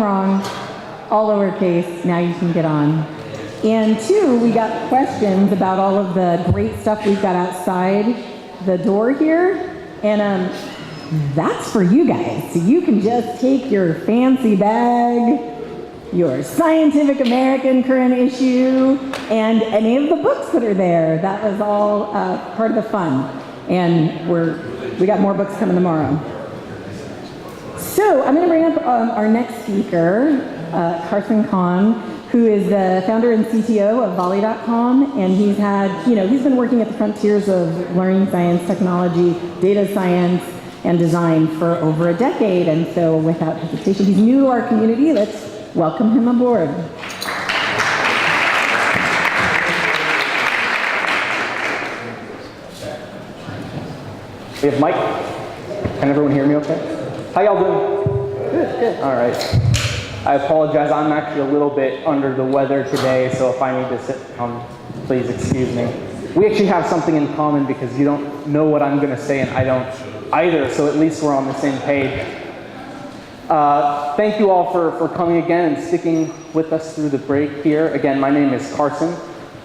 wrong, all lowercase, now you can get on. And two, we got questions about all of the great stuff we've got outside the door here. And that's for you guys. So you can just take your fancy bag, your Scientific American current issue, and any of the books that are there. That was all part of the fun. And we got more books coming tomorrow. So I'm going to bring up our next speaker, Carson Kahn, who is the founder and CTO of Volley.com, and he's been working at the frontiers of learning science, technology, data science, and design for over a decade. And so without hesitation, he's new to our community. Let's welcome him aboard. We have Mike. Can everyone hear me okay? How y'all doing? Good. All right. I apologize. I'm actually a little bit under the weather today, so if I need to sit down, please excuse me. We actually have something in common because you don't know what I'm going to say and I don't either, so at least we're on the same page. Thank you all for coming again and sticking with us through the break here. Again, my name is Carson.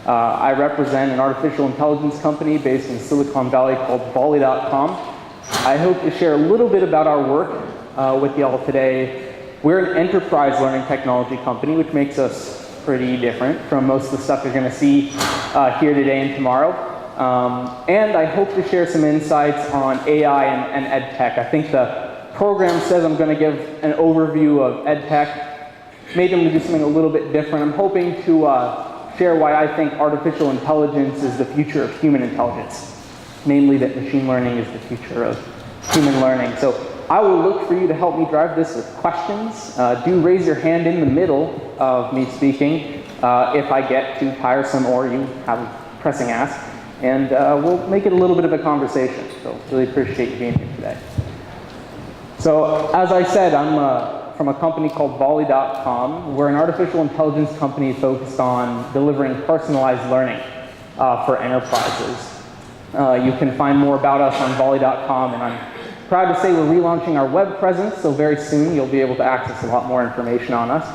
I represent an artificial intelligence company based in Silicon Valley called Volley.com. I hope to share a little bit about our work with y'all today. We're an enterprise learning technology company, which makes us pretty different from most of the stuff you're going to see here today and tomorrow. And I hope to share some insights on AI and EdTech. I think the program says I'm going to give an overview of EdTech. Maybe I'm going to do something a little bit different. I'm hoping to share why I think artificial intelligence is the future of human intelligence, namely that machine learning is the future of human learning. So I will look for you to help me drive this with questions. Do raise your hand in the middle of me speaking if I get too tiresome or you have a pressing ask, and we'll make it a little bit of a conversation. So really appreciate you being here today. So as I said, I'm from a company called Volley.com. We're an artificial intelligence company focused on delivering personalized learning for enterprises. You can find more about us on Volley.com, and I'm proud to say we're relaunching our web presence, so very soon you'll be able to access a lot more information on us.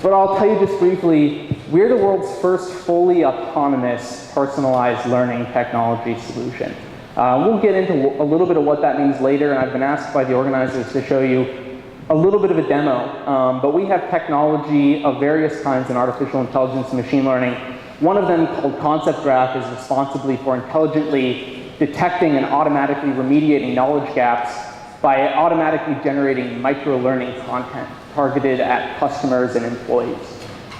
But I'll tell you just briefly, we're the world's first fully autonomous personalized learning technology solution. We'll get into a little bit of what that means later, and I've been asked by the organizers to show you a little bit of a demo. But we have technology of various kinds in artificial intelligence and machine learning. One of them, called Concept Graph, is responsible for intelligently detecting and automatically remediating knowledge gaps by automatically generating micro-learning content targeted at customers and employees.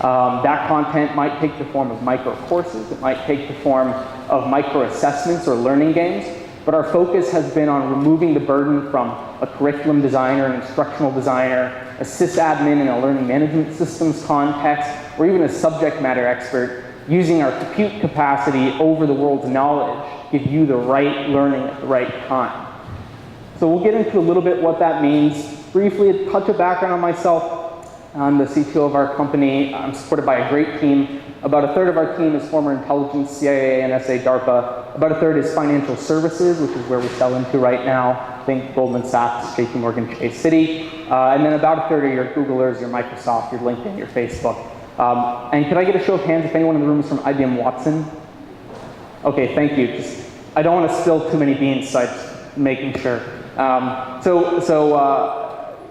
That content might take the form of micro-courses, it might take the form of micro-assessments or learning games, but our focus has been on removing the burden from a curriculum designer, an instructional designer, a sysadmin in a learning management systems context, or even a subject matter expert, using our compute capacity over the world's knowledge to give you the right learning at the right time. So we'll get into a little bit what that means. Briefly, a touch of background on myself. I'm the CTO of our company. I'm supported by a great team. About a third of our team is former intelligence, CIA, NSA, DARPA. About a third is financial services, which is where we sell into right now. Think Goldman Sachs, JP Morgan, Chase City. And then about a third are your Googlers, your Microsoft, your LinkedIn, your Facebook. And could I get a show of hands if anyone in the room is from IBM Watson? Okay, thank you. I don't want to spill too many beans, so I'm just making sure.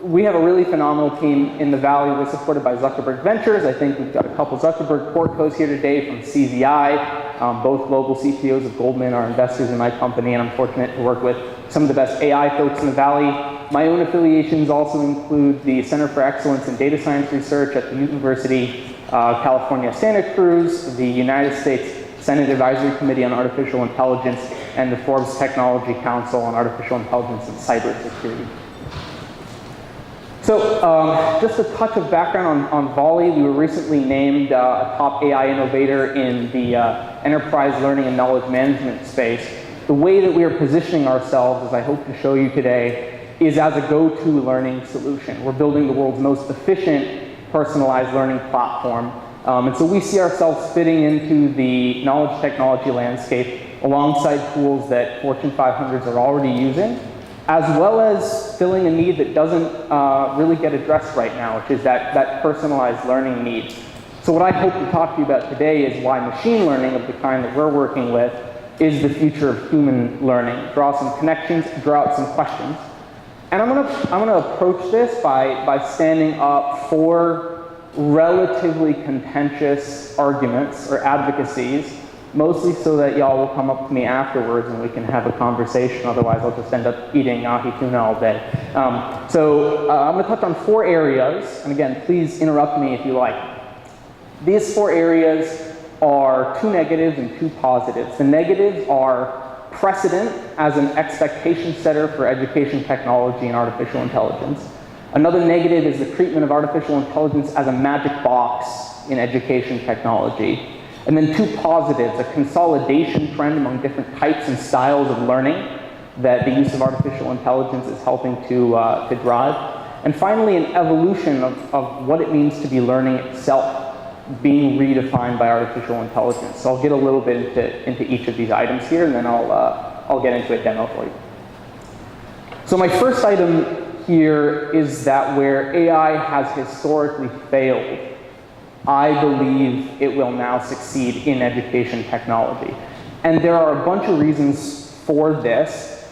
We have a really phenomenal team in the Valley. We're supported by Zuckerberg Ventures. I think we've got a couple Zuckerberg portcos here today from CZI. Both global CTOs of Goldman are investors in my company, and I'm fortunate to work with some of the best AI folks in the Valley. My own affiliations also include the Center for Excellence in Data Science Research at the University of California, Santa Cruz, the United States Senate Advisory Committee on Artificial Intelligence, and the Forbes Technology Council on Artificial Intelligence and Cybersecurity. So just a touch of background on Volley. We were recently named a top AI innovator in the enterprise learning and knowledge management space. The way that we are positioning ourselves, as I hope to show you today, is as a go-to learning solution. We're building the world's most efficient personalized learning platform. And so we see ourselves fitting into the knowledge technology landscape alongside tools that Fortune 500s are already using, as well as filling a need that doesn't really get addressed right now, which is that personalized learning need. So what I hope to talk to you about today is why machine learning of the kind that we're working with is the future of human learning. Draw some connections, draw out some questions. And I'm gonna approach this by standing up 4 relatively contentious arguments or advocacies, mostly so that y'all will come up to me afterwards and we can have a conversation. Otherwise, I'll just end up eating ahi tuna all day. I'm gonna touch on 4 areas, and again, please interrupt me if you like. These 4 areas are 2 negatives and 2 positives. The negatives are precedent as an expectation setter for education technology and artificial intelligence. Another negative is the treatment of artificial intelligence as a magic box in education technology. And then 2 positives, a consolidation trend among different types and styles of learning that the use of artificial intelligence is helping to drive. And finally, an evolution of what it means to be learning itself being redefined by artificial intelligence. So I'll get a little bit into each of these items here, and then I'll get into a demo for you. So my first item here is that where AI has historically failed, I believe it will now succeed in education technology. And there are a bunch of reasons for this.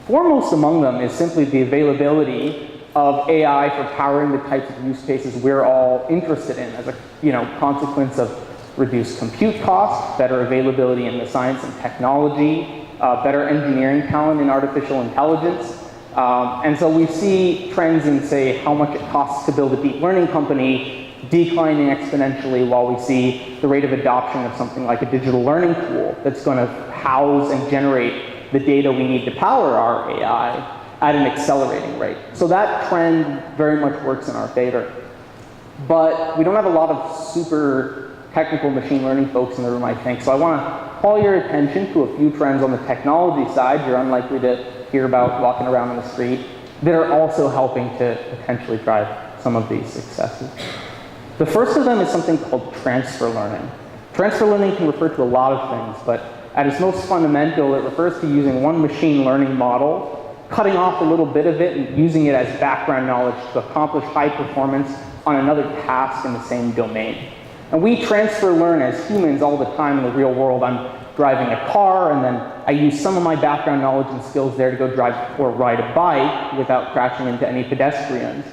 Foremost among them is simply the availability of AI for powering the types of use cases we're all interested in as a consequence of reduced compute costs, better availability in the science and technology, better engineering talent in artificial intelligence. And so we see trends in, say, how much it costs to build a deep learning company declining exponentially, while we see the rate of adoption of something like a digital learning tool that's going to house and generate the data we need to power our AI at an accelerating rate. So that trend very much works in our favor. But we don't have a lot of super technical machine learning folks in the room, I think. So I want to call your attention to a few trends on the technology side you're unlikely to hear about walking around on the street that are also helping to potentially drive some of these successes. The first of them is something called transfer learning. Transfer learning can refer to a lot of things, but at its most fundamental, it refers to using one machine learning model, cutting off a little bit of it and using it as background knowledge to accomplish high performance on another task in the same domain. And we transfer learn as humans all the time in the real world. I'm driving a car, and then I use some of my background knowledge and skills there to go drive or ride a bike without crashing into any pedestrians,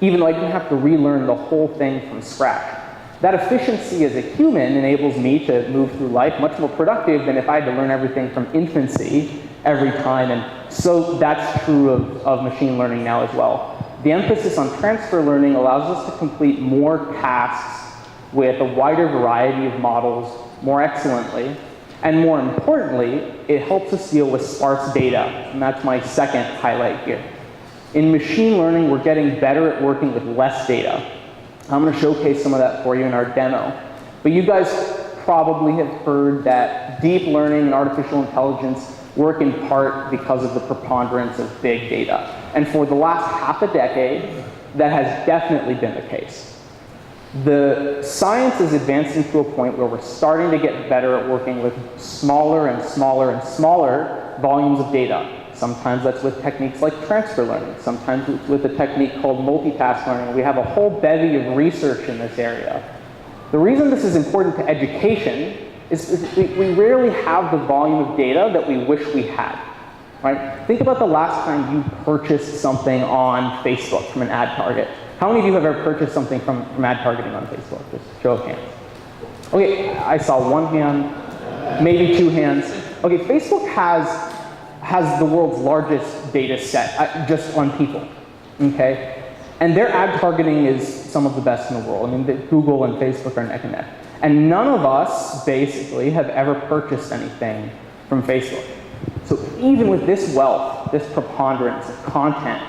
even though I didn't have to relearn the whole thing from scratch. That efficiency as a human enables me to move through life much more productive than if I had to learn everything from infancy every time. And so that's true of machine learning now as well. The emphasis on transfer learning allows us to complete more tasks with a wider variety of models more excellently. And more importantly, it helps us deal with sparse data. And that's my second highlight here. In machine learning, we're getting better at working with less data. I'm going to showcase some of that for you in our demo. But you guys probably have heard that deep learning and artificial intelligence work in part because of the preponderance of big data. And for the last half a decade, that has definitely been the case. The science is advancing to a point where we're starting to get better at working with smaller and smaller and smaller volumes of data. Sometimes that's with techniques like transfer learning. Sometimes it's with a technique called multitask learning. We have a whole bevy of research in this area. The reason this is important to education is we rarely have the volume of data that we wish we had. Right? Think about the last time you purchased something on Facebook from an ad target. How many of you have ever purchased something from ad targeting on Facebook? Just show of hands. Okay, I saw one hand, maybe 2 hands. Okay, Facebook has the world's largest data set just on people, okay? And their ad targeting is some of the best in the world. I mean, Google and Facebook are neck and neck. And none of us, basically, have ever purchased anything from Facebook. So even with this wealth, this preponderance of content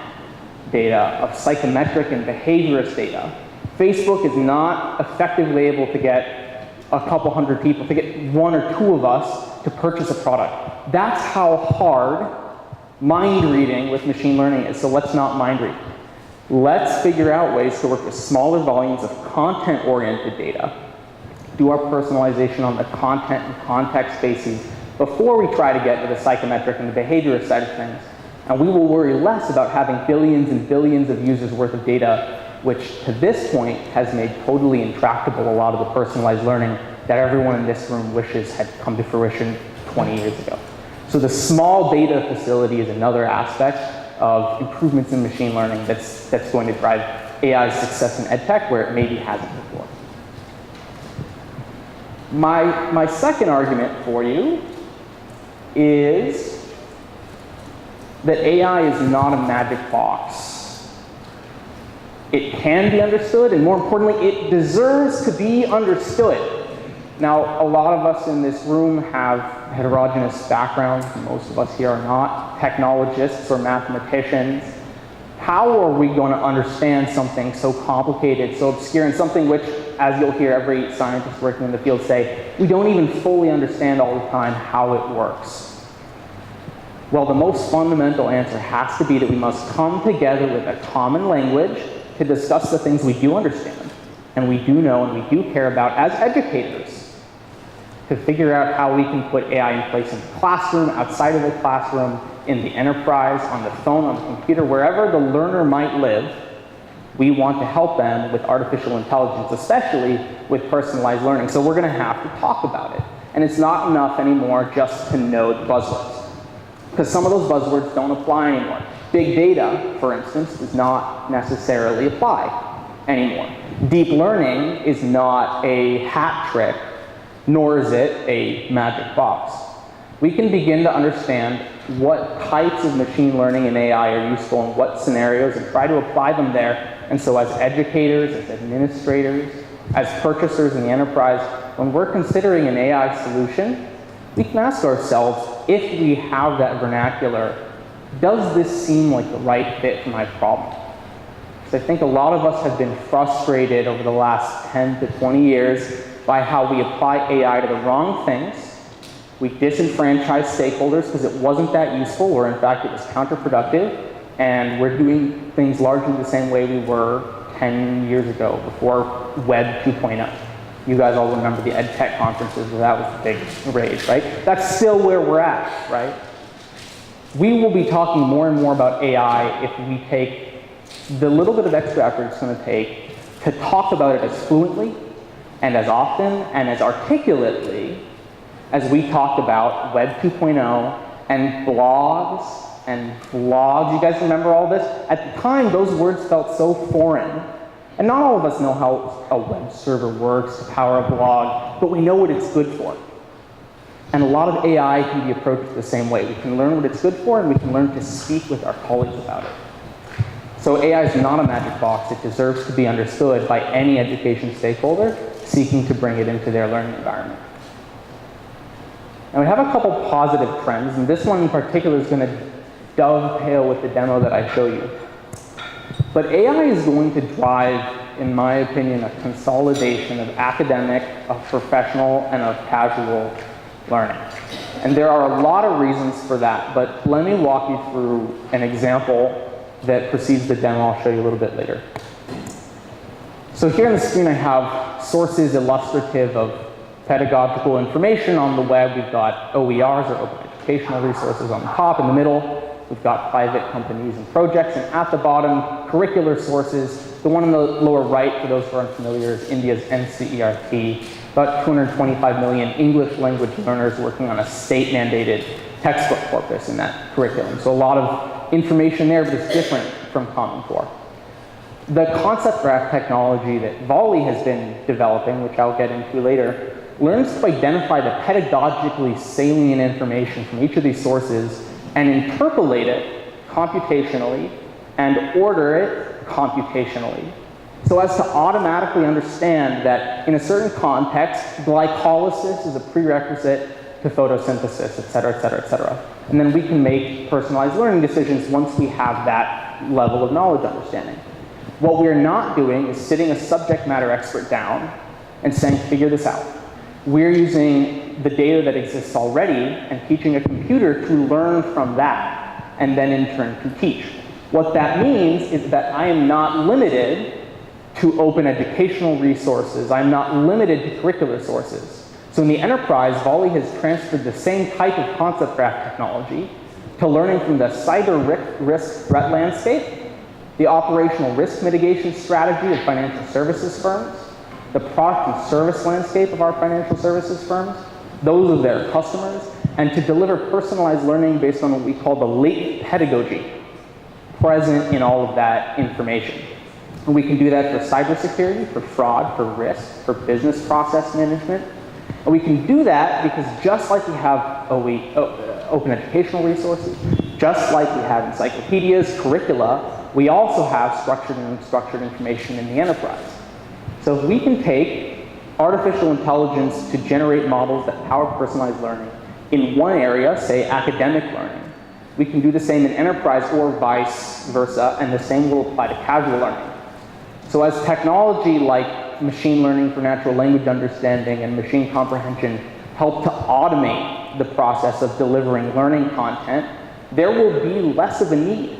data, of psychometric and behaviorist data, Facebook is not effectively able to get a couple hundred people, to get 1 or 2 of us to purchase a product. That's how hard mind reading with machine learning is. So let's not mind read. Let's figure out ways to work with smaller volumes of content-oriented data, do our personalization on the content and context bases before we try to get to the psychometric and the behaviorist side of things. And we will worry less about having billions and billions of users worth of data, which to this point has made totally intractable a lot of the personalized learning that everyone in this room wishes had come to fruition 20 years ago. So the small data facility is another aspect of improvements in machine learning that's going to drive AI's success in edtech where it maybe hasn't before. My second argument for you is that AI is not a magic box. It can be understood, and more importantly, it deserves to be understood. Now, a lot of us in this room have heterogeneous backgrounds. Most of us here are not technologists or mathematicians. How are we going to understand something so complicated, so obscure, and something which, as you'll hear every scientist working in the field say, we don't even fully understand all the time how it works? Well, the most fundamental answer has to be that we must come together with a common language to discuss the things we do understand, and we do know, and we do care about as educators, to figure out how we can put AI in place in the classroom, outside of the classroom, in the enterprise, on the phone, on the computer, wherever the learner might live. We want to help them with artificial intelligence, especially with personalized learning. So we're going to have to talk about it. And it's not enough anymore just to know the buzzwords, because some of those buzzwords don't apply anymore. Big data, for instance, does not necessarily apply anymore. Deep learning is not a hat trick, nor is it a magic box. We can begin to understand what types of machine learning and AI are useful in what scenarios and try to apply them there. And so as educators, as administrators, as purchasers in the enterprise, when we're considering an AI solution, we can ask ourselves, if we have that vernacular, does this seem like the right fit for my problem? Because I think a lot of us have been frustrated over the last 10 to 20 years by how we apply AI to the wrong things. We disenfranchise stakeholders because it wasn't that useful, or in fact it was counterproductive, and we're doing things largely the same way we were 10 years ago, before Web 2.0. You guys all remember the EdTech conferences where that was the big rage, right? That's still where we're at, right? We will be talking more and more about AI if we take the little bit of extra effort it's going to take to talk about it as fluently and as often and as articulately as we talked about Web 2.0 and blogs and vlogs. You guys remember all this? At the time, those words felt so foreign. And not all of us know how a web server works to power a blog, but we know what it's good for. And a lot of AI can be approached the same way. We can learn what it's good for, and we can learn to speak with our colleagues about it. So AI is not a magic box. It deserves to be understood by any education stakeholder seeking to bring it into their learning environment. Now we have a couple positive trends, and this one in particular is going to dovetail with the demo that I show you. But AI is going to drive, in my opinion, a consolidation of academic, of professional, and of casual learning. And there are a lot of reasons for that, but let me walk you through an example that precedes the demo I'll show you a little bit later. So here on the screen I have sources illustrative of pedagogical information on the web. We've got OERs, or open educational resources, on the top. In the middle, we've got private companies and projects, and at the bottom, curricular sources. The one in the lower right, for those who aren't familiar, is India's NCERT. About 225 million English language learners working on a state-mandated textbook corpus in that curriculum. So a lot of information there, but it's different from Common Core. The concept graph technology that Volley has been developing, which I'll get into later, learns to identify the pedagogically salient information from each of these sources and interpolate it computationally and order it computationally, so as to automatically understand that in a certain context, glycolysis is a prerequisite to photosynthesis, et cetera, et cetera, et cetera. And then we can make personalized learning decisions once we have that level of knowledge understanding. What we're not doing is sitting a subject matter expert down and saying, figure this out. We're using the data that exists already and teaching a computer to learn from that, and then in turn to teach. What that means is that I am not limited to open educational resources. I'm not limited to curricular sources. So in the enterprise, Volley has transferred the same type of concept graph technology to learning from the cyber risk threat landscape, the operational risk mitigation strategy of financial services firms, the product and service landscape of our financial services firms, those of their customers, and to deliver personalized learning based on what we call the latent pedagogy present in all of that information. And we can do that for cybersecurity, for fraud, for risk, for business process management. And we can do that because just like we have open educational resources, just like we have encyclopedias, curricula, we also have structured and unstructured information in the enterprise. So if we can take artificial intelligence to generate models that power personalized learning in one area, say academic learning, we can do the same in enterprise or vice versa, and the same will apply to casual learning. So as technology like machine learning for natural language understanding and machine comprehension help to automate the process of delivering learning content, there will be less of a need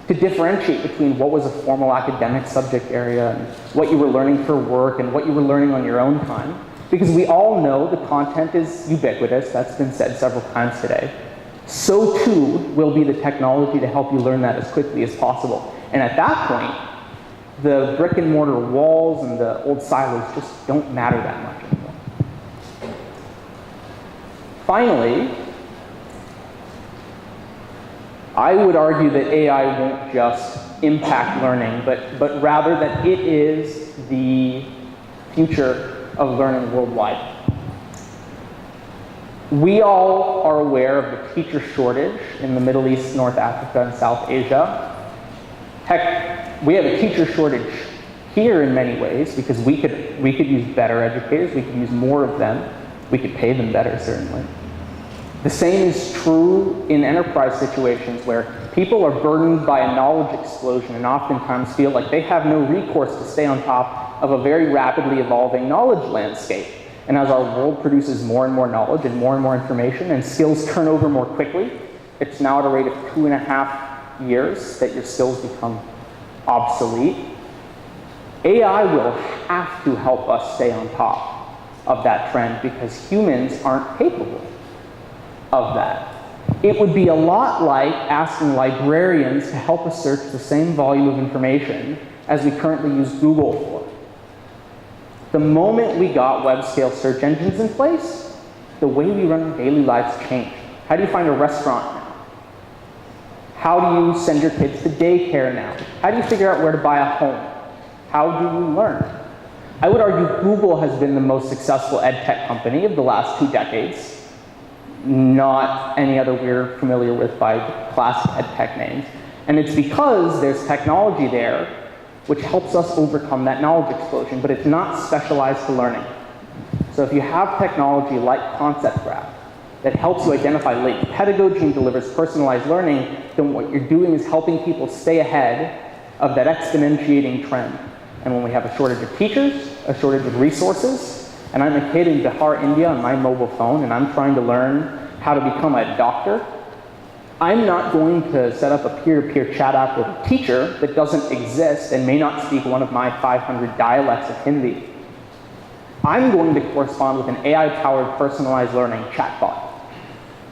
to differentiate between what was a formal academic subject area and what you were learning for work and what you were learning on your own time. Because we all know the content is ubiquitous, that's been said several times today. So too will be the technology to help you learn that as quickly as possible. And at that point, the brick and mortar walls and the old silos just don't matter that much anymore. Finally, I would argue that AI won't just impact learning, but rather that it is the future of learning worldwide. We all are aware of the teacher shortage in the Middle East, North Africa, and South Asia. Heck, we have a teacher shortage here in many ways because we could use better educators, we could use more of them, we could pay them better, certainly. The same is true in enterprise situations where people are burdened by a knowledge explosion and oftentimes feel like they have no recourse to stay on top of a very rapidly evolving knowledge landscape. And as our world produces more and more knowledge and more information and skills turn over more quickly, it's now at a rate of 2.5 years that your skills become obsolete. AI will have to help us stay on top of that trend because humans aren't capable of that. It would be a lot like asking librarians to help us search the same volume of information as we currently use Google for. The moment we got web-scale search engines in place, the way we run our daily lives changed. How do you find a restaurant now? How do you send your kids to daycare now? How do you figure out where to buy a home? How do you learn? I would argue Google has been the most successful ed tech company of the last 2 decades. Not any other we're familiar with by classic ed tech names. And it's because there's technology there which helps us overcome that knowledge explosion, but it's not specialized to learning. So if you have technology like Concept Graph that helps you identify latent pedagogy and delivers personalized learning, then what you're doing is helping people stay ahead of that exponentiating trend. And when we have a shortage of teachers, a shortage of resources, and I'm a kid in Bihar, India on my mobile phone, and I'm trying to learn how to become a doctor, I'm not going to set up a peer-to-peer chat app with a teacher that doesn't exist and may not speak one of my 500 dialects of Hindi. I'm going to correspond with an AI-powered personalized learning chatbot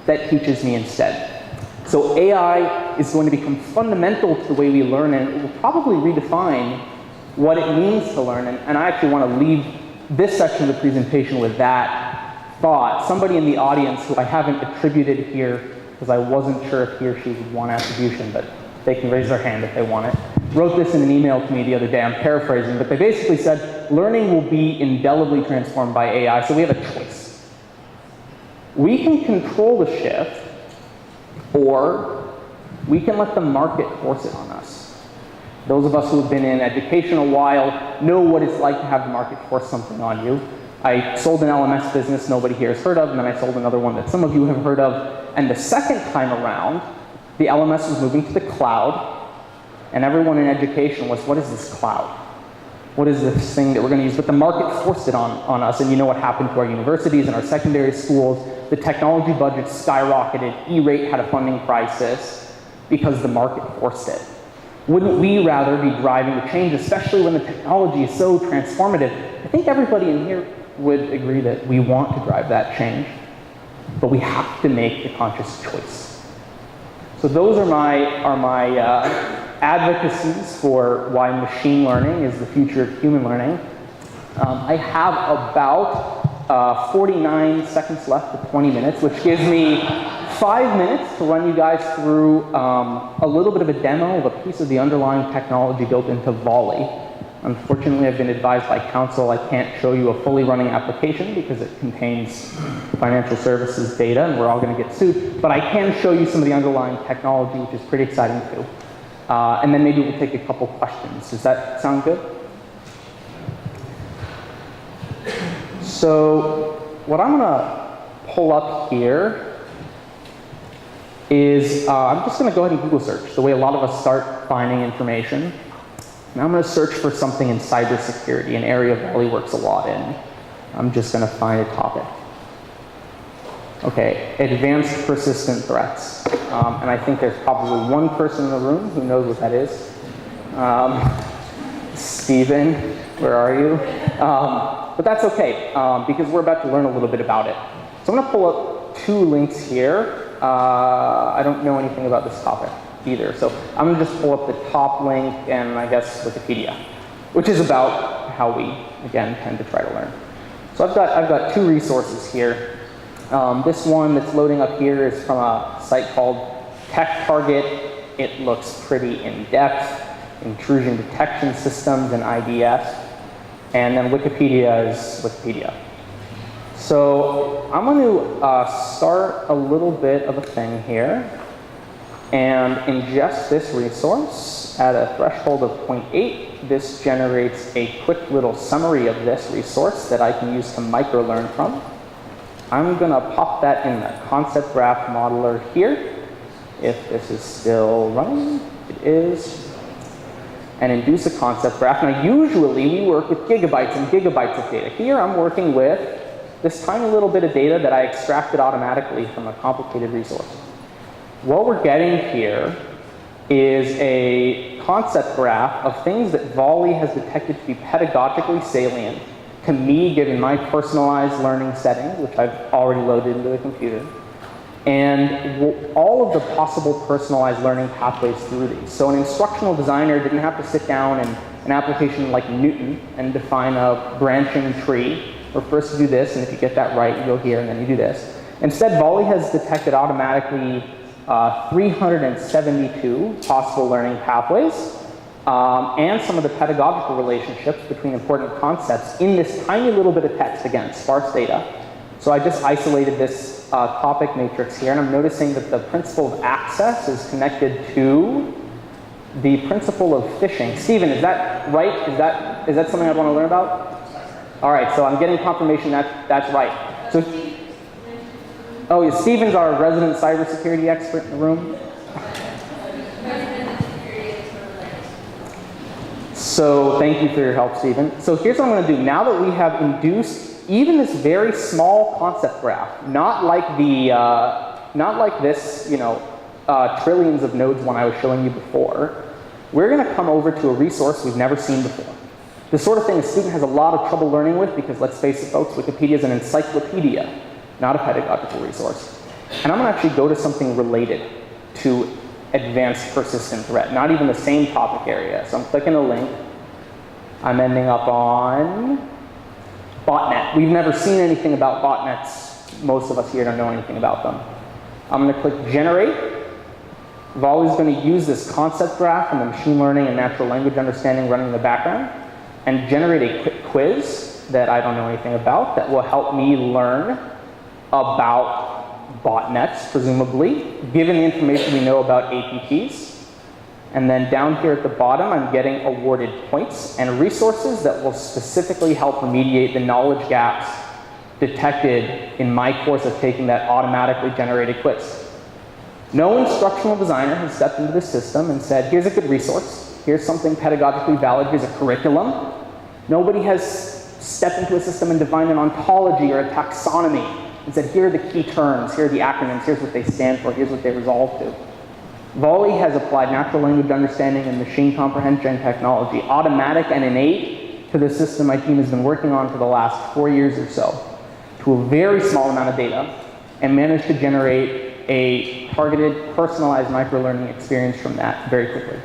that teaches me instead. So AI is going to become fundamental to the way we learn, and it will probably redefine what it means to learn. And I actually want to leave this section of the presentation with that thought. Somebody in the audience who I haven't attributed here because I wasn't sure if he or she would want attribution, but they can raise their hand if they want it, wrote this in an email to me the other day. I'm paraphrasing, but they basically said, learning will be indelibly transformed by AI, so we have a choice. We can control the shift, or we can let the market force it on us. Those of us who have been in education a while know what it's like to have the market force something on you. I sold an LMS business nobody here has heard of, and then I sold another one that some of you have heard of. And the second time around, the LMS was moving to the cloud, and everyone in education was, what is this cloud? What is this thing that we're going to use? But the market forced it on us, and you know what happened to our universities and our secondary schools. The technology budgets skyrocketed. E-rate had a funding crisis because the market forced it. Wouldn't we rather be driving the change, especially when the technology is so transformative? I think everybody in here would agree that we want to drive that change, but we have to make the conscious choice. So those are my advocacies for why machine learning is the future of human learning. I have about 49 seconds left to 20 minutes, which gives me 5 minutes to run you guys through a little bit of a demo of a piece of the underlying technology built into Volley. Unfortunately, I've been advised by counsel I can't show you a fully running application because it contains financial services data and we're all going to get sued. But I can show you some of the underlying technology, which is pretty exciting too. And then maybe we'll take a couple questions. Does that sound good? So what I'm going to pull up here is I'm just going to go ahead and Google search, the way a lot of us start finding information. And I'm going to search for something in cybersecurity, an area Volley works a lot in. I'm just going to find a topic. Okay, advanced persistent threats. And I think there's probably one person in the room who knows what that is. Steven, where are you? But that's okay, because we're about to learn a little bit about it. So I'm going to pull up 2 links here. I don't know anything about this topic either. So I'm going to just pull up the top link and I guess Wikipedia, which is about how we, again, tend to try to learn. So I've got 2 resources here. This one that's loading up here is from a site called TechTarget. It looks pretty in-depth, intrusion detection systems and IDS. And then Wikipedia is Wikipedia. So I'm going to start a little bit of a thing here and ingest this resource at a threshold of 0.8. This generates a quick little summary of this resource that I can use to micro-learn from. I'm going to pop that in the concept graph modeler here, if this is still running. It is. And induce a concept graph. Now, usually we work with gigabytes and gigabytes of data. Here I'm working with this tiny little bit of data that I extracted automatically from a complicated resource. What we're getting here is a concept graph of things that Volley has detected to be pedagogically salient to me, given my personalized learning setting, which I've already loaded into the computer, and all of the possible personalized learning pathways through these. So an instructional designer didn't have to sit down in an application like Newton and define a branching tree, or first do this, and if you get that right, you go here, and then you do this. Instead, Volley has detected automatically 372 possible learning pathways, and some of the pedagogical relationships between important concepts in this tiny little bit of text, again, sparse data. So I just isolated this topic matrix here, and I'm noticing that the principle of access is connected to the principle of phishing. Steven, is that right? Is that something I want to learn about? All right, so I'm getting confirmation that that's right. So, oh, yeah, Steven's our resident cybersecurity expert in the room. So thank you for your help, Steven. So here's what I'm going to do. Now that we have induced even this very small concept graph, not like this, trillions of nodes one I was showing you before, we're going to come over to a resource we've never seen before. The sort of thing a student has a lot of trouble learning with because, let's face it, folks, Wikipedia is an encyclopedia, not a pedagogical resource. And I'm going to actually go to something related to advanced persistent threat, not even the same topic area. So I'm clicking a link. I'm ending up on botnet. We've never seen anything about botnets. Most of us here don't know anything about them. I'm going to click generate. Volley's going to use this concept graph and the machine learning and natural language understanding running in the background and generate a quick quiz that I don't know anything about that will help me learn about botnets, presumably, given the information we know about APTs. And then down here at the bottom, I'm getting awarded points and resources that will specifically help remediate the knowledge gaps detected in my course of taking that automatically generated quiz. No instructional designer has stepped into the system and said, here's a good resource. Here's something pedagogically valid. Here's a curriculum. Nobody has stepped into a system and defined an ontology or a taxonomy and said, here are the key terms, here are the acronyms, here's what they stand for, here's what they resolve to. Volley has applied natural language understanding and machine comprehension technology, automatic and innate, to the system my team has been working on for the last 4 years or so, to a very small amount of data, and managed to generate a targeted, personalized microlearning experience from that very quickly.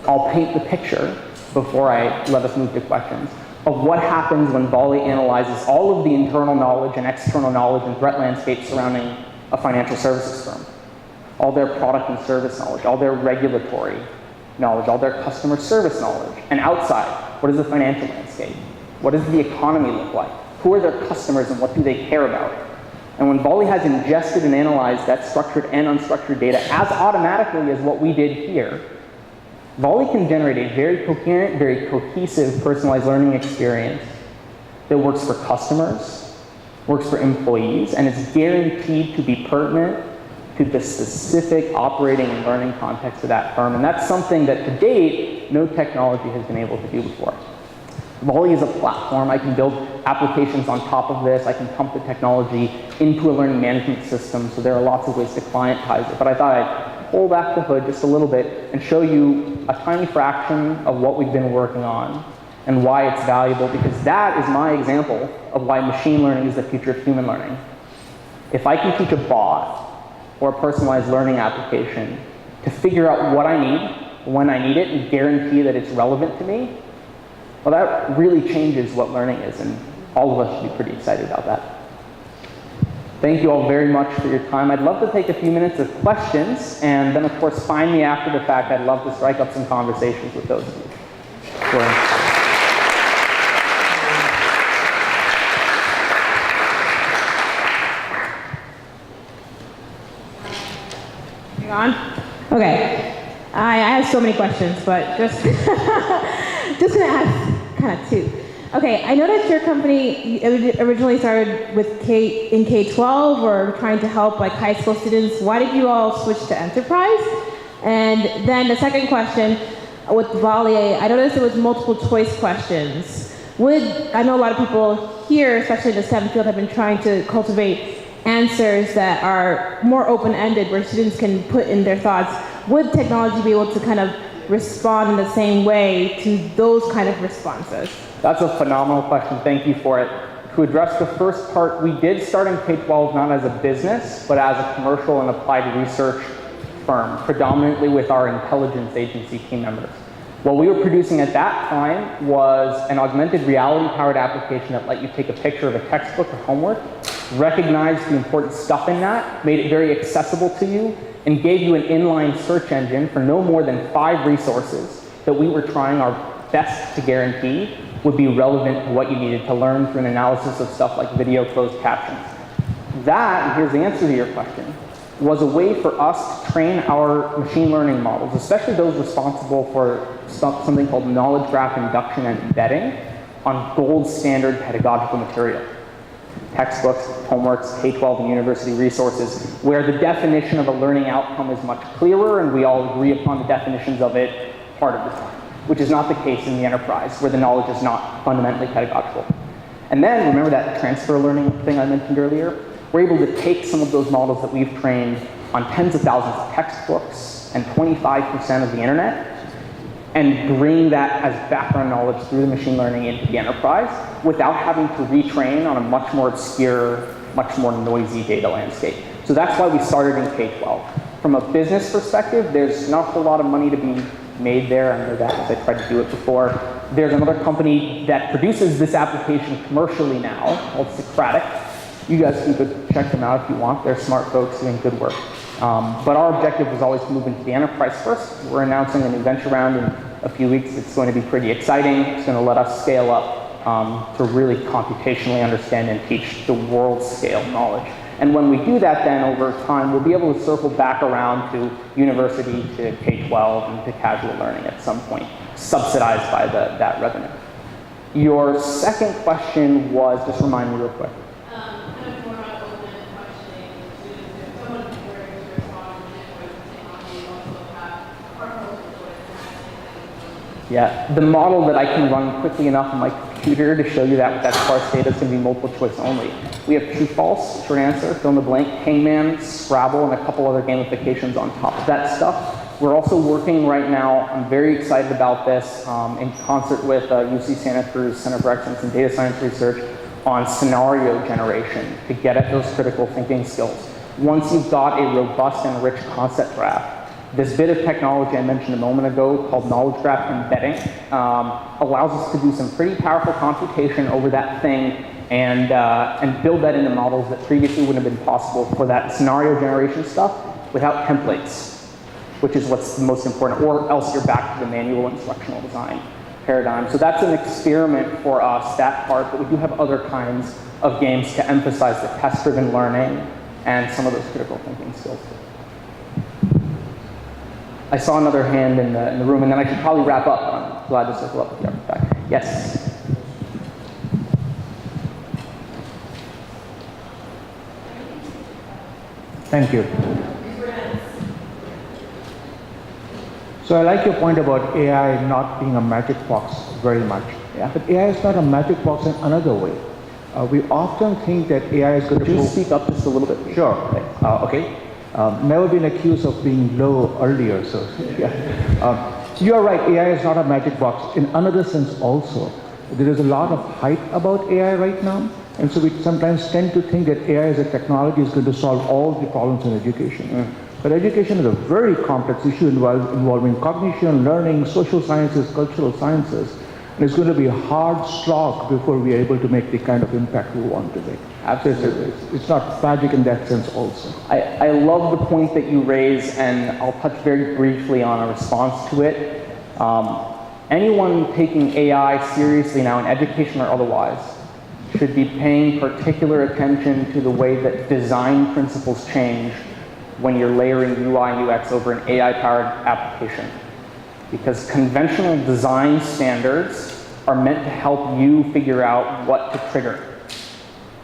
I'll paint the picture before I let us move to questions of what happens when Volley analyzes all of the internal knowledge and external knowledge and threat landscape surrounding a financial services firm. All their product and service knowledge, all their regulatory knowledge, all their customer service knowledge. And outside, what is the financial landscape? What does the economy look like? Who are their customers and what do they care about? And when Volley has ingested and analyzed that structured and unstructured data as automatically as what we did here, Volley can generate a very coherent, very cohesive personalized learning experience that works for customers, works for employees, and is guaranteed to be pertinent to the specific operating and learning context of that firm. And that's something that to date, no technology has been able to do before. Volley is a platform. I can build applications on top of this. I can pump the technology into a learning management system, so there are lots of ways to clientize it. But I thought I'd pull back the hood just a little bit and show you a tiny fraction of what we've been working on and why it's valuable, because that is my example of why machine learning is the future of human learning. If I can teach a bot or a personalized learning application to figure out what I need, when I need it, and guarantee that it's relevant to me, well, that really changes what learning is, and all of us should be pretty excited about that. Thank you all very much for your time. I'd love to take a few minutes of questions, and then of course find me after the fact. I'd love to strike up some conversations with those of you. Sure. Hang on. Okay. I have so many questions, but just just gonna ask kind of two. Okay, I noticed your company originally started with in K-12 or trying to help like high school students. Why did you all switch to enterprise? And then the second question with Volley, I noticed it was multiple choice questions. I know a lot of people here, especially in the STEM field, have been trying to cultivate answers that are more open-ended where students can put in their thoughts. Would technology be able to kind of respond in the same way to those kind of responses? That's a phenomenal question. Thank you for it. To address the first part, we did start in K-12 not as a business, but as a commercial and applied research firm, predominantly with our intelligence agency team members. What we were producing at that time was an augmented reality-powered application that let you take a picture of a textbook or homework, recognize the important stuff in that, made it very accessible to you, and gave you an inline search engine for no more than 5 resources that we were trying our best to guarantee would be relevant to what you needed to learn through an analysis of stuff like video closed captions. That, and here's the answer to your question, was a way for us to train our machine learning models, especially those responsible for something called knowledge graph induction and embedding, on gold standard pedagogical material. Textbooks, homeworks, K-12 and university resources, where the definition of a learning outcome is much clearer and we all agree upon the definitions of it part of the time, which is not the case in the enterprise, where the knowledge is not fundamentally pedagogical. And then, remember that transfer learning thing I mentioned earlier? We're able to take some of those models that we've trained on tens of thousands of textbooks and 25% of the internet, and bring that as background knowledge through the machine learning into the enterprise without having to retrain on a much more obscure, much more noisy data landscape. So that's why we started in K-12. From a business perspective, there's not a whole lot of money to be made there. I know that because I tried to do it before. There's another company that produces this application commercially now called Socratic. You guys can go check them out if you want. They're smart folks doing good work. But our objective was always to move into the enterprise first. We're announcing a new venture round in a few weeks. It's going to be pretty exciting. It's going to let us scale up to really computationally understand and teach the world scale knowledge. And when we do that then over time, we'll be able to circle back around to university, to K-12, and to casual learning at some point, subsidized by that revenue. Your second question was, just remind me real quick. Kind of more about open questioning students. If someone were to respond to technology, also have personal choice. Yeah, the model that I can run quickly enough on my computer to show you that with that sparse data is going to be multiple choice only. We have true, false, short answer, fill in the blank, Hangman, Scrabble, and a couple other gamifications on top of that stuff. We're also working right now, I'm very excited about this, in concert with UC Santa Cruz Center for Excellence in Data Science Research on scenario generation to get at those critical thinking skills. once you've got a robust and rich concept graph, this bit of technology I mentioned a moment ago called knowledge graph embedding allows us to do some pretty powerful computation over that thing and build that into models that previously wouldn't have been possible for that scenario generation stuff without templates, which is what's the most important, or else you're back to the manual instructional design paradigm. So that's an experiment for us, that part, but we do have other kinds of games to emphasize the test-driven learning and some of those critical thinking skills. I saw another hand in the room, and then I should probably wrap up. I'm glad to circle up with you. Back. Yes? Thank you. So I like your point about AI not being a magic box very much. Yeah. But AI is not a magic box in another way. We often think that AI is going Could you to speak up just a little bit? Sure. Okay. Never been accused of being low earlier, so yeah. You are right, AI is not a magic box. In another sense also, there is a lot of hype about AI right now, and so we sometimes tend to think that AI as a technology is going to solve all the problems in education. But education is a very complex issue involving cognition, learning, social sciences, cultural sciences, and it's going to be a hard slog before we are able to make the kind of impact we want to make. Absolutely. It's not magic in that sense also. I love the point that you raise, and I'll touch very briefly on a response to it. Anyone taking AI seriously now in education or otherwise should be paying particular attention to the way that design principles change when you're layering UI and UX over an AI-powered application. Because conventional design standards are meant to help you figure out what to trigger.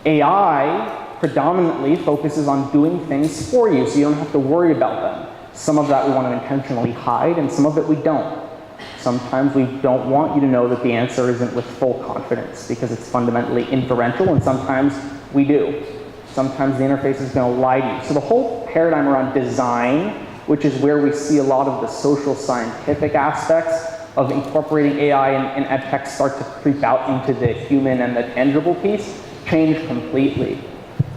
AI predominantly focuses on doing things for you, so you don't have to worry about them. Some of that we want to intentionally hide, and some of it we don't. Sometimes we don't want you to know that the answer isn't with full confidence because it's fundamentally inferential, and sometimes we do. Sometimes the interface is going to lie to you. So the whole paradigm around design, which is where we see a lot of the social scientific aspects of incorporating AI in edtech start to creep out into the human and the tangible piece, change completely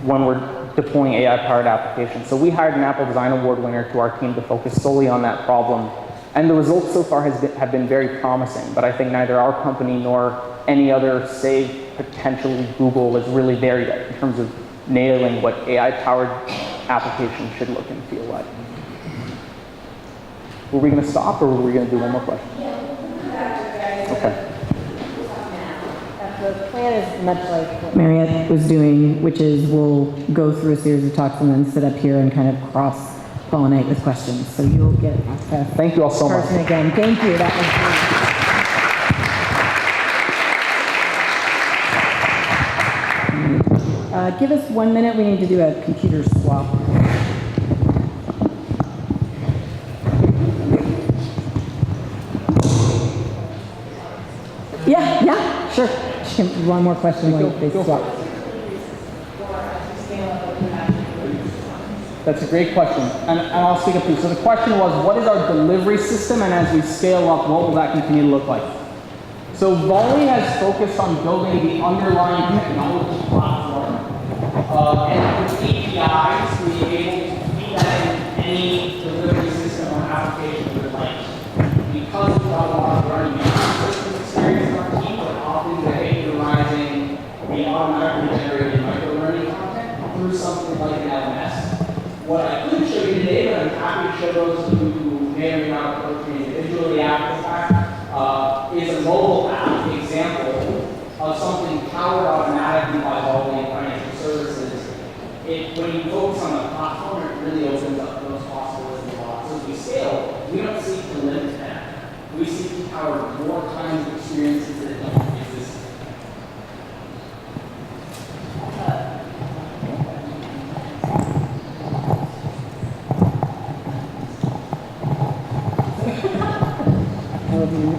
when we're deploying AI-powered applications. So we hired an Apple Design Award winner to our team to focus solely on that problem. And the results so far have been very promising, but I think neither our company nor any other, save potentially Google, is really there yet in terms of nailing what AI-powered applications should look and feel like. Were we going to stop, or were we going to do one more question? Okay. The plan is much like what Mariette was doing, which is we'll go through a series of talks and then sit up here and kind of cross-pollinate with questions. So you'll get access. Thank you all so much. Carson again. Thank you. That was great. Give us 1 minute. We need to do a computer swap. Yeah, sure. One more question while they swap. That's a great question, and I'll speak up too. So the question was, what is our delivery system, and as we scale up, what will that continue to look like? So Volley has focused on building the underlying technology platform, and with APIs, we are able to feed that in any delivery system or application we would like. Because we've got a lot of learning systems experience in our team, we're often behaviorizing the automatically generated micro-learning content through something like an LMS. What I could show you today, but I'm happy to show those who may or may not approach me individually after the fact, is a mobile app example of something powered automatically by Volley and financial services. When you focus on the platform, it really opens up those possibilities a lot. So as we scale, we don't seek to limit that. We seek to power more kinds of experiences that don't exist.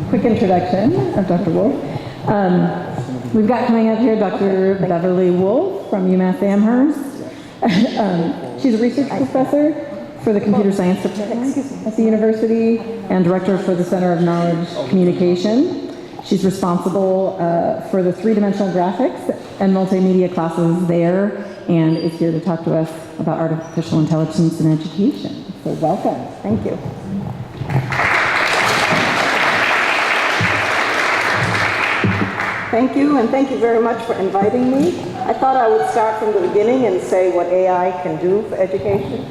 Quick introduction of Dr. Wolf. We've got coming up here Dr. Beverly Wolf from UMass Amherst. She's a research professor for the computer science department at the university and director for the Center of Knowledge Communication. She's responsible for the three-dimensional graphics and multimedia classes there and is here to talk to us about artificial intelligence in education. So welcome. Thank you. Thank you, and thank you very much for inviting me. I thought I would start from the beginning and say what AI can do for education.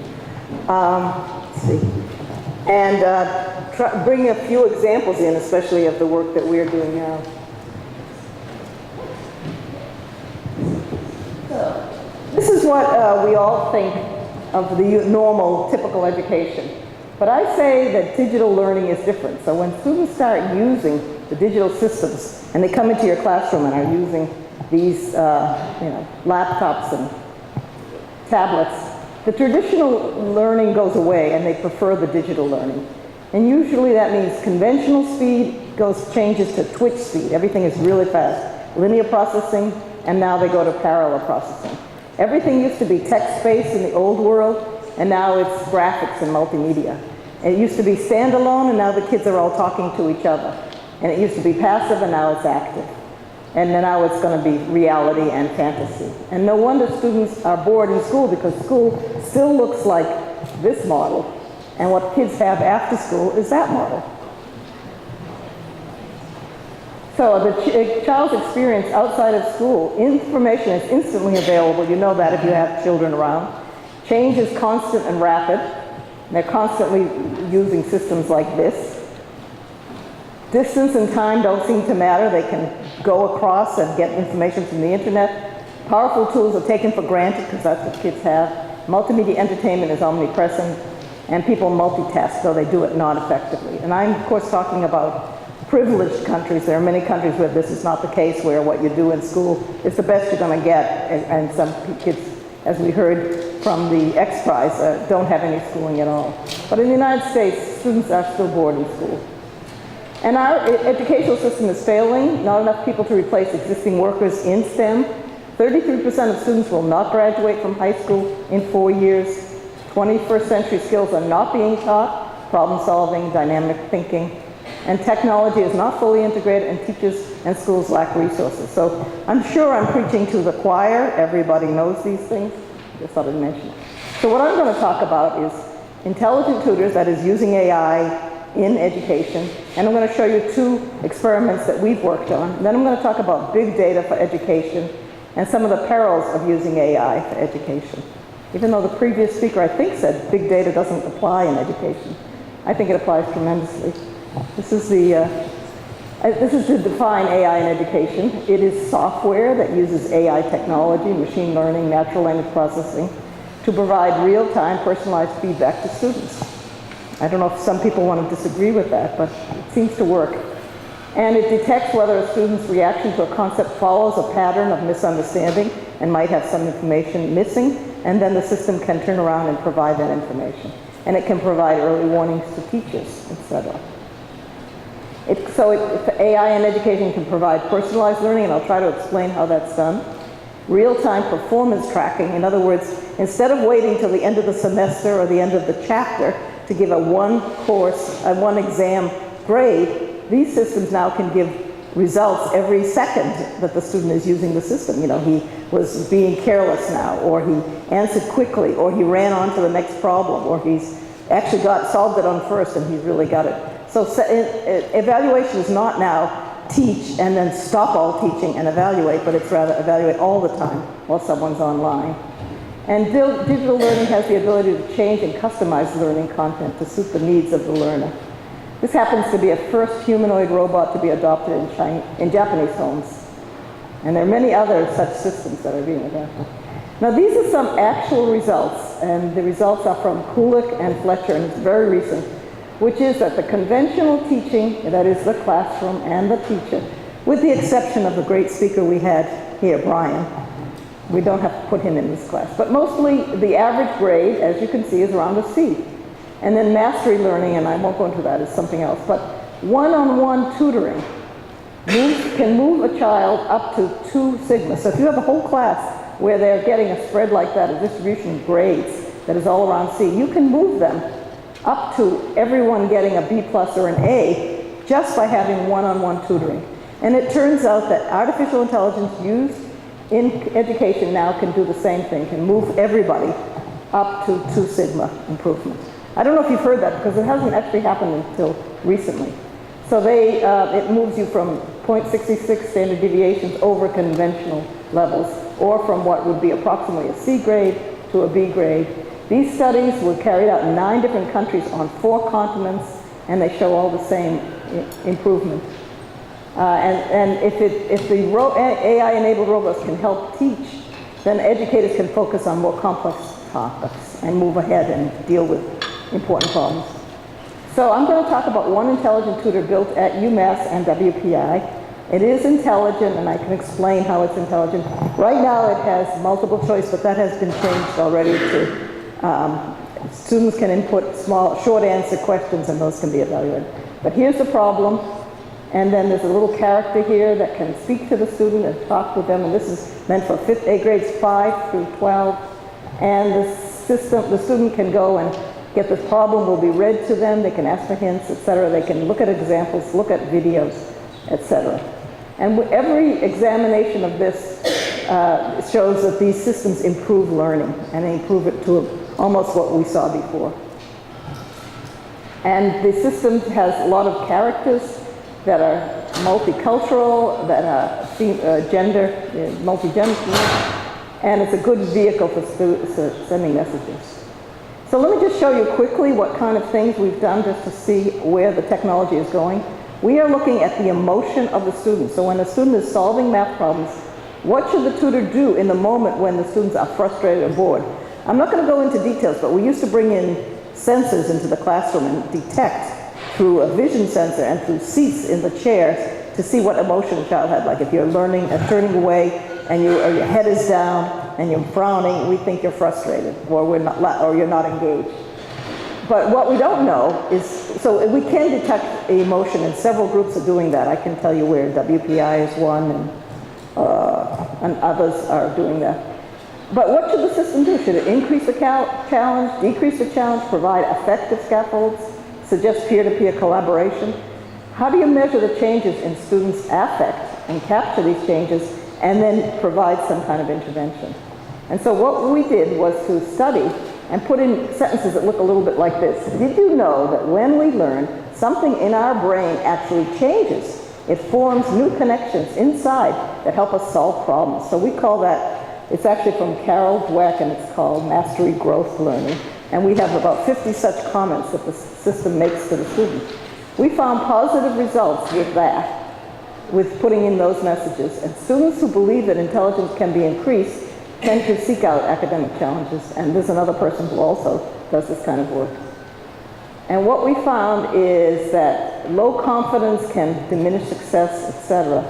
Let's see. And bring a few examples in, especially of the work that we're doing now. This is what we all think of the normal, typical education. But I say that digital learning is different. So when students start using the digital systems, and they come into your classroom and are using these laptops and tablets, the traditional learning goes away and they prefer the digital learning. And usually that means conventional speed changes to Twitch speed. Everything is really fast. Linear processing, and now they go to parallel processing. Everything used to be text-based in the old world, and now it's graphics and multimedia. It used to be standalone, and now the kids are all talking to each other. And it used to be passive, and now it's active. And then now it's going to be reality and fantasy. And no wonder students are bored in school, because school still looks like this model, and what kids have after school is that model. So the child's experience outside of school, information is instantly available. You know that if you have children around. Change is constant and rapid. They're constantly using systems like this. Distance and time don't seem to matter. They can go across and get information from the internet. Powerful tools are taken for granted because that's what kids have. Multimedia entertainment is omnipresent, and people multitask, though they do it not effectively. And I'm, of course, talking about privileged countries. There are many countries where this is not the case, where what you do in school is the best you're going to get, and some kids, as we heard from the X Prize, don't have any schooling at all. But in the United States, students are still bored in school. And our educational system is failing. Not enough people to replace existing workers in STEM. 33% of students will not graduate from high school in 4 years. 21st century skills are not being taught. Problem solving, dynamic thinking. And technology is not fully integrated, and teachers and schools lack resources. So I'm sure I'm preaching to the choir. Everybody knows these things. Just thought I'd mention it. So what I'm going to talk about is intelligent tutors, that is using AI in education. And I'm going to show you 2 experiments that we've worked on. And then I'm going to talk about big data for education and some of the perils of using AI for education. Even though the previous speaker, I think, said big data doesn't apply in education, I think it applies tremendously. This is to define AI in education. It is software that uses AI technology, machine learning, natural language processing, to provide real-time personalized feedback to students. I don't know if some people want to disagree with that, but it seems to work. And it detects whether a student's reaction to a concept follows a pattern of misunderstanding and might have some information missing, and then the system can turn around and provide that information. And it can provide early warnings to teachers, etc. AI in education can provide personalized learning, and I'll try to explain how that's done. Real-time performance tracking. In other words, instead of waiting till the end of the semester or the end of the chapter to give a one exam grade, these systems now can give results every second that the student is using the system. You know, he was being careless now, or he answered quickly, or he ran on to the next problem, or he's actually solved it on first and he's really got it. So evaluation is not now teach and then stop all teaching and evaluate, but it's rather evaluate all the time while someone's online. And digital learning has the ability to change and customize learning content to suit the needs of the learner. This happens to be a first humanoid robot to be adopted in Japanese homes. And there are many other such systems that are being adopted. Now these are some actual results, and the results are from Kulik and Fletcher, and it's very recent, which is that the conventional teaching, that is the classroom and the teacher, with the exception of the great speaker we had here, Brian. We don't have to put him in this class. But mostly the average grade, as you can see, is around a C. And then mastery learning, and I won't go into that, is something else. But one-on-one tutoring can move a child up to 2 sigma. So if you have a whole class where they're getting a spread like that, a distribution of grades that is all around C, you can move them up to everyone getting a B+ or an A just by having one-on-one tutoring. And it turns out that artificial intelligence used in education now can do the same thing, can move everybody up to 2 sigma improvement. I don't know if you've heard that because it hasn't actually happened until recently. So it moves you from 0.66 standard deviations over conventional levels, or from what would be approximately a C grade to a B grade. These studies were carried out in 9 different countries on 4 continents, and they show all the same improvement. And if the AI-enabled robots can help teach, then educators can focus on more complex topics and move ahead and deal with important problems. So I'm going to talk about one intelligent tutor built at UMass and WPI. It is intelligent, and I can explain how it's intelligent. Right now it has multiple choice, but that has been changed already to students can input small, short answer questions, and those can be evaluated. But here's the problem. And then there's a little character here that can speak to the student and talk with them. And this is meant for grades 5 through 12. And the student can go and get the problem will be read to them. They can ask for hints, etc. They can look at examples, look at videos, etc. And every examination of this shows that these systems improve learning, and they improve it to almost what we saw before. And the system has a lot of characters that are multicultural, that are multi-gender, and it's a good vehicle for sending messages. So let me just show you quickly what kind of things we've done just to see where the technology is going. We are looking at the emotion of the student. So when a student is solving math problems, what should the tutor do in the moment when the students are frustrated or bored? I'm not going to go into details, but we used to bring in sensors into the classroom and detect through a vision sensor and through seats in the chairs to see what emotion a child had. Like if you're learning and turning away and your head is down and you're frowning, we think you're frustrated or you're not engaged. But what we don't know is, so we can detect emotion, and several groups are doing that. I can tell you where WPI is one, and others are doing that. But what should the system do? Should it increase the challenge, decrease the challenge, provide effective scaffolds, suggest peer-to-peer collaboration? How do you measure the changes in students' affect and capture these changes and then provide some kind of intervention? And so what we did was to study and put in sentences that look a little bit like this. Did you know that when we learn, something in our brain actually changes? It forms new connections inside that help us solve problems. So we call that, it's actually from Carol Dweck, and it's called Mastery Growth Learning. And we have about 50 such comments that the system makes to the student. We found positive results with that, with putting in those messages. And students who believe that intelligence can be increased tend to seek out academic challenges. And there's another person who also does this kind of work. And what we found is that low confidence can diminish success, etc.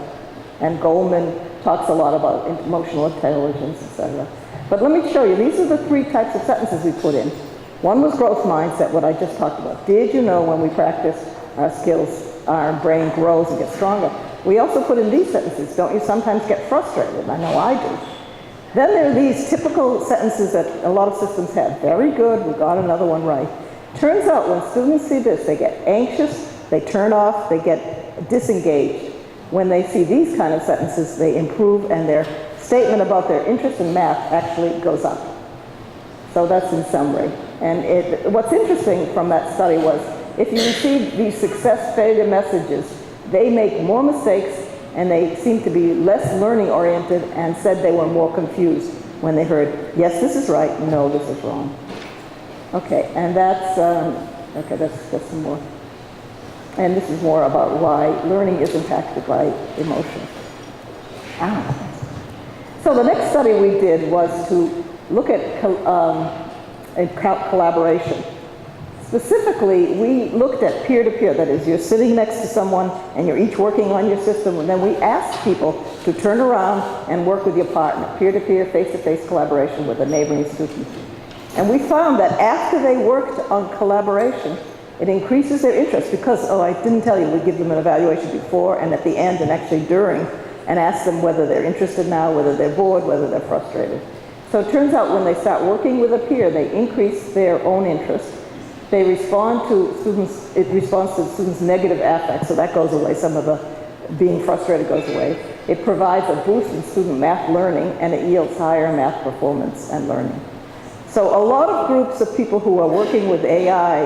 And Goldman talks a lot about emotional intelligence, etc. But let me show you, these are the 3 types of sentences we put in. One was growth mindset, what I just talked about. Did you know when we practice our skills, our brain grows and gets stronger? We also put in these sentences. Don't you sometimes get frustrated? I know I do. Then there are these typical sentences that a lot of systems have. Very good, we got another one right. Turns out when students see this, they get anxious, they turn off, they get disengaged. When they see these kind of sentences, they improve, and their statement about their interest in math actually goes up. So that's in summary. And what's interesting from that study was if you receive these success failure messages, they make more mistakes and they seem to be less learning oriented, and said they were more confused when they heard, yes, this is right, no, this is wrong. Okay, and that's some more. And this is more about why learning is impacted by emotion. So the next study we did was to look at collaboration. Specifically, we looked at peer-to-peer. That is, you're sitting next to someone and you're each working on your system, and then we asked people to turn around and work with your partner. Peer-to-peer, face-to-face collaboration with a neighboring student. And we found that after they worked on collaboration, it increases their interest because, I didn't tell you, we give them an evaluation before and at the end and actually during, and ask them whether they're interested now, whether they're bored, whether they're frustrated. So it turns out when they start working with a peer, they increase their own interest. They respond to students' negative affect, so that goes away. Some of the being frustrated goes away. It provides a boost in student math learning, and it yields higher math performance and learning. So a lot of groups of people who are working with AI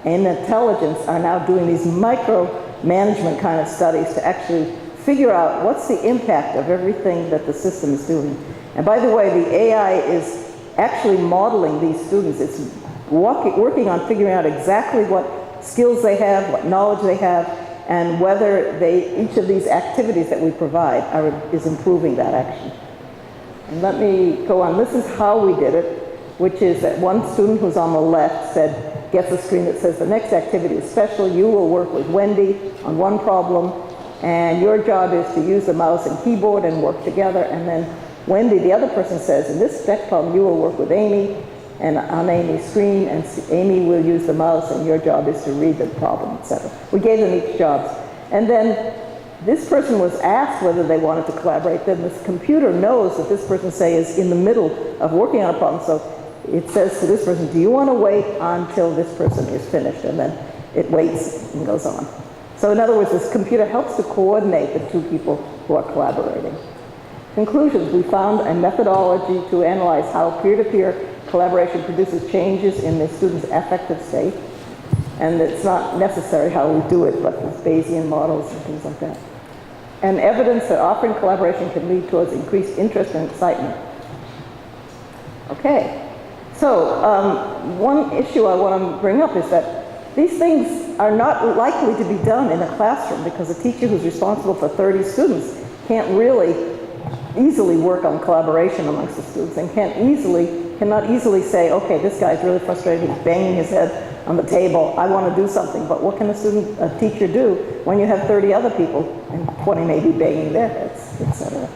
and intelligence are now doing these micro-management kind of studies to actually figure out what's the impact of everything that the system is doing. And by the way, the AI is actually modeling these students. It's working on figuring out exactly what skills they have, what knowledge they have, and whether each of these activities that we provide is improving that action. And let me go on. This is how we did it, which is that one student who's on the left gets a screen that says, the next activity is special. You will work with Wendy on one problem, and your job is to use the mouse and keyboard and work together. And then Wendy, the other person, says, in this next problem, you will work with Amy, and on Amy's screen, and Amy will use the mouse, and your job is to read the problem, etc. We gave them each jobs. And then this person was asked whether they wanted to collaborate. Then this computer knows that this person, say, is in the middle of working on a problem. So it says to this person, do you want to wait until this person is finished? And then it waits and goes on. So in other words, this computer helps to coordinate the two people who are collaborating. Conclusions: we found a methodology to analyze how peer-to-peer collaboration produces changes in the student's affective state. And it's not necessary how we do it, but with Bayesian models and things like that. And evidence that offering collaboration can lead towards increased interest and excitement. Okay, so one issue I want to bring up is that these things are not likely to be done in a classroom, because a teacher who's responsible for 30 students can't really easily work on collaboration amongst the students, and cannot easily say, okay, this guy's really frustrated, he's banging his head on the table, I want to do something. But what can a teacher do when you have 30 other people and 20 maybe banging their heads, etc.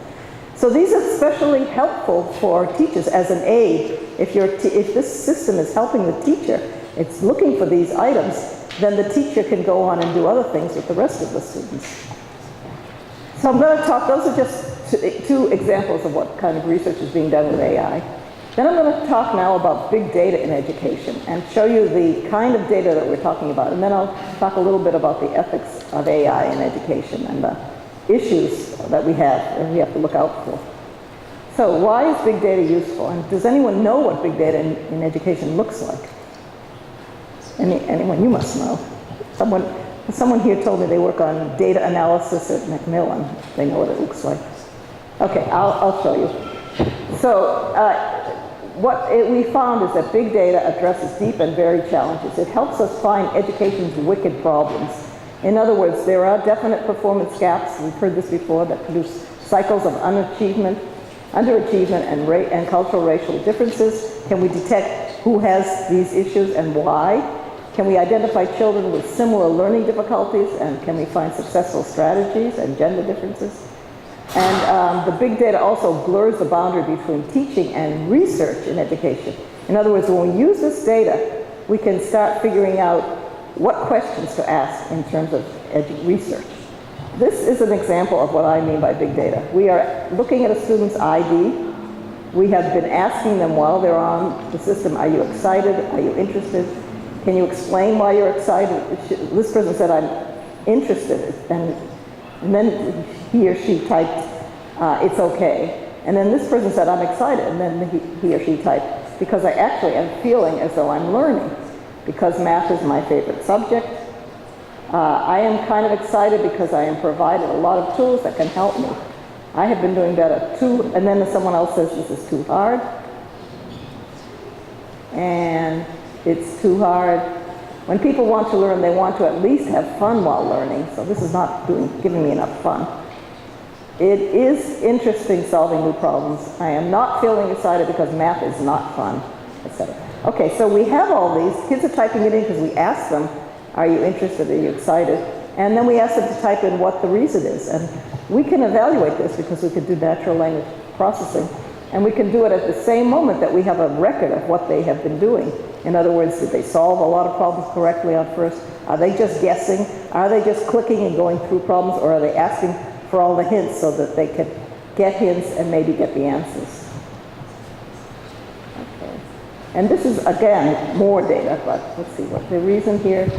So these are especially helpful for teachers as an aid. If this system is helping the teacher, it's looking for these items, then the teacher can go on and do other things with the rest of the students. So I'm going to talk, those are just two examples of what kind of research is being done with AI. Then I'm going to talk now about big data in education and show you the kind of data that we're talking about. And then I'll talk a little bit about the ethics of AI in education and the issues that we have to look out for. So why is big data useful? And does anyone know what big data in education looks like? Anyone? You must know. Someone here told me they work on data analysis at Macmillan. They know what it looks like. Okay, I'll show you. So what we found is that big data addresses deep and varied challenges. It helps us find education's wicked problems. In other words, there are definite performance gaps, we've heard this before, that produce cycles of underachievement, and cultural racial differences. Can we detect who has these issues and why? Can we identify children with similar learning difficulties, and can we find successful strategies and gender differences? And the big data also blurs the boundary between teaching and research in education. In other words, when we use this data, we can start figuring out what questions to ask in terms of research. This is an example of what I mean by big data. We are looking at a student's ID. We have been asking them while they're on the system, are you excited? Are you interested? Can you explain why you're excited? This person said, I'm interested. And then he or she typed, it's okay. And then this person said, I'm excited. And then he or she typed, because I actually am feeling as though I'm learning, because math is my favorite subject. I am kind of excited because I am provided a lot of tools that can help me. I have been doing better too. And then someone else says this is too hard. And it's too hard. When people want to learn, they want to at least have fun while learning. So this is not giving me enough fun. It is interesting solving new problems. I am not feeling excited because math is not fun, etc. Okay, so we have all these. Kids are typing it in because we ask them, are you interested, are you excited? And then we ask them to type in what the reason is. And we can evaluate this because we can do natural language processing. And we can do it at the same moment that we have a record of what they have been doing. In other words, did they solve a lot of problems correctly on first? Are they just guessing? Are they just clicking and going through problems? Or are they asking for all the hints so that they can get hints and maybe get the answers? Okay. And this is, again, more data, but let's see what the reason here.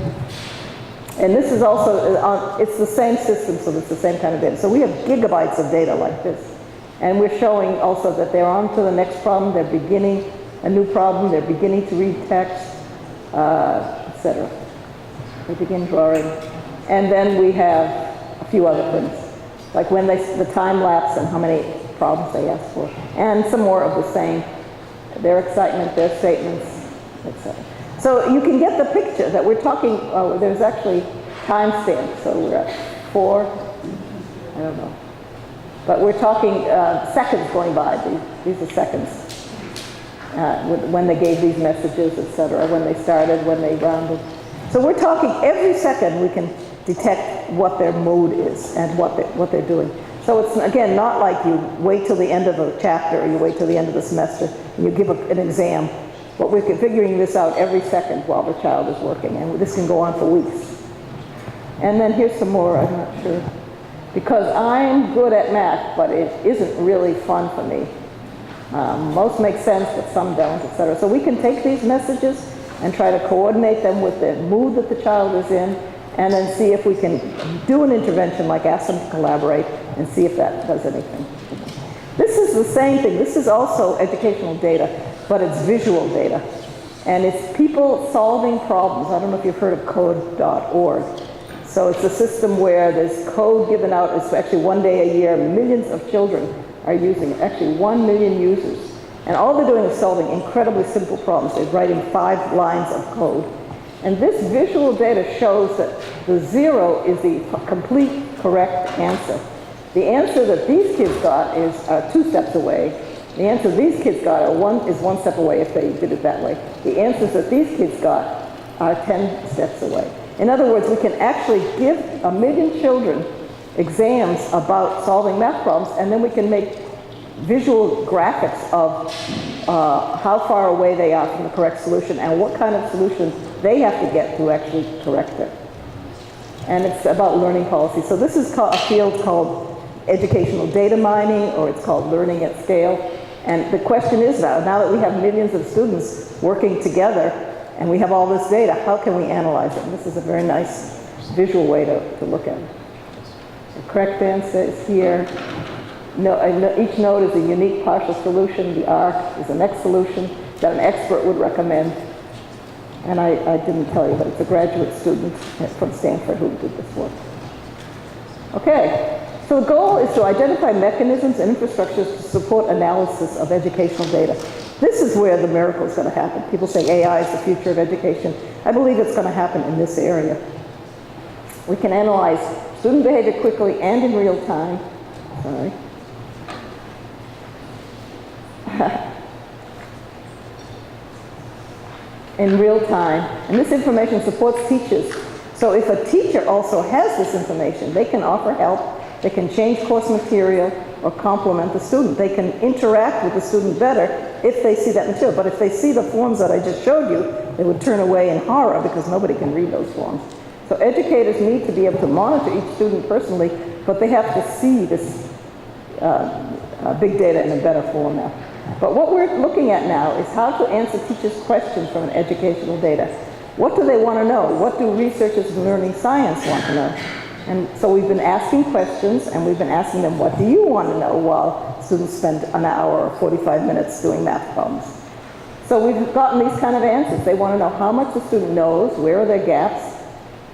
And this is also, it's the same system, so it's the same kind of data. So we have gigabytes of data like this. And we're showing also that they're on to the next problem, they're beginning a new problem, they're beginning to read text, etc. They begin drawing. And then we have a few other things, like when the time lapse and how many problems they ask for, and some more of the same, their excitement, their statements, etc. So you can get the picture that we're talking, there's actually timestamps, so we're at 4, I don't know. But we're talking seconds going by, these are seconds. When they gave these messages, etc., when they started, when they rounded. So we're talking every second we can detect what their mood is and what they're doing. So it's, again, not like you wait till the end of a chapter or you wait till the end of the semester and you give an exam. But we're figuring this out every second while the child is working, and this can go on for weeks. And then here's some more, I'm not sure. Because I'm good at math, but it isn't really fun for me. Most make sense, but some don't, etc. So we can take these messages and try to coordinate them with the mood that the child is in, and then see if we can do an intervention, like ask them to collaborate, and see if that does anything. This is the same thing. This is also educational data, but it's visual data. And it's people solving problems. I don't know if you've heard of code.org. So it's a system where there's code given out. It's actually one day a year. Millions of children are using it, actually 1 million users. And all they're doing is solving incredibly simple problems. They're writing 5 lines of code. And this visual data shows that the 0 is the complete correct answer. The answer that these kids got is 2 steps away. The answer these kids got is 1 step away if they did it that way. The answers that these kids got are 10 steps away. In other words, we can actually give 1 million children exams about solving math problems, and then we can make visual graphics of how far away they are from the correct solution and what kind of solutions they have to get to actually correct it. And it's about learning policy. So this is a field called educational data mining, or it's called learning at scale. And the question is now that we have millions of students working together and we have all this data, how can we analyze it? And this is a very nice visual way to look at it. The correct answer is here. Each node is a unique partial solution. The arc is the next solution that an expert would recommend. And I didn't tell you, but it's a graduate student from Stanford who did this work. Okay, so the goal is to identify mechanisms and infrastructures to support analysis of educational data. This is where the miracle is going to happen. People say AI is the future of education. I believe it's going to happen in this area. We can analyze student behavior quickly and in real time. Sorry. In real time, and this information supports teachers. So if a teacher also has this information, they can offer help, they can change course material, or complement the student. They can interact with the student better if they see that material. But if they see the forms that I just showed you, they would turn away in horror because nobody can read those forms. So educators need to be able to monitor each student personally, but they have to see this big data in a better format. But what we're looking at now is how to answer teachers' questions from an educational data. What do they want to know? What do researchers in learning science want to know? And so we've been asking questions, and we've been asking them, what do you want to know, while students spend an hour or 45 minutes doing math problems. So we've gotten these kind of answers. They want to know how much the student knows, where are their gaps,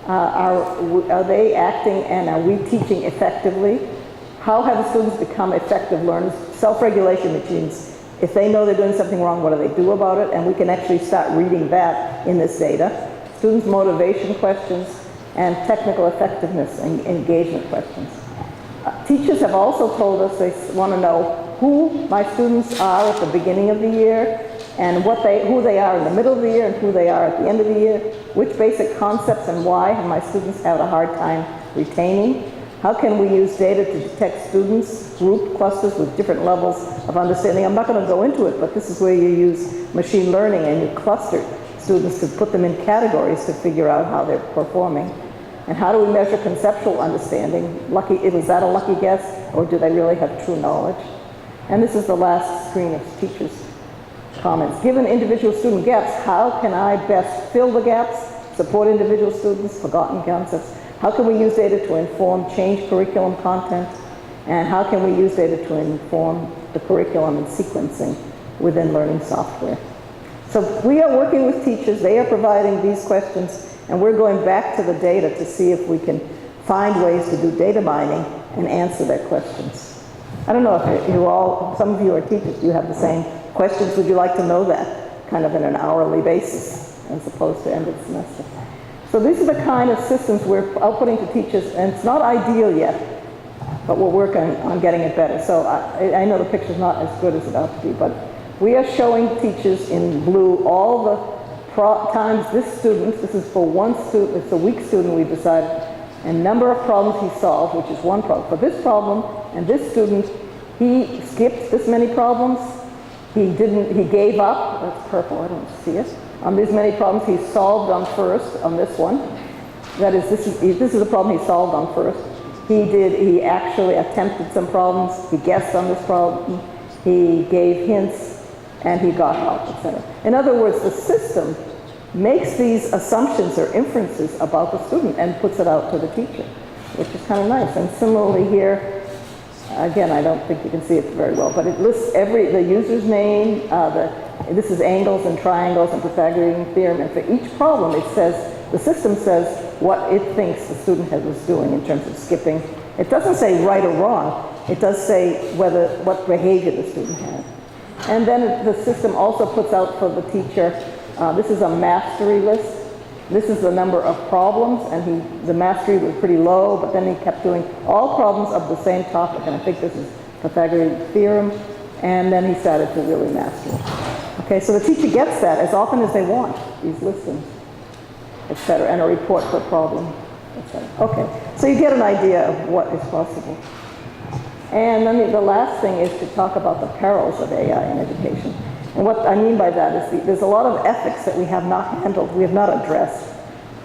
are they acting and are we teaching effectively? How have the students become effective learners? Self-regulation, which means if they know they're doing something wrong, what do they do about it? And we can actually start reading that in this data. Students' motivation questions and technical effectiveness and engagement questions. Teachers have also told us they want to know who my students are at the beginning of the year, and who they are in the middle of the year and who they are at the end of the year, which basic concepts and why have my students had a hard time retaining. How can we use data to detect students, group clusters with different levels of understanding? I'm not going to go into it, but this is where you use machine learning and you cluster students to put them in categories to figure out how they're performing. And how do we measure conceptual understanding? Was that a lucky guess, or do they really have true knowledge? And this is the last screen of teachers' comments. Given individual student gaps, how can I best fill the gaps support individual students, forgotten concepts? How can we use data to inform change curriculum content? And how can we use data to inform the curriculum and sequencing within learning software? So we are working with teachers, they are providing these questions, and we're going back to the data to see if we can find ways to do data mining and answer their questions. I don't know if you all, some of you are teachers, do you have the same questions? Would you like to know that kind of in an hourly basis as opposed to end of semester? So these are the kind of systems we're outputting to teachers, and it's not ideal yet, but we're working on getting it better. So I know the picture's not as good as it ought to be, but we are showing teachers in blue all the times this student, this is for one student, it's a weak student we've decided, and number of problems he solved, which is one problem. For this problem and this student, he skipped this many problems, he gave up, that's purple, I don't see it. On these many problems he solved on first, on this one. That is, this is the problem he solved on first. He actually attempted some problems, he guessed on this problem, he gave hints, and he got help, etc. In other words, the system makes these assumptions or inferences about the student and puts it out to the teacher, which is kind of nice. And similarly here, again, I don't think you can see it very well, but it lists the user's name, this is angles and triangles and Pythagorean theorem, and for each problem it says, the system says what it thinks the student was doing in terms of skipping. It doesn't say right or wrong, it does say what behavior the student had. And then the system also puts out for the teacher, this is a mastery list. This is the number of problems, and the mastery was pretty low, but then he kept doing all problems of the same topic, and I think this is Pythagorean theorem, and then he started to really master it. Okay, so the teacher gets that as often as they want, these listings, etc., and a report per problem, etc. Okay, so you get an idea of what is possible. And then the last thing is to talk about the perils of AI in education. And what I mean by that is there's a lot of ethics that we have not handled, we have not addressed.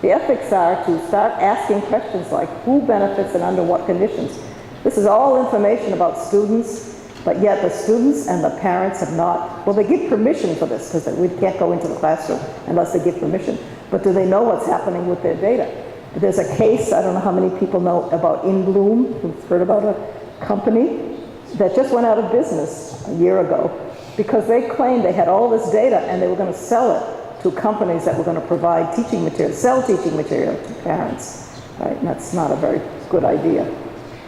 The ethics are to start asking questions like who benefits and under what conditions. This is all information about students, but yet the students and the parents have not, well, they give permission for this because we can't go into the classroom unless they give permission. But do they know what's happening with their data? There's a case, I don't know how many people know about InBloom, who've heard about a company that just went out of business a year ago because they claimed they had all this data and they were going to sell it to companies that were going to provide teaching material, sell teaching material to parents, right? And that's not a very good idea.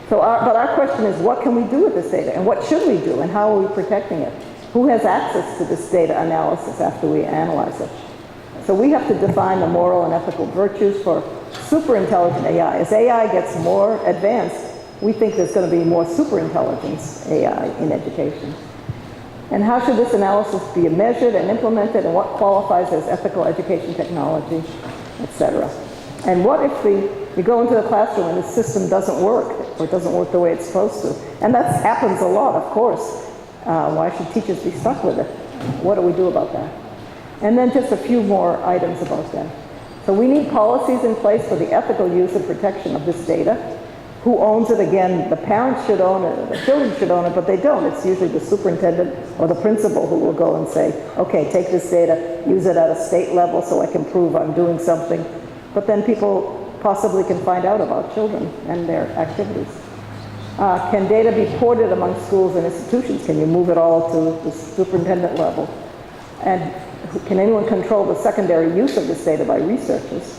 So but our question is, what can we do with this data and what should we do and how are we protecting it? Who has access to this data analysis after we analyze it? So we have to define the moral and ethical virtues for super intelligent AI. As AI gets more advanced, we think there's going to be more superintelligence AI in education. And how should this analysis be measured and implemented, and what qualifies as ethical education technology, etc. And what if you go into the classroom and the system doesn't work, or it doesn't work the way it's supposed to? And that happens a lot, of course. Why should teachers be stuck with it? What do we do about that? And then just a few more items about that. So we need policies in place for the ethical use and protection of this data. Who owns it? Again, the parents should own it, the children should own it, but they don't. It's usually the superintendent or the principal who will go and say, okay, take this data, use it at a state level so I can prove I'm doing something. But then people possibly can find out about children and their activities. Can data be ported among schools and institutions? Can you move it all to the superintendent level? And can anyone control the secondary use of this data by researchers,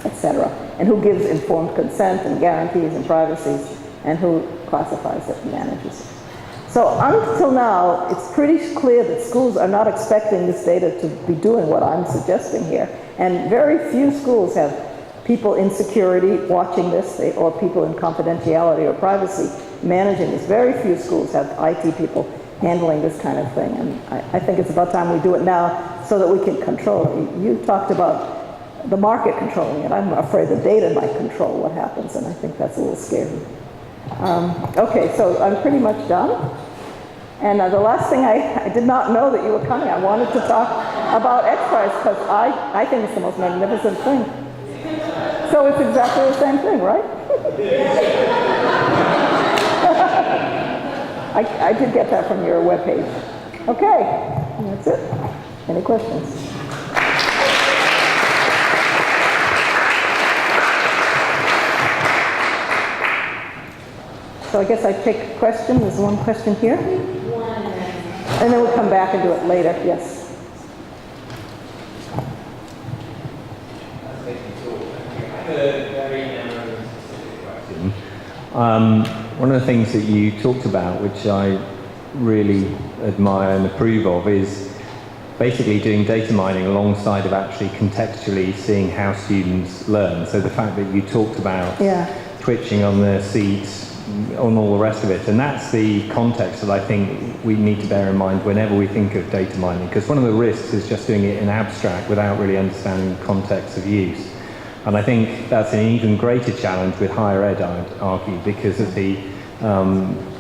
etc.? And who gives informed consent and guarantees and privacy, and who classifies it and manages it? So until now, it's pretty clear that schools are not expecting this data to be doing what I'm suggesting here. And very few schools have people in security watching this, or people in confidentiality or privacy managing this. Very few schools have IT people handling this kind of thing. And I think it's about time we do it now so that we can control it. You talked about the market controlling it. I'm afraid the data might control what happens, and I think that's a little scary. Okay, so I'm pretty much done. And the last thing, I did not know that you were coming. I wanted to talk about XPRIZE because I think it's the most magnificent thing. So it's exactly the same thing, right? I did get that from your webpage. Okay, and that's it. Any questions? So I guess I take a question. There's one question here. And then we'll come back and do it later, yes. One of the things that you talked about, which I really admire and approve of, is basically doing data mining alongside of actually contextually seeing how students learn. So the fact that you talked about twitching on their seats, on all the rest of it, and that's the context that I think we need to bear in mind whenever we think of data mining, because one of the risks is just doing it in abstract without really understanding the context of use. And I think that's an even greater challenge with higher ed, I'd argue, because of the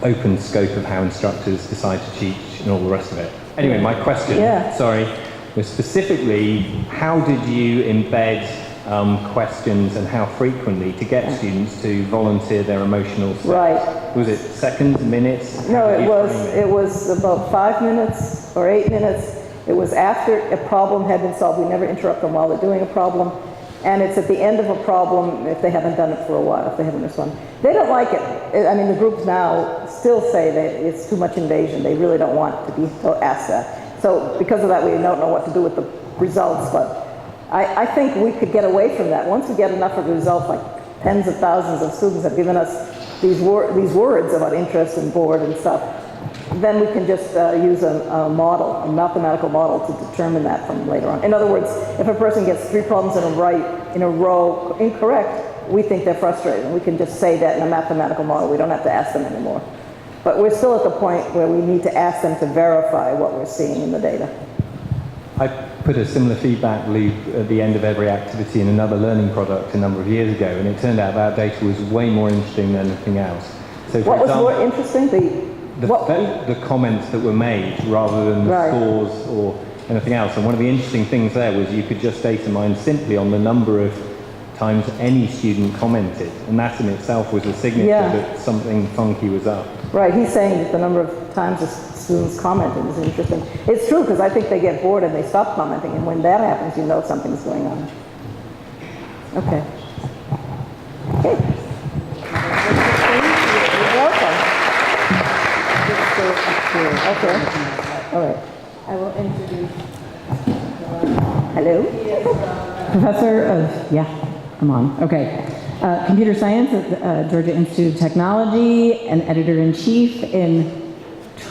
open scope of how instructors decide to teach and all the rest of it. Anyway, my question, sorry, was specifically, how did you embed questions and how frequently to get students to volunteer their emotional state? Right. Was it seconds, minutes? No, it was about 5 minutes or 8 minutes. It was after a problem had been solved. We never interrupt them while they're doing a problem. And it's at the end of a problem if they haven't done it for a while, if they haven't responded. They don't like it. I mean, the groups now still say that it's too much invasion. They really don't want to be asked that. So because of that, we don't know what to do with the results. But I think we could get away from that. Once we get enough of the results, like tens of thousands of students have given us these words about interest and bored and stuff, then we can just use a model, a mathematical model to determine that from later on. In other words, if a person gets 3 problems in a row incorrect, we think they're frustrated, and we can just say that in a mathematical model. We don't have to ask them anymore. But we're still at the point where we need to ask them to verify what we're seeing in the data. I put a similar feedback loop at the end of every activity in another learning product a number of years ago, and it turned out that data was way more interesting than anything else. So for What was example, more interesting? the comments that were made rather than the scores or anything else. And one of the interesting things there was you could just data mine simply on the number of times any student commented, and that in itself was a signature that something funky was up. Right, he's saying that the number of times the students commented is interesting. It's true, because I think they get bored and they stop commenting, and when that happens, you know something's going on. Okay. Okay. You're welcome. Okay. All right. I will introduce. Hello. Professor of, I'm on, okay. Computer science at the Georgia Institute of Technology, and editor-in-chief in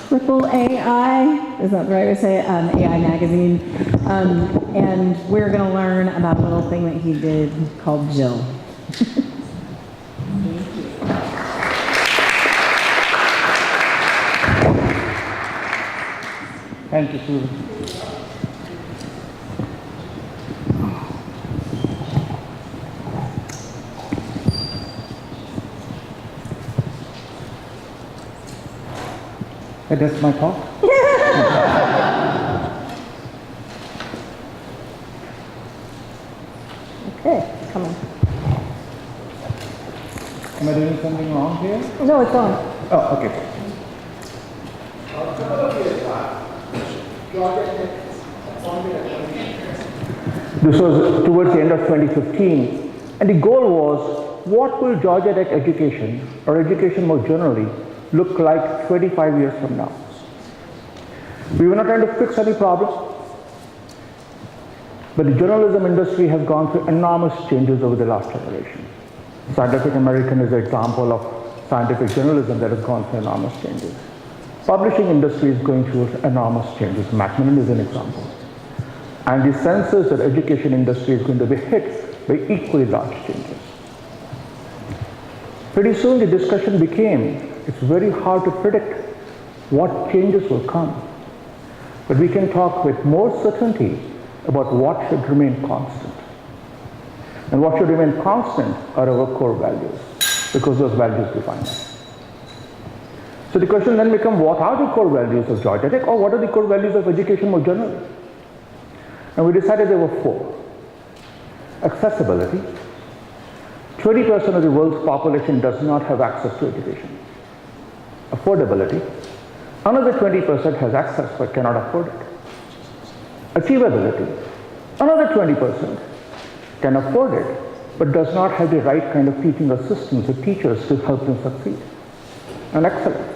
AAAI, is that the right way to say it? AI magazine. And we're gonna learn about a little thing that he did called Jill. Thank you, Susan. That's my talk? Okay, come on. Am I doing something wrong here? No, it's on. Oh, okay. This was towards the end of 2015, and the goal was, what will Georgia Tech education, or education more generally, look like 25 years from now? We were not trying to fix any problem, but the journalism industry has gone through enormous changes over the last generation. Scientific American is an example of scientific journalism that has gone through enormous changes. Publishing industry is going through enormous changes. Macmillan is an example. And the sense is that education industry is going to be hit by equally large changes. Pretty soon the discussion became, it's very hard to predict what changes will come. But we can talk with more certainty about what should remain constant. And what should remain constant are our core values, because those values define us. So the question then becomes, what are the core values of Georgia Tech, or what are the core values of education more generally? And we decided there were 4. Accessibility. 20% of the world's population does not have access to education. Affordability. Another 20% has access but cannot afford it. Achievability. Another 20% can afford it but does not have the right kind of teaching assistants or teachers to help them succeed. and excellence.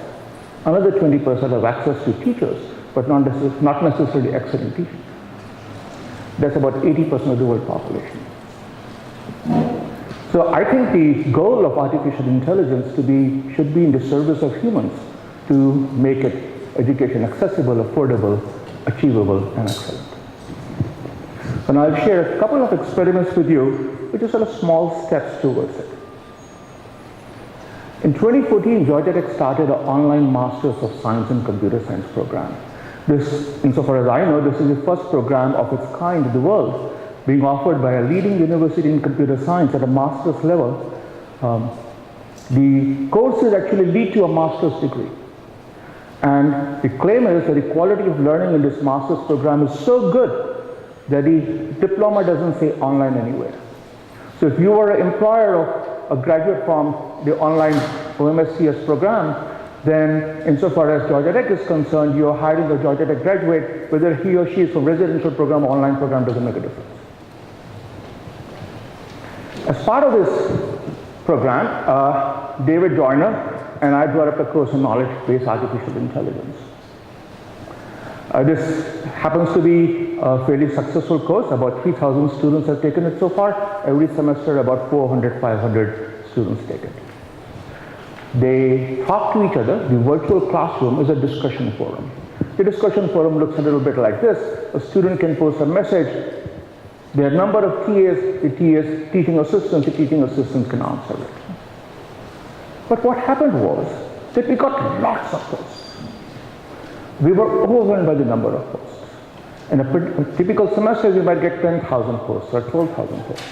Another 20% have access to teachers, but not necessarily excellent teachers. That's about 80% of the world population. So I think the goal of artificial intelligence should be in the service of humans to make education accessible, affordable, achievable, and excellent. And I'll share a couple of experiments with you, which are sort of small steps towards it. In 2014, Georgia Tech started an online Masters of Science and Computer Science program. This, insofar as I know, this is the first program of its kind in the world, being offered by a leading university in computer science at a master's level. The courses actually lead to a master's degree. And the claim is that the quality of learning in this master's program is so good that the diploma doesn't say online anywhere. So if you are an employer of a graduate from the online OMSCS program, then insofar as Georgia Tech is concerned, you are hiring a Georgia Tech graduate, whether he or she is from residential program or online program doesn't make a difference. As part of this program, David Joyner and I brought up a course on knowledge-based artificial intelligence. This happens to be a fairly successful course. About 3,000 students have taken it so far. Every semester, about 400, 500 students take it. They talk to each other. The virtual classroom is a discussion forum. The discussion forum looks a little bit like this. A student can post a message. There are a number of TAs, the TAs, teaching assistants, the teaching assistants can answer it. But what happened was that we got lots of posts. We were overwhelmed by the number of posts. In a typical semester, we might get 10,000 posts or 12,000 posts.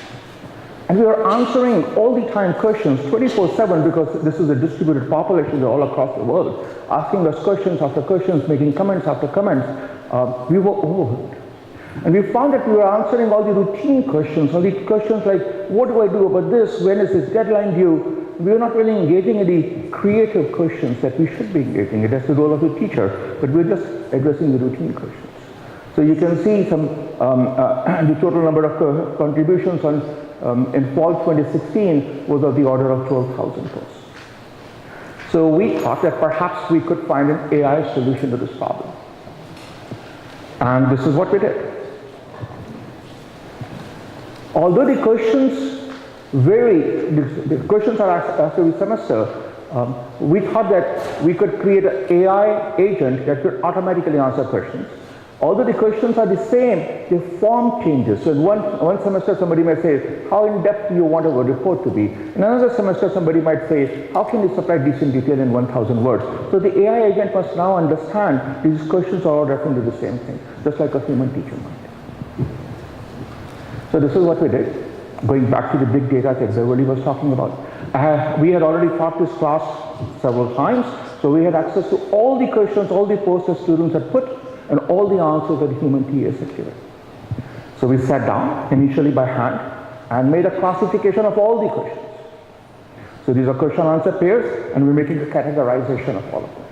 And we were answering all the time questions 24/7 because this is a distributed population all across the world, asking us questions after questions, making comments after comments. We were overwhelmed. And we found that we were answering all the routine questions, all the questions like, what do I do about this? When is this deadline due? We were not really engaging in the creative questions that we should be engaging in. That's the role of the teacher, but we're just addressing the routine questions. So you can see some the total number of contributions in fall 2016 was of the order of 12,000 posts. So we thought that perhaps we could find an AI solution to this problem. And this is what we did. Although the questions vary, the questions are asked every semester, we thought that we could create an AI agent that could automatically answer questions. Although the questions are the same, the form changes. So in one semester, somebody might say, how in-depth do you want a report to be? In another semester, somebody might say, how can you supply decent detail in 1,000 words? So the AI agent must now understand these questions are all referring to the same thing, just like a human teacher might. So this is what we did, going back to the big data that Beverly was talking about. We had already taught this class several times, so we had access to all the questions, all the posts that students had put, and all the answers that the human TAs had given. So we sat down, initially by hand, and made a classification of all the questions. So these are question-answer pairs, and we're making a categorization of all of them.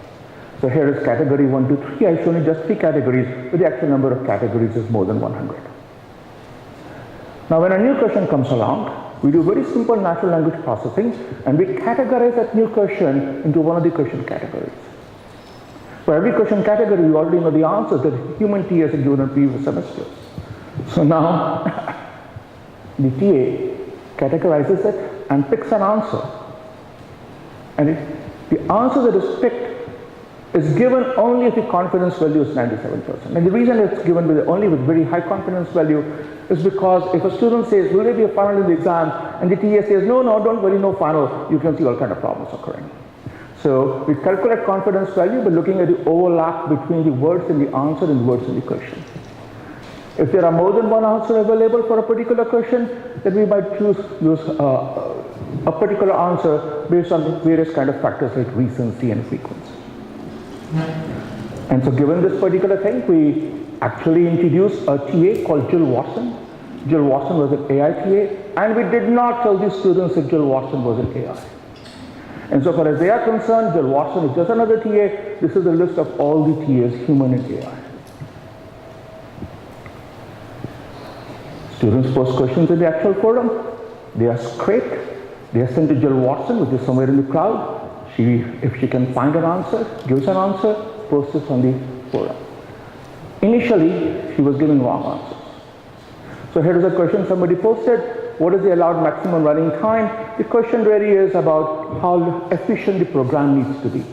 So here is category 1, 2, 3. I've shown you just 3 categories, but the actual number of categories is more than 100. Now, when a new question comes along, we do very simple natural language processing, and we categorize that new question into one of the question categories. For every question category, we already know the answers that human TAs had given in previous semesters. So now, the TA categorizes it and picks an answer. And the answer that is picked is given only if the confidence value is 97%. And the reason it's given only with very high confidence value is because if a student says, will there be a final in the exam? And the TA says, no, don't worry, no final, you can see all kinds of problems occurring. So we calculate confidence value by looking at the overlap between the words in the answer and the words in the question. If there are more than one answer available for a particular question, then we might use a particular answer based on various kind of factors like recency and frequency. And so given this particular thing, we actually introduced a TA called Jill Watson. Jill Watson was an AI TA, and we did not tell the students that Jill Watson was an AI. And so far as they are concerned, Jill Watson is just another TA. This is a list of all the TAs, human and AI. Students post questions in the actual forum. They are scraped. They are sent to Jill Watson, which is somewhere in the crowd. If she can find an answer, gives an answer, posts it on the forum. Initially, she was giving wrong answers. So here is a question somebody posted: what is the allowed maximum running time? The question really is about how efficient the program needs to be.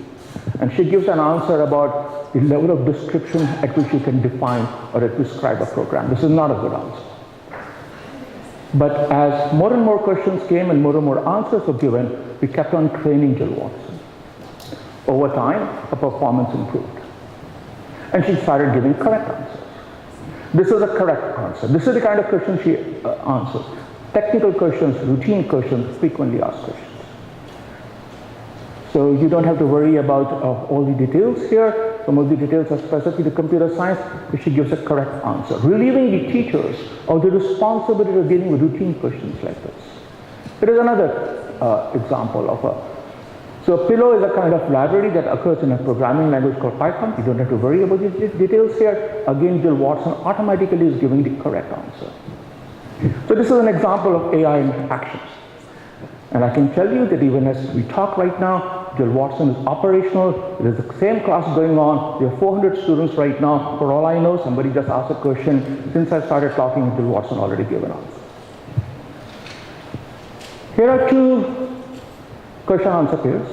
And she gives an answer about the level of description at which you can define or describe a program. This is not a good answer. But as more and more questions came and more answers were given, we kept on training Jill Watson. Over time, her performance improved. And she started giving correct answers. This is a correct answer. This is the kind of question she answers. Technical questions, routine questions, frequently asked questions. So you don't have to worry about all the details here. Some of the details are specific to computer science, but she gives a correct answer, relieving the teachers of the responsibility of dealing with routine questions like this. There is another example of so Pillow is a kind of library that occurs in a programming language called Python. You don't have to worry about the details here. Again, Jill Watson automatically is giving the correct answer. So this is an example of AI in action. And I can tell you that even as we talk right now, Jill Watson is operational. There is the same class going on. There are 400 students right now. For all I know, somebody just asked a question. Since I started talking, Jill Watson already gave an answer. Here are two question answer pairs.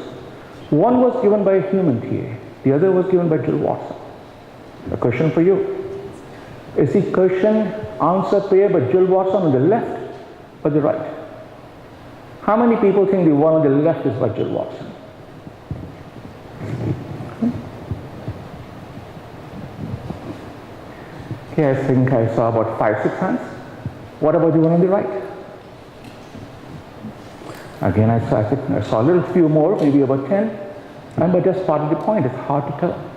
One was given by a human TA. The other was given by Jill Watson. A question for you. Is the question answer pair by Jill Watson on the left or the right? How many people think the one on the left is by Jill Watson? Okay, I think I saw about 5-6 hands. What about the one on the right? Again, I saw a little few more, maybe about 10. And but just part of the point, it's hard to tell.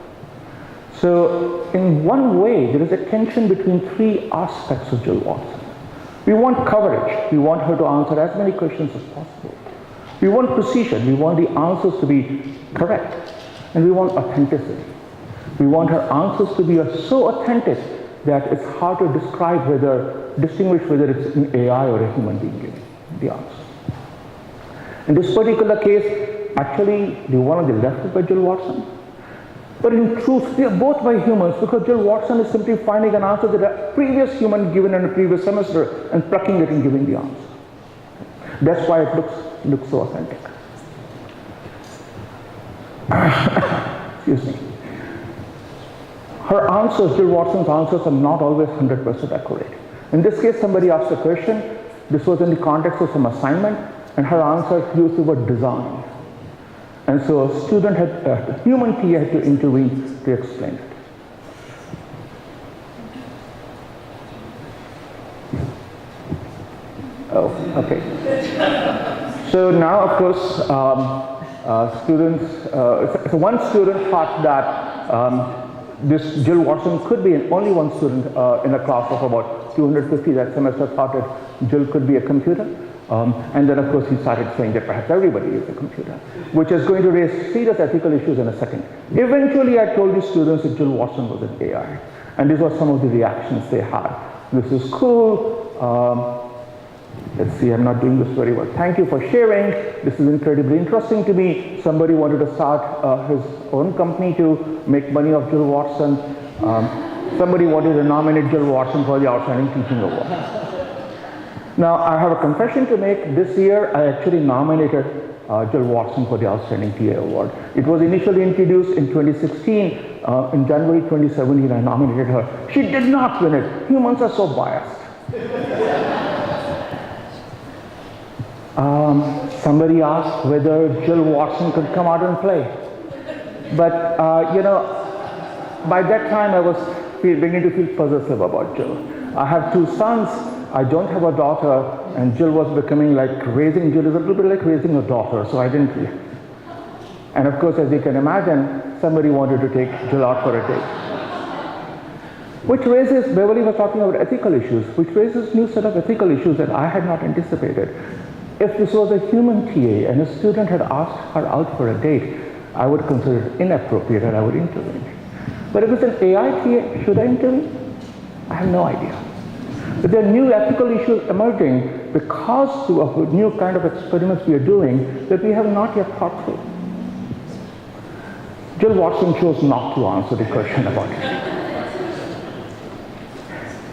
So in one way, there is a tension between three aspects of Jill Watson. We want coverage. We want her to answer as many questions as possible. We want precision. We want the answers to be correct. And we want authenticity. We want her answers to be so authentic that it's hard to distinguish whether it's an AI or a human being giving the answer. In this particular case, actually, the one on the left is by Jill Watson. But in truth, they are both by humans, because Jill Watson is simply finding an answer that a previous human given in a previous semester and plucking it and giving the answer. That's why it looks so authentic. Excuse me. Her answers, Jill Watson's answers, are not always 100% accurate. In this case, somebody asked a question. This was in the context of some assignment, and her answer used the word design. And so a student a human TA had to intervene to explain it. Oh, okay. So now, of course, so one student thought that this Jill Watson could be only one student in a class of about 250 that semester thought that Jill could be a computer. And then, of course, he started saying that perhaps everybody is a computer, which is going to raise serious ethical issues in a second. Eventually, I told the students that Jill Watson was an AI. And these were some of the reactions they had. This is cool. Let's see, I'm not doing this very well. Thank you for sharing. This is incredibly interesting to me. Somebody wanted to start his own company to make money off Jill Watson. Somebody wanted to nominate Jill Watson for the Outstanding Teaching Award. Now, I have a confession to make. This year, I actually nominated Jill Watson for the Outstanding TA Award. It was initially introduced in 2016. In January 2017, I nominated her. She did not win it. Humans are so biased. Somebody asked whether Jill Watson could come out and play. But, by that time, I was beginning to feel possessive about Jill. I have two sons. I don't have a daughter, and Jill was becoming like raising Jill is a little bit like raising a daughter, so I didn't. And of course, as you can imagine, somebody wanted to take Jill out for a date. Which raises, Beverly was talking about ethical issues, which raises a new set of ethical issues that I had not anticipated. If this was a human TA and a student had asked her out for a date, I would consider it inappropriate and I would intervene. But if it's an AI TA, should I intervene? I have no idea. But there are new ethical issues emerging because of new kind of experiments we are doing that we have not yet thought through. Jill Watson chose not to answer the question about it.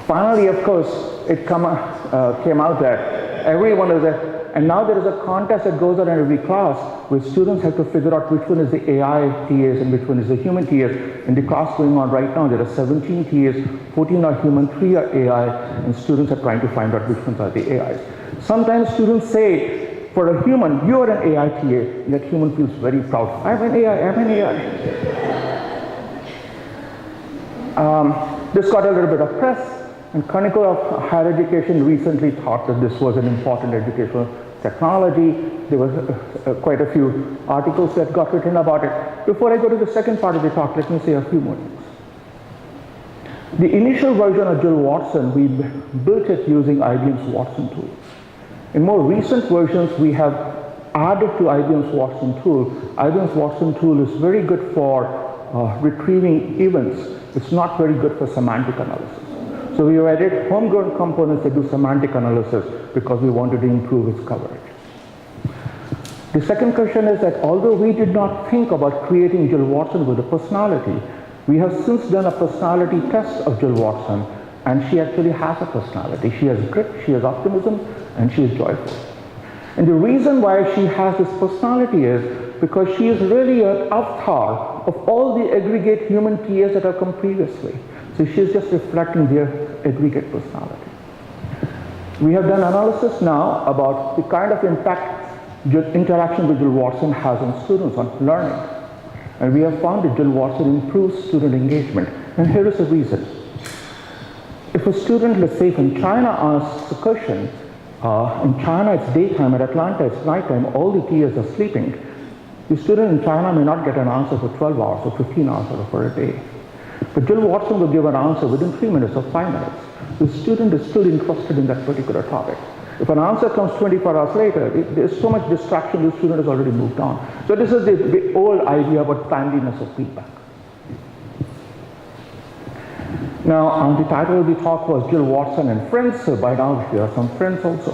Finally, of course, it came out that everyone is there, and now there is a contest that goes on in every class where students have to figure out which one is the AI TAs and which one is the human TAs. In the class going on right now, there are 17 TAs, 14 are human, 3 are AI, and students are trying to find out which ones are the AIs. Sometimes students say, for a human, you are an AI TA, and that human feels very proud. I'm an AI, I'm an AI. This got a little bit of press. And Chronicle of Higher Education recently thought that this was an important educational technology. There was quite a few articles that got written about it. Before I go to the second part of the talk, let me say a few more things. The initial version of Jill Watson, we built it using IBM's Watson tool. In more recent versions, we have added to IBM's Watson tool. IBM's Watson tool is very good for retrieving events. It's not very good for semantic analysis. So we added homegrown components that do semantic analysis because we wanted to improve its coverage. The second question is that although we did not think about creating Jill Watson with a personality, we have since done a personality test of Jill Watson, and she actually has a personality. She has grit, she has optimism, and she is joyful. And the reason why she has this personality is because she is really an avatar of all the aggregate human TAs that have come previously. So she's just reflecting their aggregate personality. We have done analysis now about the kind of impact interaction with Jill Watson has on students, on learning. And we have found that Jill Watson improves student engagement. And here is the reason. If a student, let's say from China, asks a question, in China it's daytime, at Atlanta it's nighttime, all the TAs are sleeping. The student in China may not get an answer for 12 hours or 15 hours or for a day. But Jill Watson will give an answer within 3 minutes or 5 minutes. The student is still interested in that particular topic. If an answer comes 24 hours later, there's so much distraction, the student has already moved on. So this is the old idea about timeliness of feedback. Now, the title of the talk was Jill Watson and Friends, so by now here are some friends also.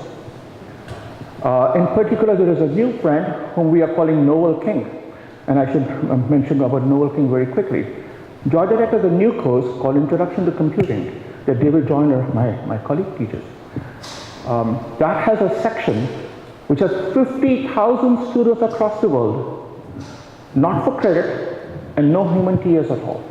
In particular, there is a new friend whom we are calling Noel King. And I should mention about Noel King very quickly. Georgia Tech has a new course called Introduction to Computing that David Joyner, my colleague, teaches. That has a section which has 50,000 students across the world, not for credit, and no human TAs at all.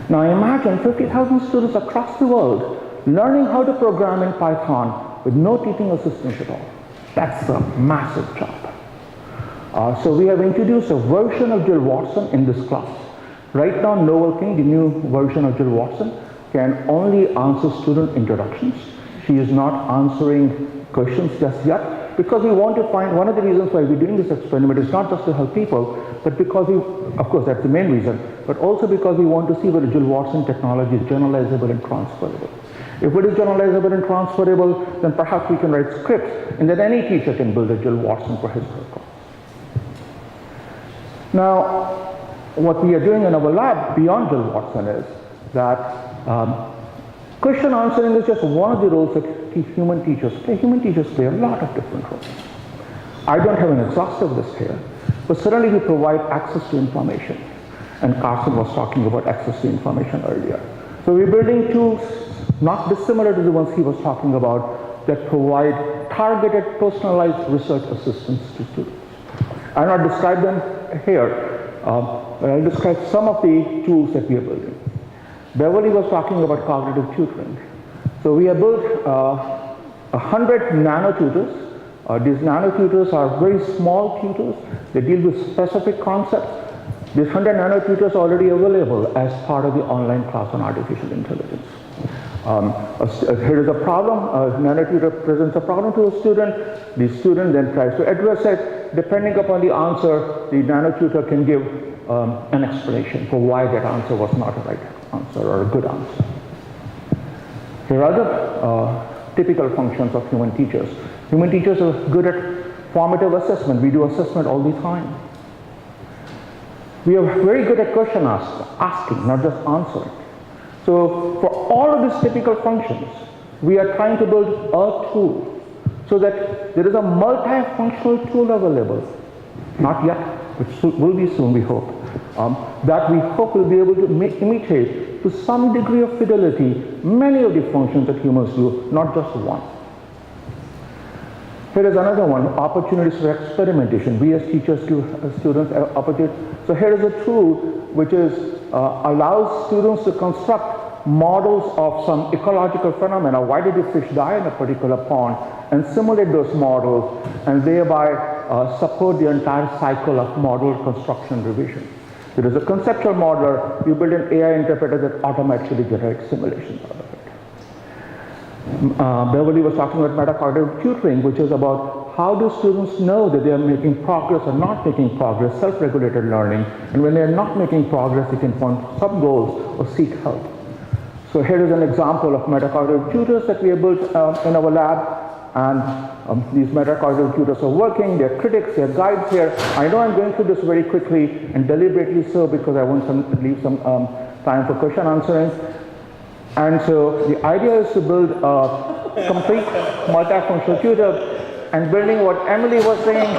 Now imagine 50,000 students across the world learning how to program in Python with no teaching assistance at all. That's a massive job. So we have introduced a version of Jill Watson in this class. Right now, Noel King, the new version of Jill Watson, can only answer student introductions. She is not answering questions just yet because we want to find, one of the reasons why we're doing this experiment is not just to help people, but because we, of course that's the main reason, but also because we want to see whether Jill Watson technology is generalizable and transferable. If it is generalizable and transferable, then perhaps we can write scripts and then any teacher can build a Jill Watson for his or her course. Now, what we are doing in our lab beyond Jill Watson is that question answering is just one of the roles that human teachers play. Human teachers play a lot of different roles. I don't have an exhaustive list here, but certainly we provide access to information. And Carson was talking about access to information earlier. So we're building tools not dissimilar to the ones he was talking about that provide targeted, personalized research assistance to students. I'll not describe them here. But I'll describe some of the tools that we are building. Beverly was talking about cognitive tutoring. So we have built 100 nano tutors. These nano tutors are very small tutors. They deal with specific concepts. These 100 nano tutors are already available as part of the online class on artificial intelligence. Here is a problem. A nano tutor presents a problem to a student. The student then tries to address it. Depending upon the answer, the nano tutor can give an explanation for why that answer was not a right answer or a good answer. Here are other typical functions of human teachers. Human teachers are good at formative assessment. We do assessment all the time. We are very good at question asking, not just answering. So for all of these typical functions, we are trying to build a tool so that there is a multifunctional tool available. Not yet, which will be soon, we hope, that we hope will be able to imitate to some degree of fidelity many of the functions that humans do, not just one. Here is another one, opportunities for experimentation. We as teachers give students opportunities. So here is a tool which allows students to construct models of some ecological phenomena. Why did a fish die in a particular pond? And simulate those models and thereby support the entire cycle of model construction revision. There is a conceptual modeler, you build an AI interpreter that automatically generates simulations out of it. Beverly was talking about metacognitive tutoring, which is about how do students know that they are making progress or not making progress, self-regulated learning, and when they are not making progress, they can find sub-goals or seek help. So here is an example of metacognitive tutors that we have built in our lab, and these metacognitive tutors are working, they're critics, they're guides here. I know I'm going through this very quickly and deliberately so because I want to leave some time for question answering. And so the idea is to build a complete multifunctional tutor, and building what Emily was saying,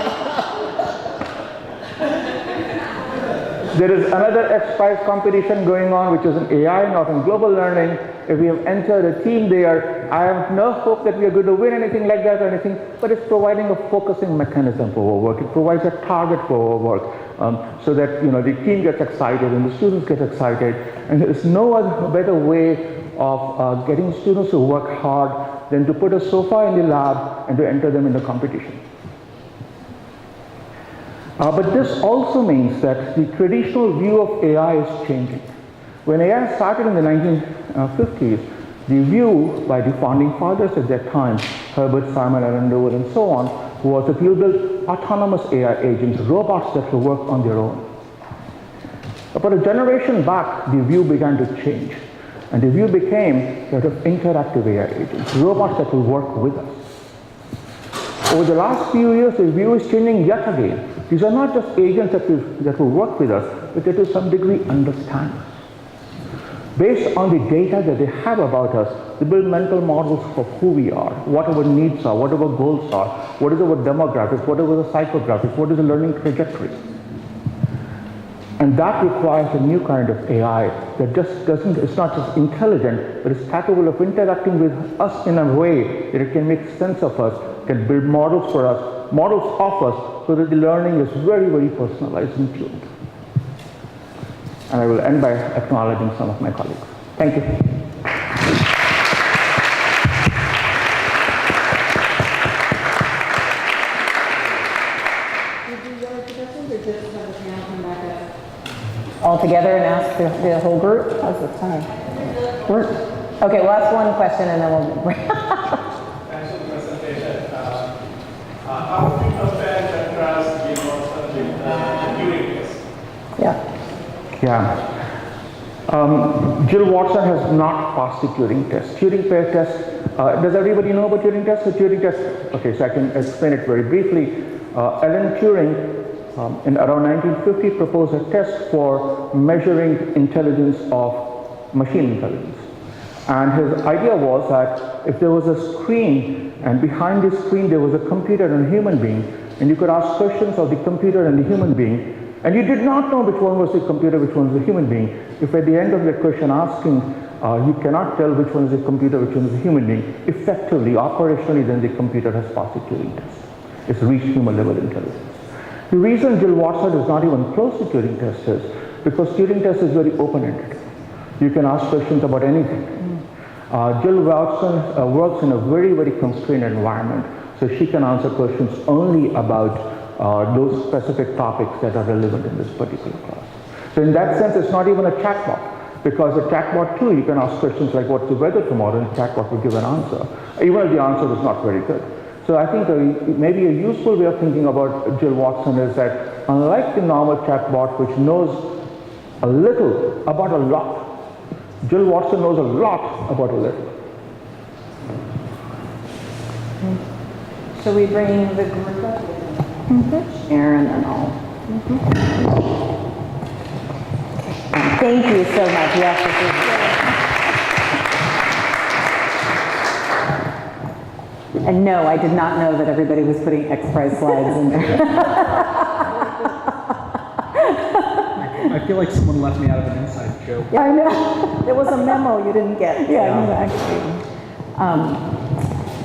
there is another XPRIZE competition going on, which is in AI, not in global learning. If we have entered a team there, I have no hope that we are going to win anything like that or anything, but it's providing a focusing mechanism for our work. It provides a target for our work, so that the team gets excited and the students get excited. And there is no other better way of getting students to work hard than to put a sofa in the lab and to enter them in the competition. But this also means that the traditional view of AI is changing. When AI started in the 1950s, the view by the founding fathers at that time, Herbert Simon, Alan Dole, and so on, was that you build autonomous AI agents, robots that will work on their own. About a generation back, the view began to change. And the view became that of interactive AI agents, robots that will work with us. Over the last few years, the view is changing yet again. These are not just agents that will work with us, but that to some degree understand us. Based on the data that they have about us, they build mental models of who we are, what our needs are, what our goals are, what is our demographics, what are the psychographics, what is the learning trajectory. And that requires a new kind of AI that just it's not just intelligent, but it's capable of interacting with us in a way that it can make sense of us, can build models for us, models of us, so that the learning is very, very personalized and tuned. And I will end by acknowledging some of my colleagues. Thank you. All together and ask the whole group? How's the time? Okay, we'll ask one question and then we'll... Thanks for the presentation. How do you compare contrast Jill Watson with Turing test? Yeah. Jill Watson has not passed the Turing test. Turing test, does everybody know about Turing test? The Turing test, okay, so I can explain it very briefly. Alan Turing, in around 1950, proposed a test for measuring intelligence of machine intelligence. And his idea was that if there was a screen, and behind the screen there was a computer and a human being, and you could ask questions of the computer and the human being, and you did not know which one was the computer, which one was the human being. If at the end of that question asking, you cannot tell which one is the computer, which one is the human being, effectively, operationally, then the computer has passed the Turing test. It's reached human level intelligence. The reason Jill Watson is not even close to Turing test is because Turing test is very open-ended. You can ask questions about anything. Jill Watson works in a very, very constrained environment, so she can answer questions only about those specific topics that are relevant in this particular class. So in that sense, it's not even a chatbot, because a chatbot too, you can ask questions like what's the weather tomorrow, and the chatbot will give an answer, even if the answer is not very good. So I think maybe a useful way of thinking about Jill Watson is that unlike the normal chatbot, which knows a little about a lot, Jill Watson knows a lot about a little. Shall we bring the group up? Sharon and all. Thank you so much. Yes, and no, I did not know that everybody was putting XPRIZE slides in there. feel like someone left me out of an inside joke. Yeah, I know. There was a memo you didn't get. Yeah, exactly.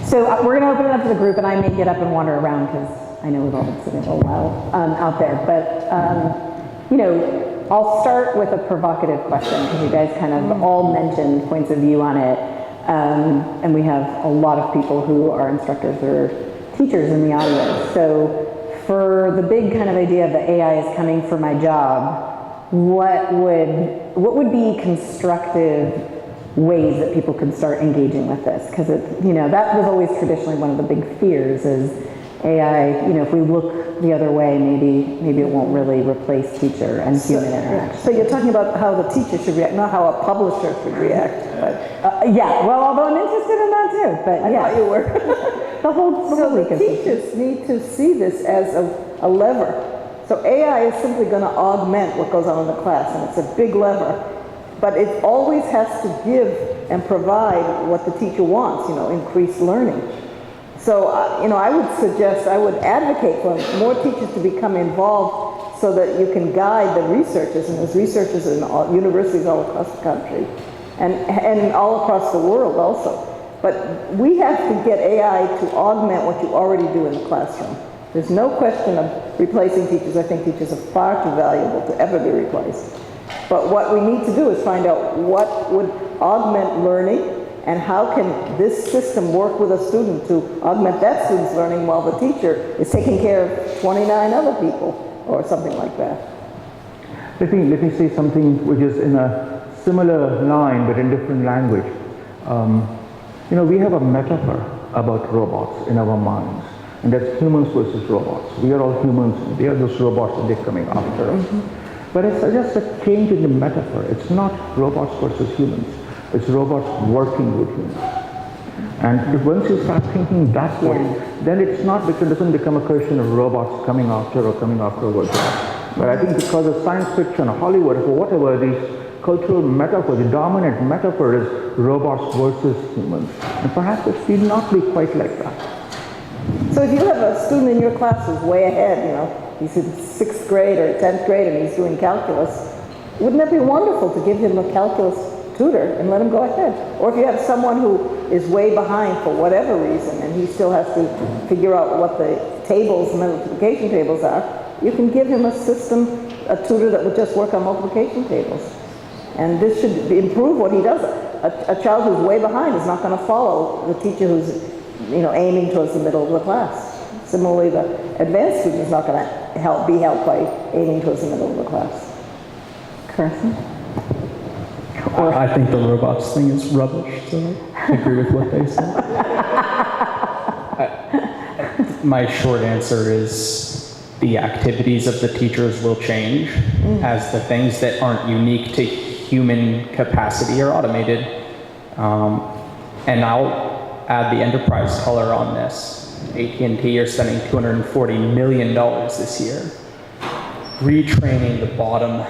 So we're going to open it up to the group, and I may get up and wander around because I know we've all been sitting a while out there. But, I'll start with a provocative question because you guys kind of all mentioned points of view on it. And we have a lot of people who are instructors or teachers in the audience. So for the big kind of idea of the AI is coming for my job, what would be constructive ways that people could start engaging with this? Because that was always traditionally one of the big fears is AI, if we look the other way, maybe it won't really replace teacher and human interaction. So you're talking about how the teacher should react, not how a publisher should react. But Yeah, well, although I'm interested in that too, but I yeah. thought you were. The whole So the ecosystem. teachers need to see this as a lever. So AI is simply going to augment what goes on in the class, and it's a big lever. But it always has to give and provide what the teacher wants, increased learning. So, I would advocate for more teachers to become involved so that you can guide the researchers, and there's researchers in universities all across the country and all across the world also. But we have to get AI to augment what you already do in the classroom. There's no question of replacing teachers. I think teachers are far too valuable to ever be replaced. But what we need to do is find out what would augment learning and how can this system work with a student to augment that student's learning while the teacher is taking care of 29 other people or something like that. Let me say something which is in a similar line but in different language. We have a metaphor about robots in our minds, and that's humans versus robots. We are all humans, and they are those robots that they're coming after us. But it's just a change in the metaphor. It's not robots versus humans. It's robots working with humans. And once you start thinking that way, then it doesn't become a question of robots coming after our jobs. But I think because of science fiction or Hollywood or whatever, these cultural metaphor, the dominant metaphor is robots versus humans. And perhaps it need not be quite like that. So if you have a student in your class who's way ahead, he's in 6th grade or 10th grade and he's doing calculus, wouldn't it be wonderful to give him a calculus tutor and let him go ahead? Or if you have someone who is way behind for whatever reason and he still has to figure out what the tables, multiplication tables are, you can give him a tutor that would just work on multiplication tables. And this should improve what he does. A child who's way behind is not going to follow the teacher who's aiming towards the middle of the class. Similarly, the advanced student is not going to be helped by aiming towards the middle of the class. Carson? I think the robots thing is rubbish, so I agree with what they said. My short answer is the activities of the teachers will change as the things that aren't unique to human capacity are automated. And I'll add the enterprise color on this. AT&T are spending $240 million this year retraining the bottom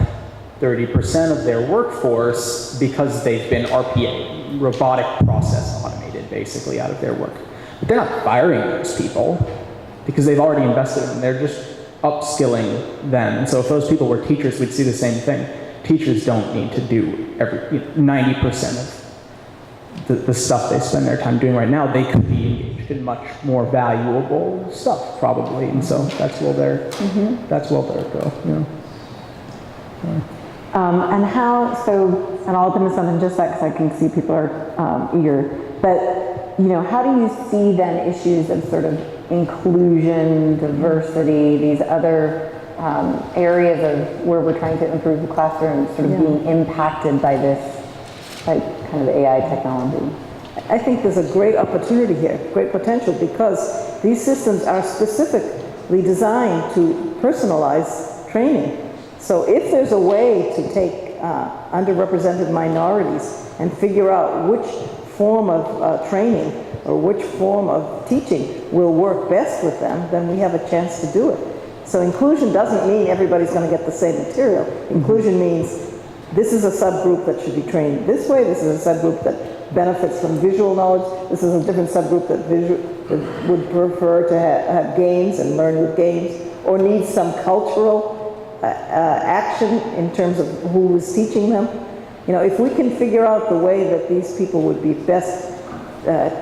30% of their workforce because they've been RPA, robotic process automated, basically, out of their work. But they're not firing those people because they've already invested in them. They're just upskilling them. And so if those people were teachers, we'd see the same thing. Teachers don't need to do 90% of the stuff they spend their time doing right now. They could be engaged in much more valuable stuff, probably. And so that's where they'll go. And I'll open this up in just a sec because I can see people are eager. But, how do you see then issues of sort of inclusion, diversity, these other areas of where we're trying to improve the classroom sort of being impacted by this kind of AI technology? I think there's a great opportunity here, great potential, because these systems are specifically designed to personalize training. So if there's a way to take underrepresented minorities and figure out which form of training or which form of teaching will work best with them, then we have a chance to do it. So inclusion doesn't mean everybody's going to get the same material. Inclusion means this is a subgroup that should be trained this way, this is a subgroup that benefits from visual knowledge, this is a different subgroup that would prefer to have games and learn with games, or needs some cultural action in terms of who is teaching them. You know, if we can figure out the way that these people would be best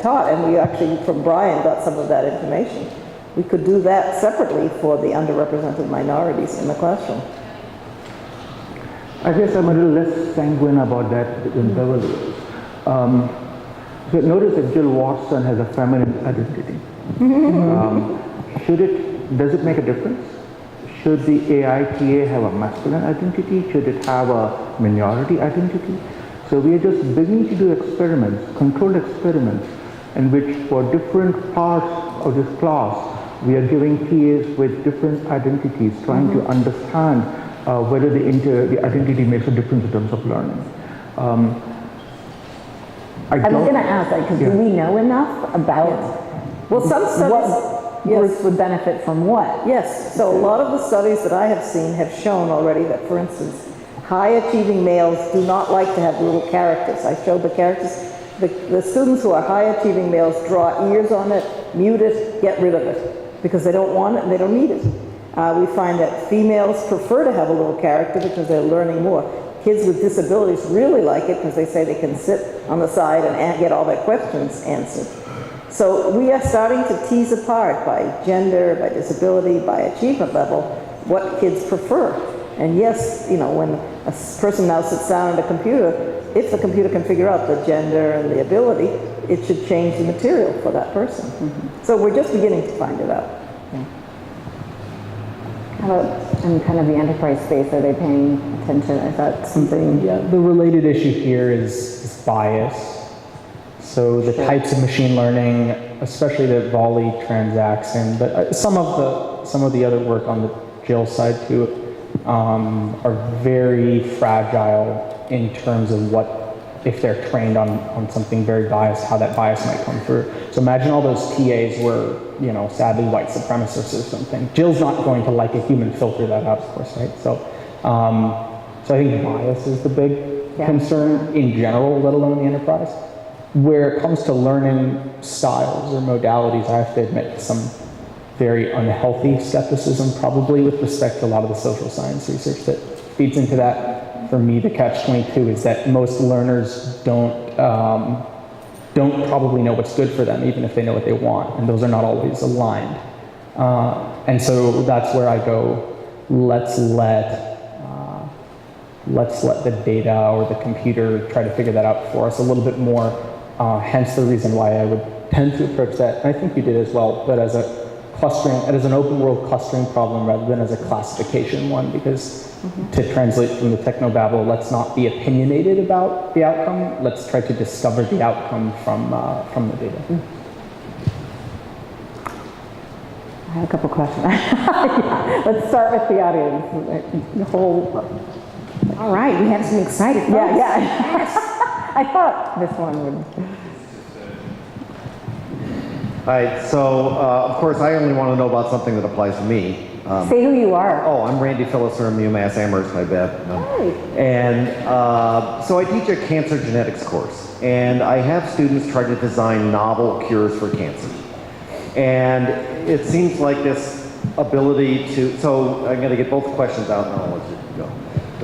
taught, and we actually, from Brian, got some of that information, we could do that separately for the underrepresented minorities in the classroom. I guess I'm a little less sanguine about that than Beverly is. So notice that Jill Watson has a feminine identity. Does it make a difference? Should the AITA have a masculine identity? Should it have a minority identity? So we are just beginning to do experiments, controlled experiments, in which for different parts of this class, we are giving TAs with different identities, trying to understand whether the identity makes a difference in terms of learning. I was going to ask, because do we know enough about Well, some studies, what groups would benefit from what? yes, so a lot of the studies that I have seen have shown already that, for instance, high-achieving males do not like to have little characters. I showed the characters. The students who are high-achieving males draw ears on it, mute it, get rid of it, because they don't want it and they don't need it. We find that females prefer to have a little character because they're learning more. Kids with disabilities really like it because they say they can sit on the side and get all their questions answered. So we are starting to tease apart by gender, by disability, by achievement level, what kids prefer. And yes, you know, when a person now sits down at a computer, if the computer can figure out the gender and the ability, it should change the material for that person. So we're just beginning to find it out. How about in kind of the enterprise space, are they paying attention? Is that something? Yeah, the related issue here is bias. So the types of machine learning, especially that Volley transacts in, but some of the other work on the Jill side too, are very fragile in terms of what, if they're trained on something very biased, how that bias might come through. So imagine all those TAs were, you know, sadly white supremacists or something. Jill's not going to like a human filter that out, of course, right? So, so I think bias is the big concern in general, let alone the enterprise. Where it comes to learning styles or modalities, I have to admit some very unhealthy skepticism, probably with respect to a lot of the social science research that feeds into that. For me, the catch-22 is that most learners don't probably know what's good for them, even if they know what they want, and those are not always aligned. And so that's where I go, let's let the data or the computer try to figure that out for us a little bit more. Hence the reason why I would tend to approach that, and I think you did as well, but as an open world clustering problem rather than as a classification one, because to translate from the technobabble, let's not be opinionated about the outcome, let's try to discover the outcome from the data. I have a couple questions. Yeah. Let's start with the audience. The whole. All right, we have some excited folks. Yeah. I thought this one would. Hi, so of course I only want to know about something that applies to me. Say who you are. Oh, I'm Randy Phillips from UMass Amherst, I bet. Hi. And so I teach a cancer genetics course, and I have students try to design novel cures for cancer. And it seems like this ability to, so I'm going to get both questions out and I'll let you go.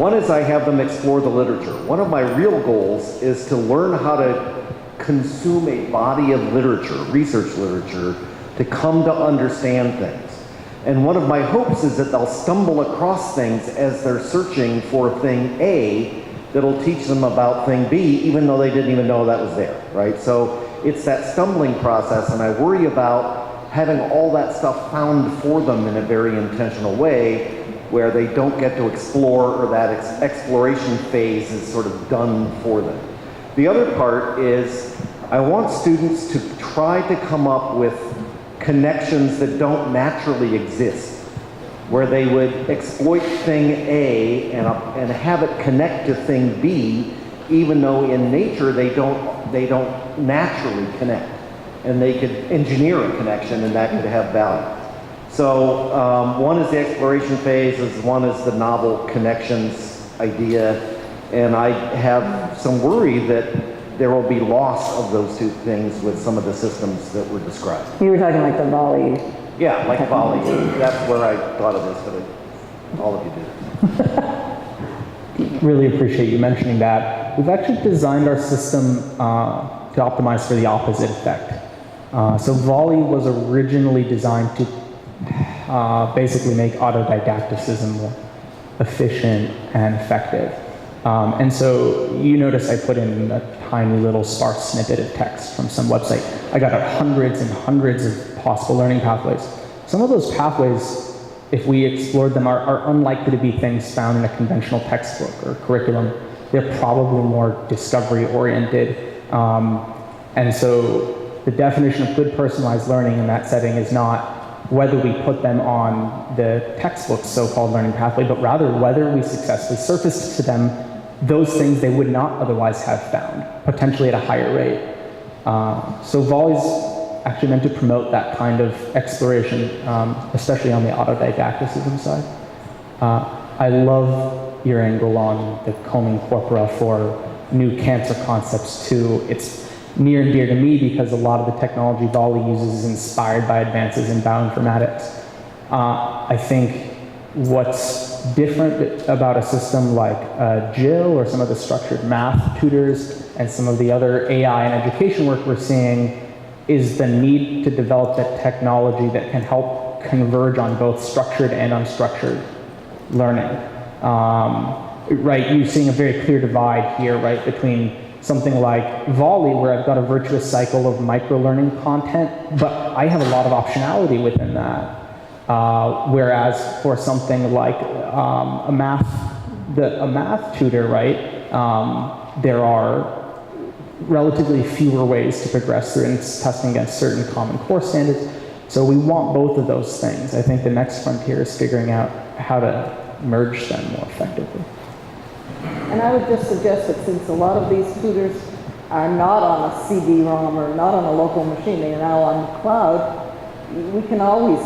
One is I have them explore the literature. One of my real goals is to learn how to consume a body of literature, research literature, to come to understand things. And one of my hopes is that they'll stumble across things as they're searching for thing A that'll teach them about thing B, even though they didn't even know that was there, right? So it's that stumbling process, and I worry about having all that stuff found for them in a very intentional way where they don't get to explore, or that exploration phase is sort of done for them. The other part is I want students to try to come up with connections that don't naturally exist, where they would exploit thing A and have it connect to thing B, even though in nature they don't naturally connect, and they could engineer a connection, and that could have value. So one is the exploration phase, one is the novel connections idea, and I have some worry that there will be loss of those two things with some of the systems that were described. You were talking like the Volley. Yeah, like Volley. That's where I thought of this. All of you did. Really appreciate you mentioning that. We've actually designed our system to optimize for the opposite effect. So Volley was originally designed to basically make autodidacticism more efficient and effective. And so you notice I put in a tiny little sparse snippet of text from some website. I got hundreds and hundreds of possible learning pathways. Some of those pathways, if we explored them, are unlikely to be things found in a conventional textbook or curriculum. They're probably more discovery-oriented. And so the definition of good personalized learning in that setting is not whether we put them on the textbook's so-called learning pathway, but rather whether we successfully surfaced to them those things they would not otherwise have found, potentially at a higher rate. So Volley's actually meant to promote that kind of exploration, especially on the autodidacticism side. I love your angle on the combing corpora for new cancer concepts too. It's near and dear to me because a lot of the technology Volley uses is inspired by advances in bioinformatics. I think what's different about a system like Jill or some of the structured math tutors and some of the other AI and education work we're seeing is the need to develop that technology that can help converge on both structured and unstructured learning. Right, you're seeing a very clear divide here, right, between something like Volley, where I've got a virtuous cycle of micro-learning content, but I have a lot of optionality within that. Whereas for something like a math tutor, right, there are relatively fewer ways to progress through, and it's testing against certain common core standards. So we want both of those things. I think the next frontier is figuring out how to merge them more effectively. And I would just suggest that since a lot of these tutors are not on a CD-ROM or not on a local machine, they are now on the cloud, we can always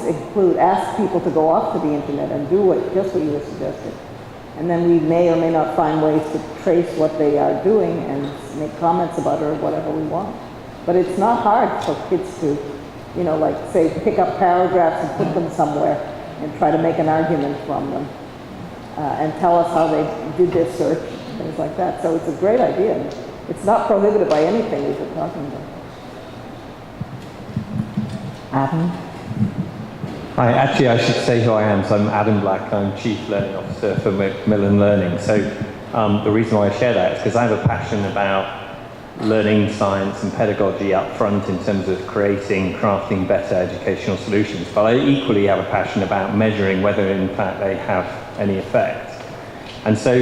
ask people to go off to the internet and do just what you were suggesting. And then we may or may not find ways to trace what they are doing and make comments about it or whatever we want. But it's not hard for kids to, like say, pick up paragraphs and put them somewhere and try to make an argument from them. And tell us how they did their search, things like that. So it's a great idea. It's not prohibited by anything we've been talking about. Adam? Hi, actually I should say who I am. So I'm Adam Black, I'm Chief Learning Officer for Macmillan Learning. So the reason why I share that is because I have a passion about learning science and pedagogy up front in terms of crafting better educational solutions. But I equally have a passion about measuring whether in fact they have any effect. And so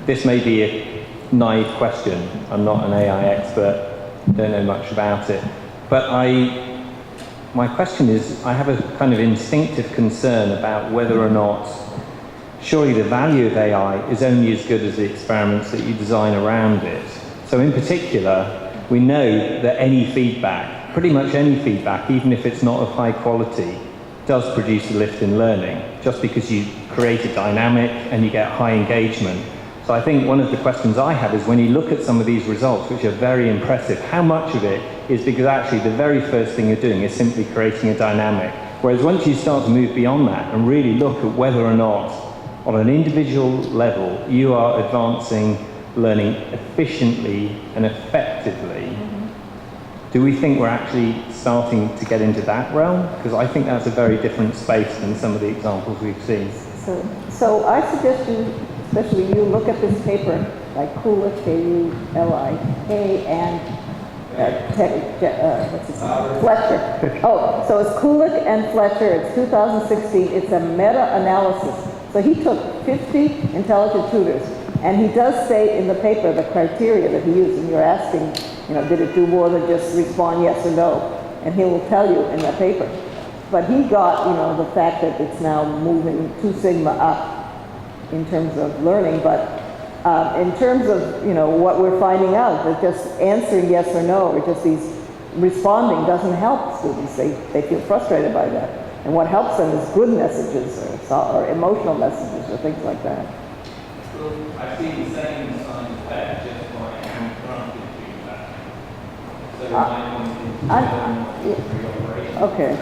this may be a naive question. I'm not an AI expert, don't know much about it. But my question is, I have a kind of instinctive concern about whether or not, surely the value of AI is only as good as the experiments that you design around it. So in particular, we know that any feedback, pretty much any feedback, even if it's not of high quality, does produce a lift in learning, just because you create a dynamic and you get high engagement. So I think one of the questions I have is when you look at some of these results, which are very impressive, how much of it is because actually the very first thing you're doing is simply creating a dynamic? Whereas once you start to move beyond that and really look at whether or not, on an individual level, you are advancing learning efficiently and effectively, do we think we're actually starting to get into that realm? Because I think that's a very different space than some of the examples we've seen. So I suggest you, especially you, look at this paper by Kulik, K-U-L-I-K, and Fletcher. Oh, so it's Kulik and Fletcher. It's 2016. It's a meta-analysis. So he took 50 intelligent tutors, and he does say in the paper the criteria that he used, and you're asking, did it do more than just respond yes or no? And he will tell you in the paper. But he got, the fact that it's now moving 2 sigma up in terms of learning, but in terms of, what we're finding out, that just answering yes or no, or just these responding doesn't help students. They feel frustrated by that. And what helps them is good messages or emotional messages or things like that. Well, I see the same sign there, just by handcrafted feedback. So Okay.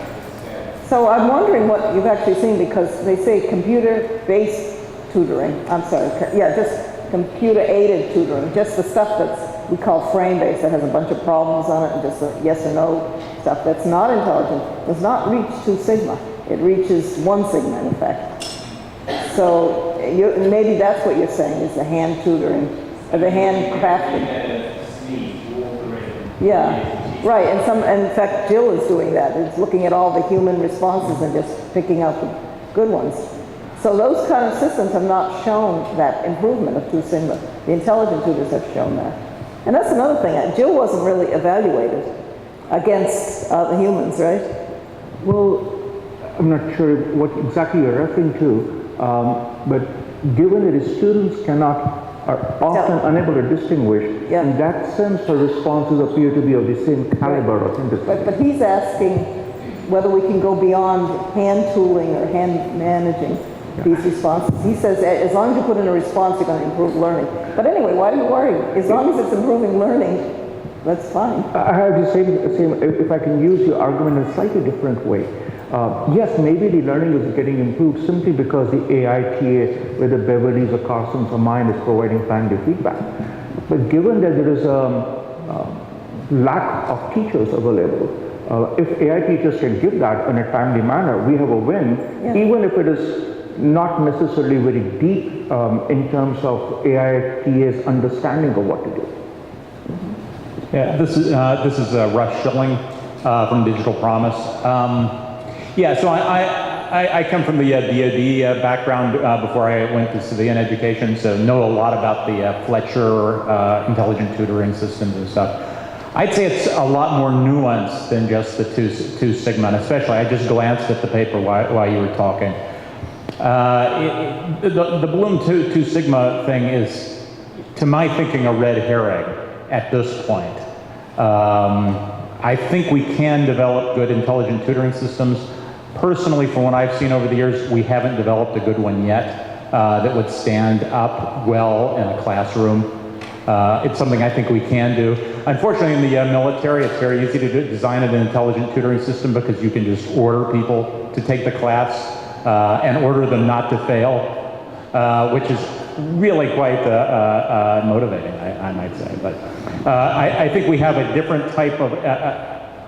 So I'm wondering what you've actually seen, because they say computer-based tutoring. I'm sorry, just computer-aided tutoring, just the stuff that's we call frame-based, that has a bunch of problems on it and just a yes or no stuff that's not intelligent, does not reach 2 sigma. It reaches 1 sigma, in fact. So maybe that's what you're saying, is the hand tutoring, or the hand crafting. Yeah, right, and in fact, Jill is doing that. It's looking at all the human responses and just picking out the good ones. So those kind of systems have not shown that improvement of 2 sigma. The intelligent tutors have shown that. And that's another thing. Jill wasn't really evaluated against the humans, right? Well, I'm not sure what exactly you're referring to, but given that the students are often unable to distinguish, in that sense, her responses appear to be of the same caliber of industry. But he's asking whether we can go beyond hand tooling or hand managing these responses. He says as long as you put in a response, you're going to improve learning. But anyway, why are you worried? As long as it's improving learning, that's fine. I have the same, if I can use your argument in a slightly different way. Yes, maybe the learning is getting improved simply because the AITA, whether Beverly's or Carson's or mine, is providing timely feedback. But given that there is a lack of teachers available, if AI teachers can give that in a timely manner, we have a win, even if it is not necessarily very deep in terms of AITA's understanding of what to do. Yeah, this is Russ Schilling from Digital Promise. So I come from the DoD background before I went to civilian education, so know a lot about the Fletcher intelligent tutoring systems and stuff. I'd say it's a lot more nuanced than just the 2 sigma, and especially I just glanced at the paper while you were talking. The Bloom 2 sigma thing is, to my thinking, a red herring at this point. I think we can develop good intelligent tutoring systems. Personally, from what I've seen over the years, we haven't developed a good one yet that would stand up well in a classroom. It's something I think we can do. Unfortunately, in the military, it's very easy to design an intelligent tutoring system because you can just order people to take the class and order them not to fail, which is really quite motivating, I might say. But I think we have a different type of,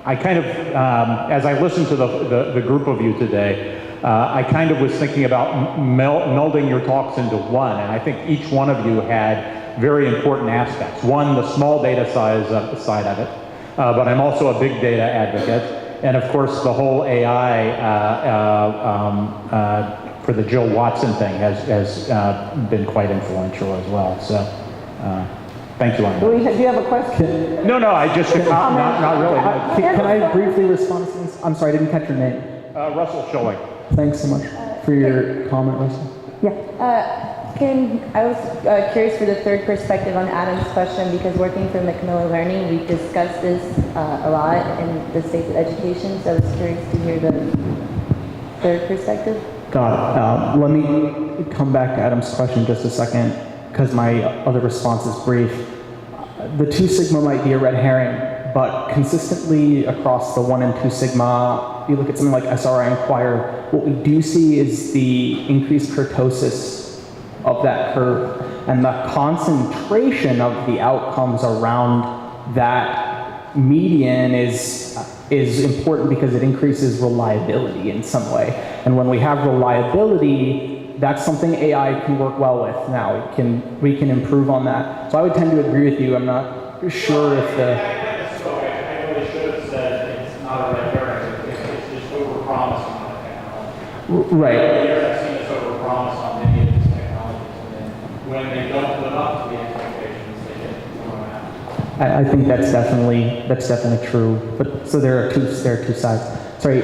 I kind of, as I listened to the group of you today, I kind of was thinking about melding your talks into one, and I think each one of you had very important aspects. One, the small data side of it, but I'm also a big data advocate. And of course, the whole AI for the Jill Watson thing has been quite influential as well. So, thank you on that. Do you have a question? No, I just, not really. Can I briefly respond to this? I'm sorry, I didn't catch your name. Russell Schilling. Thanks so much for your comment, Russell. I was curious for the third perspective on Adam's question, because working for Macmillan Learning, we've discussed this a lot in the state of education, so I was curious to hear the third perspective. Got it. Let me come back to Adam's question just a second, because my other response is brief. The 2 sigma might be a red herring, but consistently across the 1 and 2 sigma, you look at something like SRI Inquire, what we do see is the increased kurtosis of that curve, and the concentration of the outcomes around that median is important because it increases reliability in some way. And when we have reliability, that's something AI can work well with now. We can improve on that. So I would tend to agree with you. I'm not sure if the... I really should have said it's not a red herring. It's just over-promising on the technology. Right. Over the years, I've seen this over-promise on many of these technologies, and then when they don't live up to the expectations, they get thrown out. I think that's definitely true. But so there are two sides. Sorry,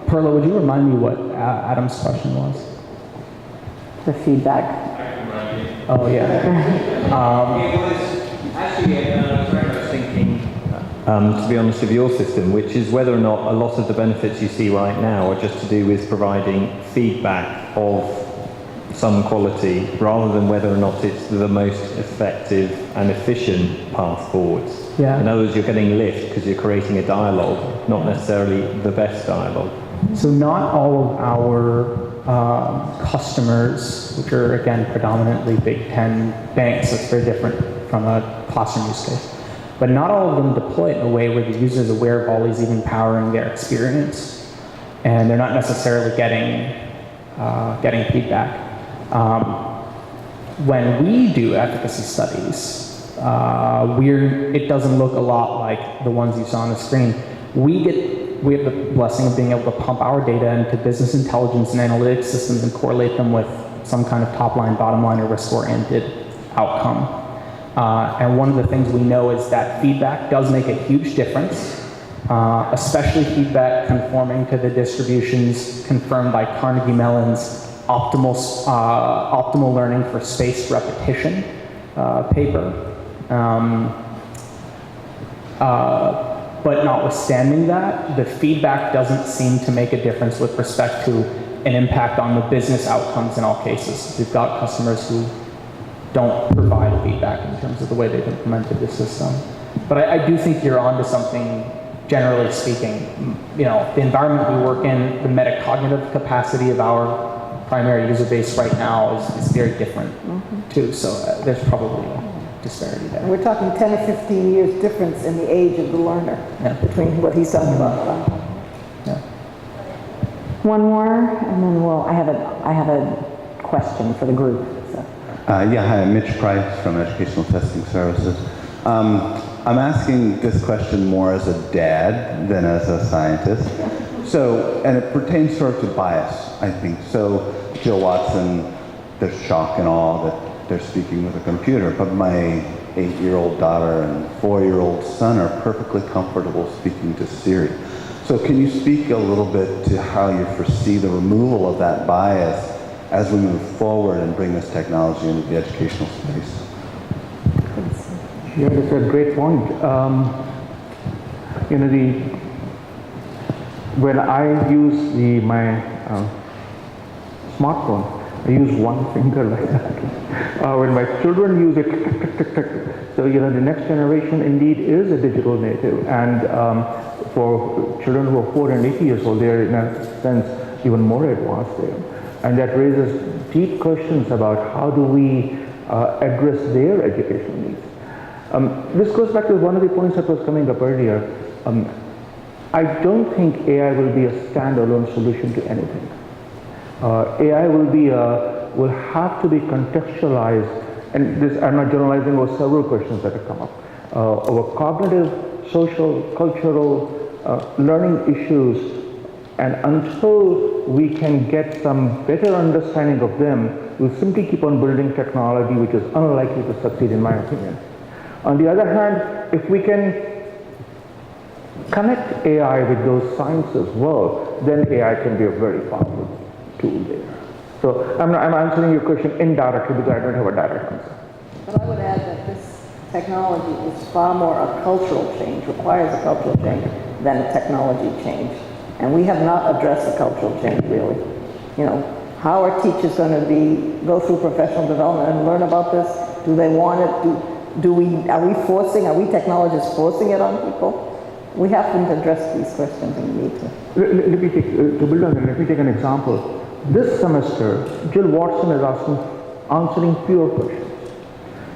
Perla, would you remind me what Adam's question was? The feedback. Oh yeah. It was actually, I was thinking, to be honest, of your system, which is whether or not a lot of the benefits you see right now are just to do with providing feedback of some quality, rather than whether or not it's the most effective and efficient path forwards. Yeah. In other words, you're getting lift because you're creating a dialogue, not necessarily the best dialogue. So not all of our customers, which are again predominantly Big Ten banks, that's very different from a classroom use case, but not all of them deploy it in a way where the user is aware of all these even powering their experience, and they're not necessarily getting feedback. When we do efficacy studies, it doesn't look a lot like the ones you saw on the screen. We have the blessing of being able to pump our data into business intelligence and analytics systems and correlate them with some kind of top line, bottom line, or risk-oriented outcome. And one of the things we know is that feedback does make a huge difference, especially feedback conforming to the distributions confirmed by Carnegie Mellon's optimal learning for spaced repetition paper. But notwithstanding that, the feedback doesn't seem to make a difference with respect to an impact on the business outcomes in all cases. We've got customers who don't provide feedback in terms of the way they've implemented the system. But I do think you're onto something, generally speaking. You know, the environment we work in, the metacognitive capacity of our primary user base right now is very different too. So there's probably a disparity there. We're talking 10 or 15 years difference in the age of the learner between what he's talking about. One more, and then I have a question for the group. So. Hi, Mitch Price from Educational Testing Services. I'm asking this question more as a dad than as a scientist. So, and it pertains sort of to bias, I think. So, Jill Watson, there's shock and awe that they're speaking with a computer, but my 8-year-old daughter and 4-year-old son are perfectly comfortable speaking to Siri. So can you speak a little bit to how you foresee the removal of that bias as we move forward and bring this technology into the educational space? Yeah, that's a great point. When I use my smartphone, I use one finger like that. When my children use it, so the next generation indeed is a digital native, and for children who are 4 and 8 years old, they're in a sense even more advanced there, and that raises deep questions about how do we address their educational needs. This goes back to one of the points that was coming up earlier. I don't think AI will be a standalone solution to anything. AI will have to be contextualized, and this, I'm not generalizing over several questions that have come up, over cognitive, social, cultural, learning issues, and until we can get some better understanding of them, we'll simply keep on building technology which is unlikely to succeed, in my opinion. On the other hand, if we can connect AI with those sciences well, then AI can be a very powerful tool there. So I'm answering your question indirectly because I don't have a direct answer. But I would add that this technology is far more a cultural change, requires a cultural change than a technology change. And we have not addressed the cultural change really. How are teachers going to go through professional development and learn about this? Do they want it? Are we technologists forcing it on people? We haven't addressed these questions and we need to. Let me take an example. This semester, Jill Watson is answering fewer questions.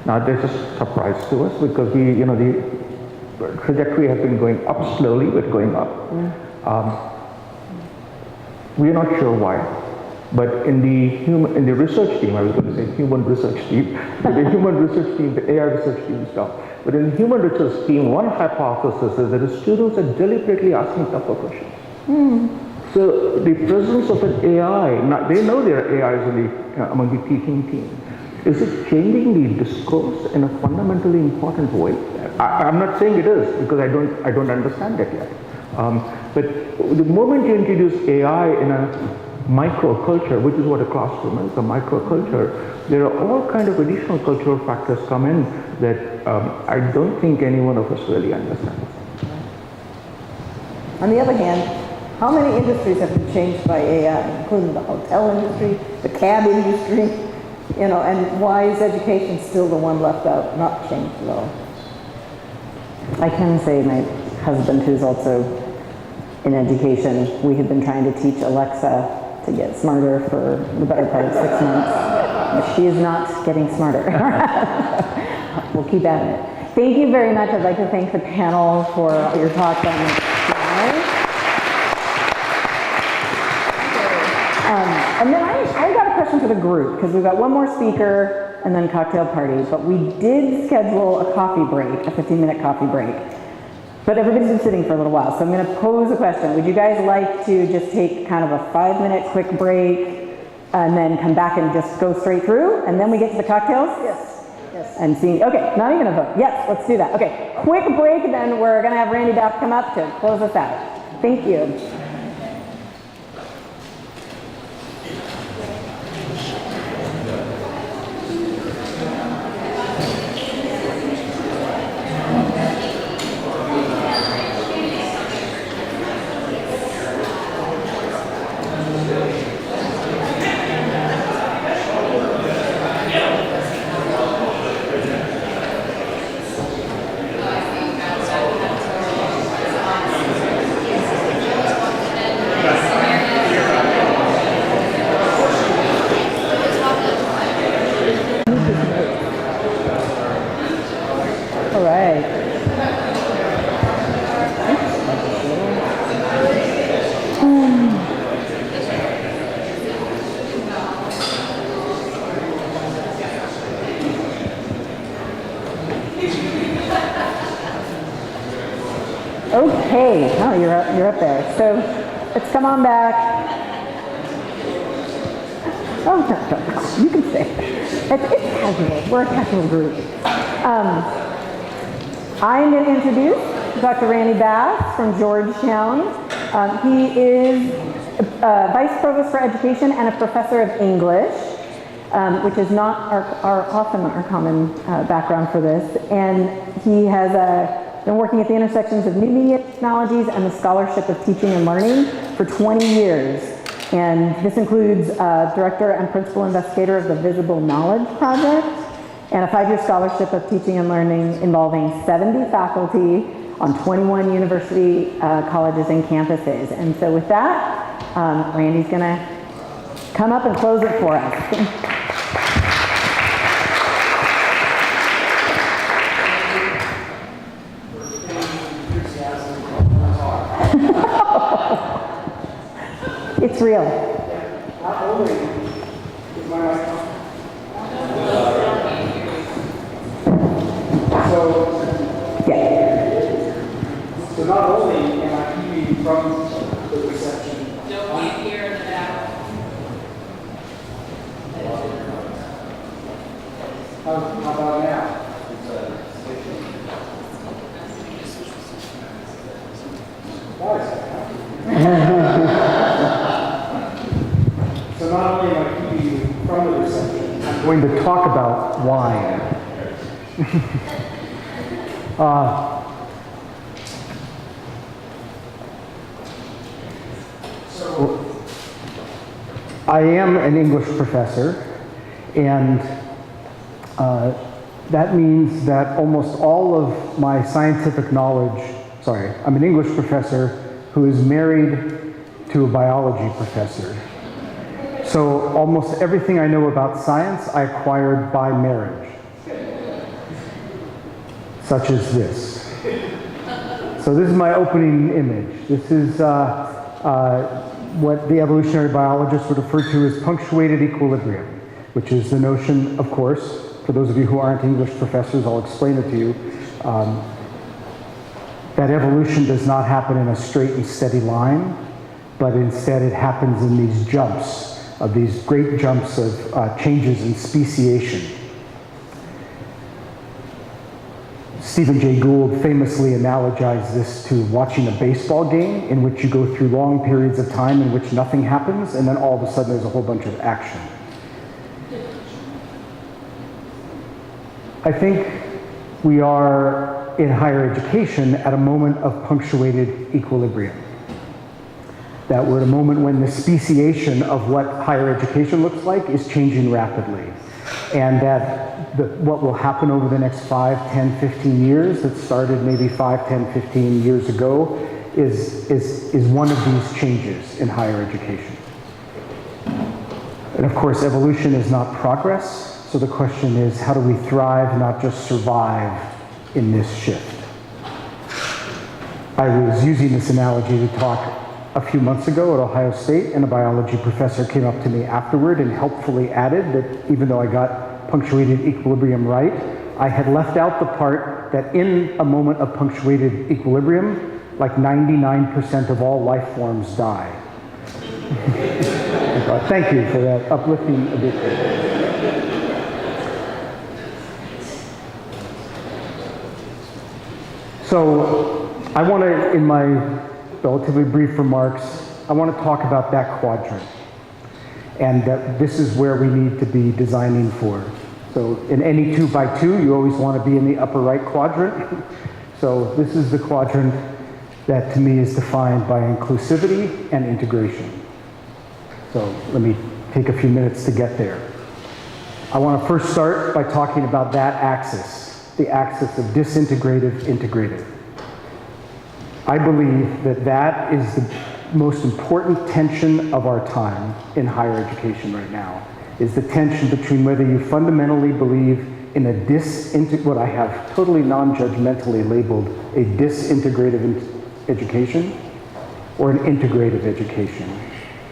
Now, this is a surprise to us because the trajectory has been going up slowly, but going up. We are not sure why, but in the research team, I was going to say human research team, but the human research team, the AI research team stuff. But in the human research team, one hypothesis is that the students are deliberately asking tougher questions. So the presence of an AI, they know there are AIs among the teaching team. Is it changing the discourse in a fundamentally important way? I'm not saying it is because I don't understand it yet. But the moment you introduce AI in a microculture, which is what a classroom is, a microculture, there are all kind of additional cultural factors come in that I don't think any one of us really understands. On the other hand, how many industries have been changed by AI, including the hotel industry, the cab industry, and why is education still the one left out, not changed at all? I can say my husband, who's also in education. We have been trying to teach Alexa to get smarter for the better part of 6 months. She is not getting smarter. We'll keep at it. Thank you very much. I'd like to thank the panel for your talk on and then I got a question for the group, because we've got one more speaker and then cocktail party, but we did schedule a coffee break, a 15-minute coffee break. But everybody's been sitting for a little while, so I'm going to pose a question. Would you guys like to just take kind of a 5-minute quick break and then come back and just go straight through, and then we get to the cocktails? Yes. Yes. And see, okay, not even a vote. Yes, let's do that. Okay, quick break, then we're going to have Randy Bath come up to close us out. Thank you. All right. Okay, oh, you're up there. So let's come on back. Oh, no, you can stay. It's casual. We're a casual group. I'm going to introduce Dr. Randy Bath from Georgetown. He is Vice Provost for Education and a Professor of English, which is not often our common background for this. And he has been working at the intersections of new media technologies and the scholarship of teaching and learning for 20 years. And this includes Director and Principal Investigator of the Visible Knowledge Project, and a 5-year scholarship of teaching and learning involving 70 faculty on 21 university colleges and campuses. And so with that, Randy's gonna come up and close it for us. It's real. Not only is my mic on. So not only am I keeping from the reception. Don't be here in the back. How about now? So not only am I keeping you from the reception, I'm going to talk about wine. I am an English professor, and that means that almost all of my scientific knowledge, I'm an English professor who is married to a biology professor. So almost everything I know about science I acquired by marriage, such as this. So this is my opening image. This is what the evolutionary biologists would refer to as punctuated equilibrium, which is the notion, of course, for those of you who aren't English professors, I'll explain it to you, that evolution does not happen in a straight and steady line, but instead it happens in these jumps, these great jumps of changes in speciation. Stephen Jay Gould famously analogized this to watching a baseball game in which you go through long periods of time in which nothing happens, and then all of a sudden there's a whole bunch of action. I think we are in higher education at a moment of punctuated equilibrium. That we're at a moment when the speciation of what higher education looks like is changing rapidly. And that what will happen over the next 5, 10, 15 years that started maybe 5, 10, 15 years ago is one of these changes in higher education. And of course, evolution is not progress, so the question is, how do we thrive, not just survive in this shift? I was using this analogy to talk a few months ago at Ohio State, and a biology professor came up to me afterward and helpfully added that even though I got punctuated equilibrium right, I had left out the part that in a moment of punctuated equilibrium, like 99% of all life forms die. Thank you for that uplifting addition. So I want to, in my relatively brief remarks, I want to talk about that quadrant. And that this is where we need to be designing for. So in any 2x2, you always want to be in the upper right quadrant. So this is the quadrant that to me is defined by inclusivity and integration. So let me take a few minutes to get there. I want to first start by talking about that axis, the axis of disintegrative, integrative. I believe that that is the most important tension of our time in higher education right now, is the tension between whether you fundamentally believe in a what I have totally non-judgmentally labeled a disintegrative education or an integrative education,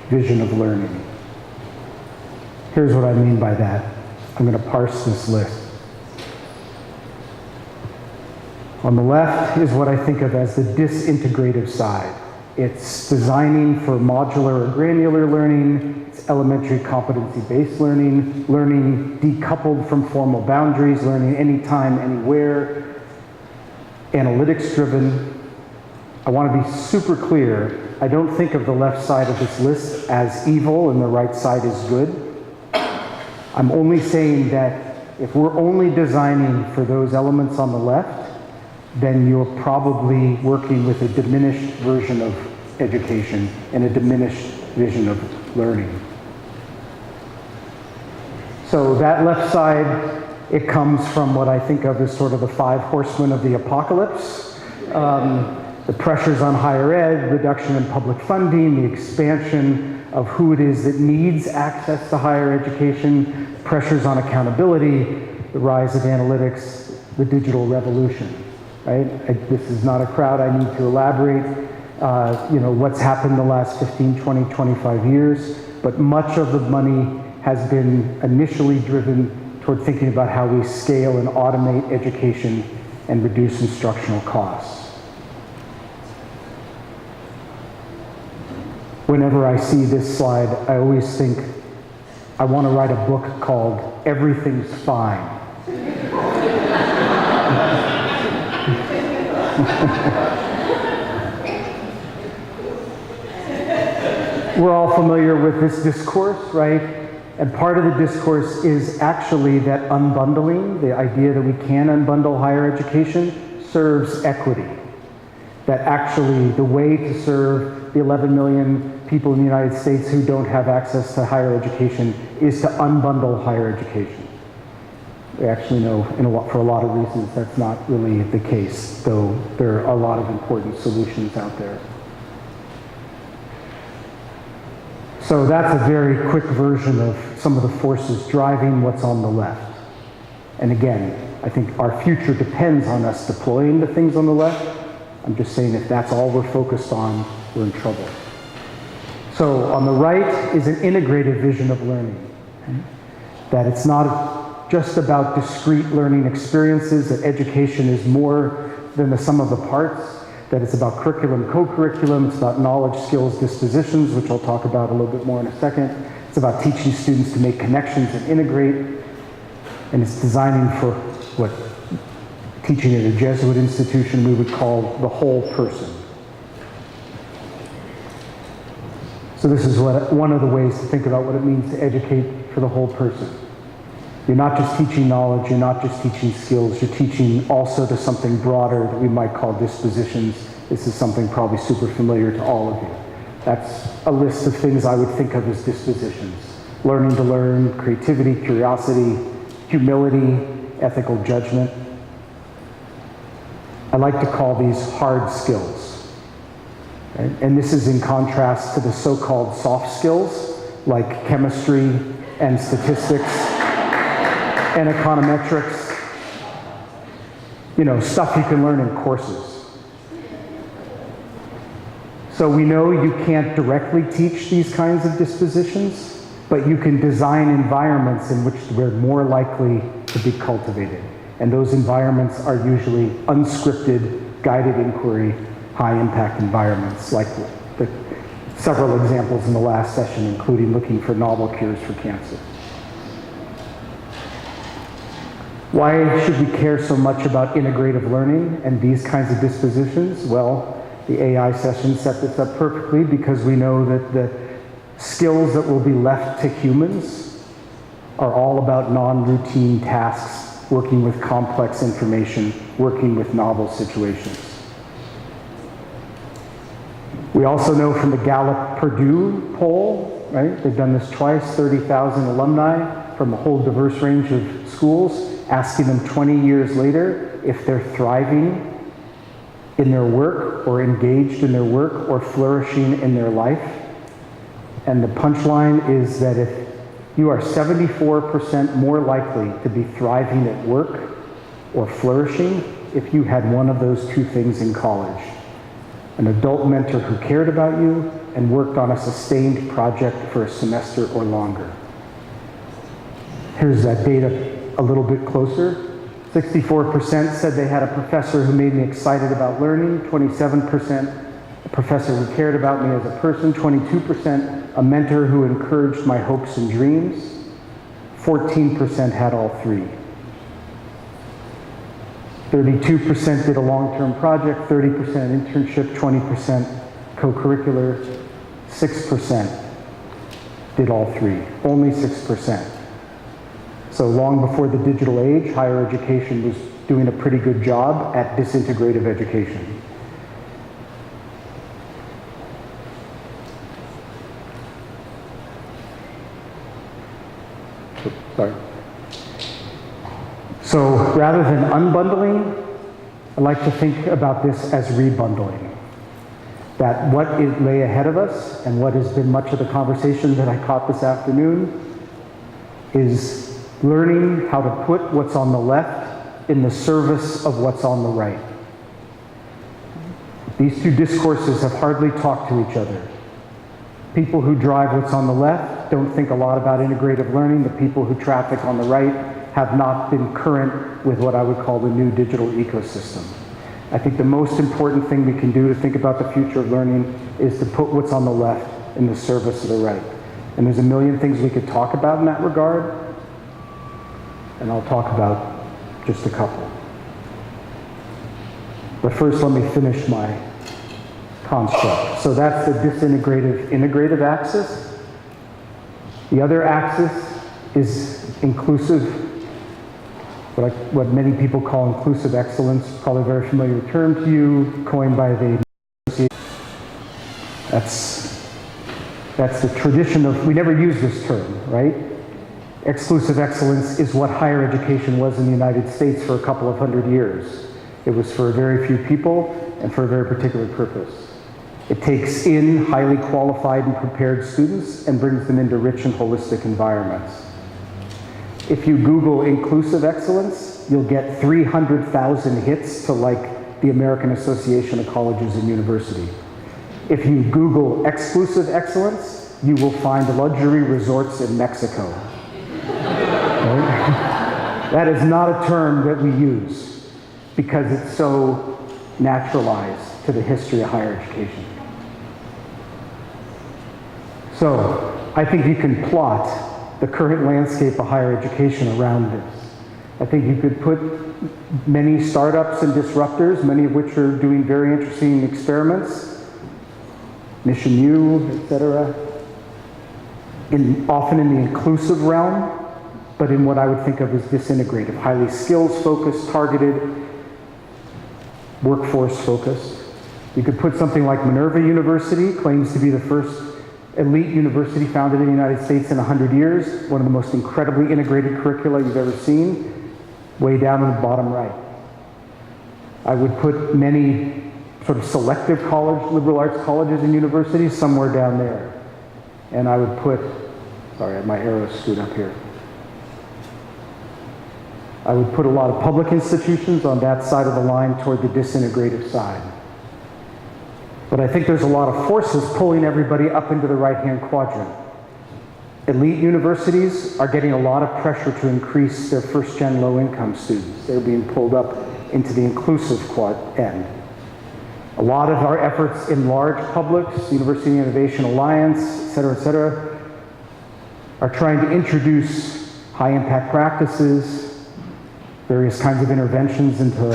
vision of learning. Here's what I mean by that. I'm going to parse this list. On the left is what I think of as the disintegrative side. It's designing for modular or granular learning, it's elementary competency-based learning, learning decoupled from formal boundaries, learning anytime, anywhere, analytics-driven. I want to be super clear. I don't think of the left side of this list as evil and the right side is good. I'm only saying that if we're only designing for those elements on the left, then you're probably working with a diminished version of education and a diminished vision of learning. So that left side, it comes from what I think of as sort of the 5 horsemen of the apocalypse. The pressures on higher ed, reduction in public funding, the expansion of who it is that needs access to higher education, pressures on accountability, the rise of analytics, the digital revolution. Right? This is not a crowd I need to elaborate, what's happened the last 15, 20, 25 years, but much of the money has been initially driven toward thinking about how we scale and automate education and reduce instructional costs. Whenever I see this slide, I always think I want to write a book called Everything's Fine. We're all familiar with this discourse, right? And part of the discourse is actually that unbundling, the idea that we can unbundle higher education, serves equity. That actually the way to serve the 11 million people in the United States who don't have access to higher education is to unbundle higher education. We actually know for a lot of reasons that's not really the case, though there are a lot of important solutions out there. So that's a very quick version of some of the forces driving what's on the left. And again, I think our future depends on us deploying the things on the left. I'm just saying if that's all we're focused on, we're in trouble. So on the right is an integrative vision of learning. That it's not just about discrete learning experiences, that education is more than the sum of the parts, that it's about curriculum, co-curriculum, it's about knowledge, skills, dispositions, which I'll talk about a little bit more in a second. It's about teaching students to make connections and integrate, and it's designing for what teaching at a Jesuit institution we would call the whole person. So this is one of the ways to think about what it means to educate for the whole person. You're not just teaching knowledge, you're not just teaching skills, you're teaching also to something broader that we might call dispositions. This is something probably super familiar to all of you. That's a list of things I would think of as dispositions. Learning to learn, creativity, curiosity, humility, ethical judgment. I like to call these hard skills. right? And this is in contrast to the so-called soft skills like chemistry and statistics and econometrics, stuff you can learn in courses. So we know you can't directly teach these kinds of dispositions, but you can design environments in which they're more likely to be cultivated. And those environments are usually unscripted, guided inquiry, high impact environments, like the several examples in the last session, including looking for novel cures for cancer. Why should we care so much about integrative learning and these kinds of dispositions? Well, the AI session set this up perfectly because we know that the skills that will be left to humans are all about non-routine tasks, working with complex information, working with novel situations. We also know from the Gallup-Purdue poll, right? They've done this twice, 30,000 alumni from a whole diverse range of schools, asking them 20 years later if they're thriving in their work or engaged in their work or flourishing in their life. And the punchline is that if you are 74% more likely to be thriving at work or flourishing if you had one of those two things in college. An adult mentor who cared about you and worked on a sustained project for a semester or longer. Here's that data a little bit closer. 64% said they had a professor who made me excited about learning, 27% a professor who cared about me as a person, 22% a mentor who encouraged my hopes and dreams, 14% had all three. 32% did a long-term project, 30% internship, 20% co-curricular, 6% did all three, only 6%. So long before the digital age, higher education was doing a pretty good job at disintegrative education. Sorry. So rather than unbundling, I like to think about this as rebundling. That what lay ahead of us and what has been much of the conversation that I caught this afternoon is learning how to put what's on the left in the service of what's on the right. These two discourses have hardly talked to each other. People who drive what's on the left don't think a lot about integrative learning. The people who traffic on the right have not been current with what I would call the new digital ecosystem. I think the most important thing we can do to think about the future of learning is to put what's on the left in the service of the right. And there's a million things we could talk about in that regard, and I'll talk about just a couple. But first, let me finish my construct. So that's the disintegrative integrative axis. The other axis is inclusive, what many people call inclusive excellence, probably a very familiar term to you, coined by the that's the tradition of, we never use this term, right? Exclusive excellence is what higher education was in the United States for a couple of hundred years. It was for very few people and for a very particular purpose. It takes in highly qualified and prepared students and brings them into rich and holistic environments. If you Google inclusive excellence, you'll get 300,000 hits to like the American Association of Colleges and Universities. If you Google exclusive excellence, you will find luxury resorts in Mexico. Right? That is not a term that we use because it's so naturalized to the history of higher education. So I think you can plot the current landscape of higher education around this. I think you could put many startups and disruptors, many of which are doing very interesting experiments, Mission U, et cetera, often in the inclusive realm, but in what I would think of as disintegrative, highly skills-focused, targeted, workforce-focused. You could put something like Minerva University, claims to be the first elite university founded in the United States in 100 years, one of the most incredibly integrated curricula you've ever seen, way down in the bottom right. I would put many sort of selective liberal arts colleges and universities somewhere down there. And I would put, sorry, my arrows screwed up here. I would put a lot of public institutions on that side of the line toward the disintegrative side. But I think there's a lot of forces pulling everybody up into the right-hand quadrant. Elite universities are getting a lot of pressure to increase their first-gen low-income students. They're being pulled up into the inclusive end. A lot of our efforts in large publics, University Innovation Alliance, et cetera, are trying to introduce high-impact practices, various kinds of interventions into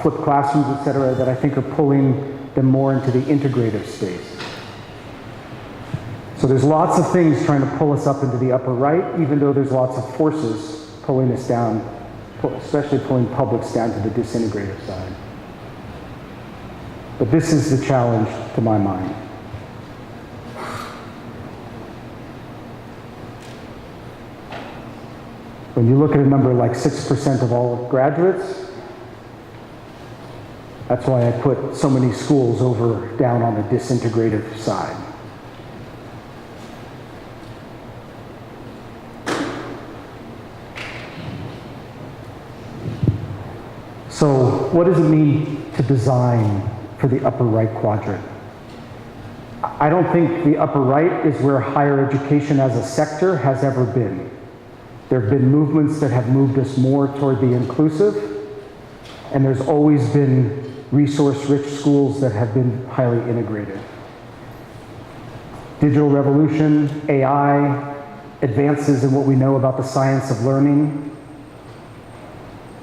flipped classrooms, et cetera, that I think are pulling them more into the integrative space. So there's lots of things trying to pull us up into the upper right, even though there's lots of forces pulling us down, especially pulling publics down to the disintegrative side. But this is the challenge to my mind. When you look at a number like 6% of all graduates, that's why I put so many schools down on the disintegrative side. So what does it mean to design for the upper right quadrant? I don't think the upper right is where higher education as a sector has ever been. There have been movements that have moved us more toward the inclusive, and there's always been resource-rich schools that have been highly integrated. Digital revolution, AI, advances in what we know about the science of learning,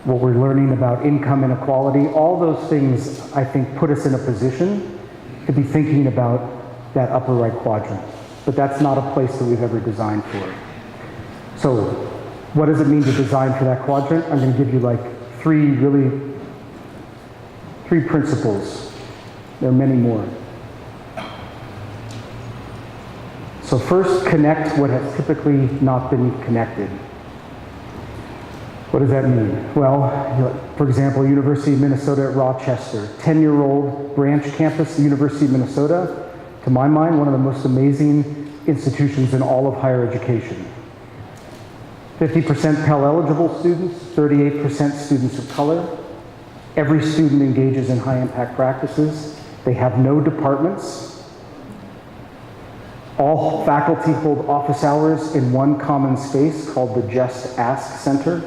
what we're learning about income inequality, all those things, I think, put us in a position to be thinking about that upper right quadrant. But that's not a place that we've ever designed for. So what does it mean to design for that quadrant? I'm going to give you like three principles. There are many more. So first, connect what has typically not been connected. What does that mean? Well, for example, University of Minnesota at Rochester, 10-year-old branch campus, University of Minnesota, to my mind, one of the most amazing institutions in all of higher education. 50% Pell eligible students, 38% students of color. Every student engages in high impact practices. They have no departments. All faculty hold office hours in one common space called the Just Ask Center.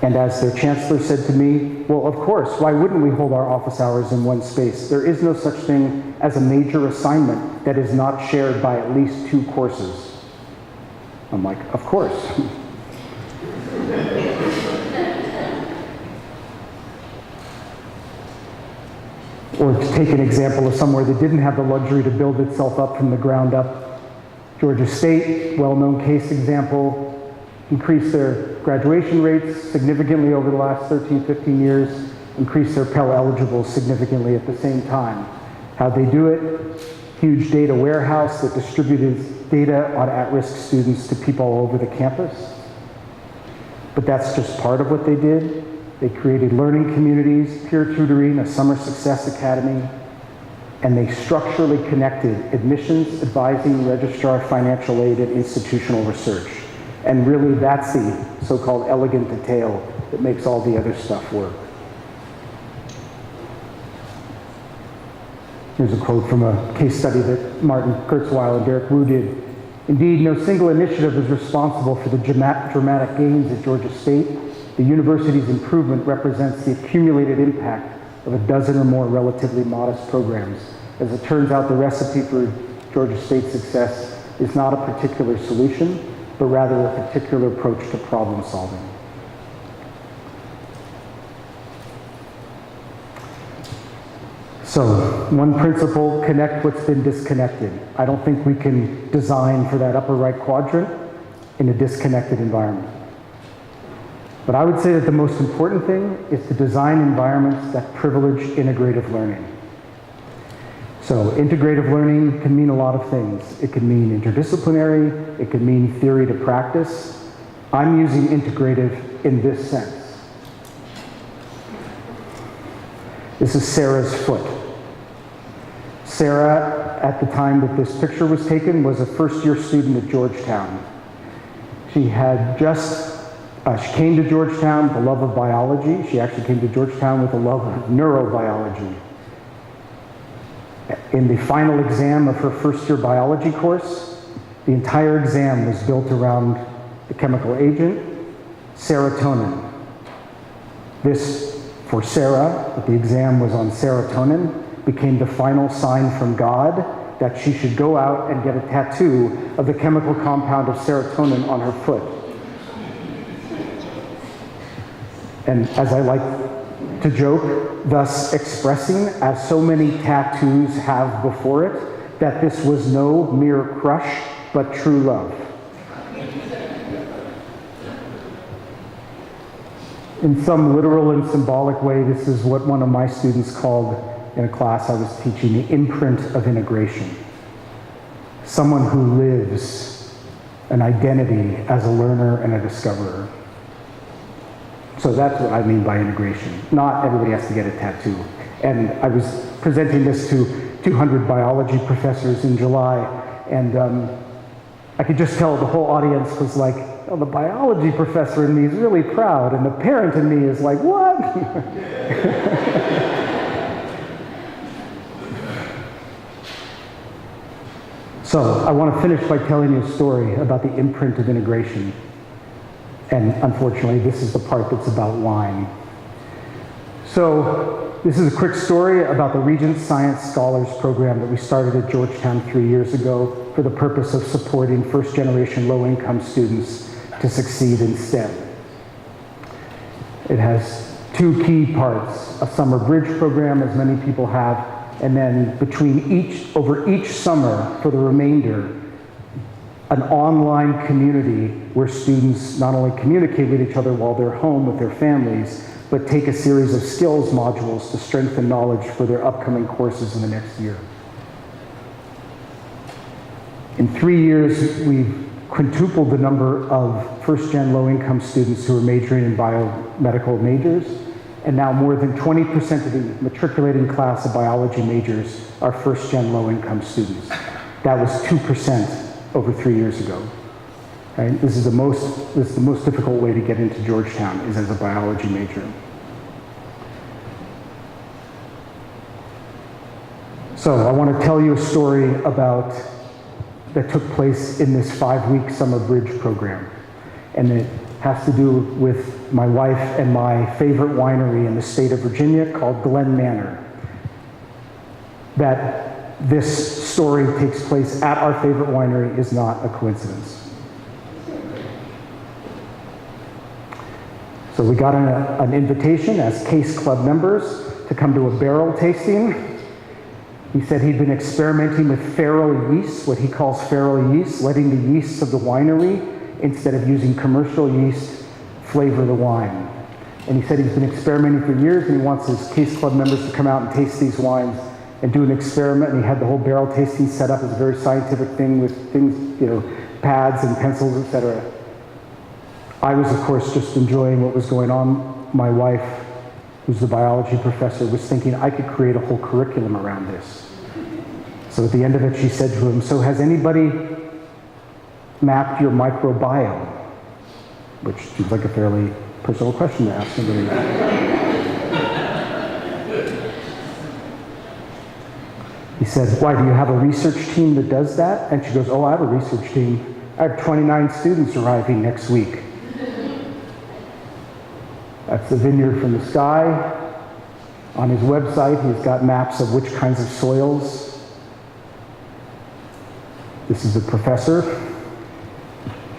And as their chancellor said to me, well, of course, why wouldn't we hold our office hours in one space? There is no such thing as a major assignment that is not shared by at least 2 courses. I'm like, of course. Or to take an example of somewhere that didn't have the luxury to build itself up from the ground up, Georgia State, well-known case example, increased their graduation rates significantly over the last 13, 15 years, increased their Pell eligibles significantly at the same time. How'd they do it? Huge data warehouse that distributed data on at-risk students to people all over the campus. But that's just part of what they did. They created learning communities, peer tutoring, a summer success academy, and they structurally connected admissions, advising, registrar, financial aid, and institutional research. And really, that's the so-called elegant detail that makes all the other stuff work. Here's a quote from a case study that Martin Kurzweil and Derek Wu did. Indeed, no single initiative is responsible for the dramatic gains at Georgia State. The university's improvement represents the accumulated impact of a dozen or more relatively modest programs. As it turns out, the recipe for Georgia State's success is not a particular solution, but rather a particular approach to problem solving. So, one principle, connect what's been disconnected. I don't think we can design for that upper right quadrant in a disconnected environment. But I would say that the most important thing is to design environments that privilege integrative learning. So integrative learning can mean a lot of things. It can mean interdisciplinary, it can mean theory to practice. I'm using integrative in this sense. This is Sarah's foot. Sarah, at the time that this picture was taken, was a first-year student at Georgetown. She had she came to Georgetown with a love of biology. She actually came to Georgetown with a love of neurobiology. In the final exam of her first-year biology course, the entire exam was built around the chemical agent, serotonin. This, for Sarah, but the exam was on serotonin, became the final sign from God that she should go out and get a tattoo of the chemical compound of serotonin on her foot. And as I like to joke, thus expressing, as so many tattoos have before it, that this was no mere crush, but true love. In some literal and symbolic way, this is what one of my students called, in a class I was teaching, the imprint of integration. Someone who lives an identity as a learner and a discoverer. So that's what I mean by integration. Not everybody has to get a tattoo. And I was presenting this to 200 biology professors in July, and I could just tell the whole audience was like, oh, the biology professor in me is really proud, and the parent in me is like, what? So I want to finish by telling you a story about the imprint of integration. And unfortunately, this is the part that's about wine. So this is a quick story about the Regents Science Scholars Program that we started at Georgetown 3 years ago for the purpose of supporting first-generation low-income students to succeed in STEM. It has two key parts: a summer bridge program, as many people have, and then over each summer for the remainder, an online community where students not only communicate with each other while they're home with their families, but take a series of skills modules to strengthen knowledge for their upcoming courses in the next year. In 3 years, we've quintupled the number of first-gen low-income students who are majoring in biomedical majors, and now more than 20% of the matriculating class of biology majors are first-gen low-income students. That was 2% over 3 years ago. Right? This is the most difficult way to get into Georgetown, is as a biology major. So I want to tell you a story that took place in this 5-week summer bridge program. And it has to do with my wife and my favorite winery in the state of Virginia called Glen Manor. That this story takes place at our favorite winery is not a coincidence. So we got an invitation as Case Club members to come to a barrel tasting. He said he'd been experimenting with feral yeast, what he calls feral yeast, letting the yeasts of the winery, instead of using commercial yeast, flavor the wine. And he said he's been experimenting for years, and he wants his Case Club members to come out and taste these wines and do an experiment. And he had the whole barrel tasting set up as a very scientific thing with things, pads and pencils, etc. I was, of course, just enjoying what was going on. My wife, who's the biology professor, was thinking I could create a whole curriculum around this. So at the end of it, she said to him, so has anybody mapped your microbiome? Which seems like a fairly personal question to ask somebody. He said, why, do you have a research team that does that? And she goes, oh, I have a research team. I have 29 students arriving next week. That's the Vineyard from the Sky. On his website, he's got maps of which kinds of soils. This is a professor.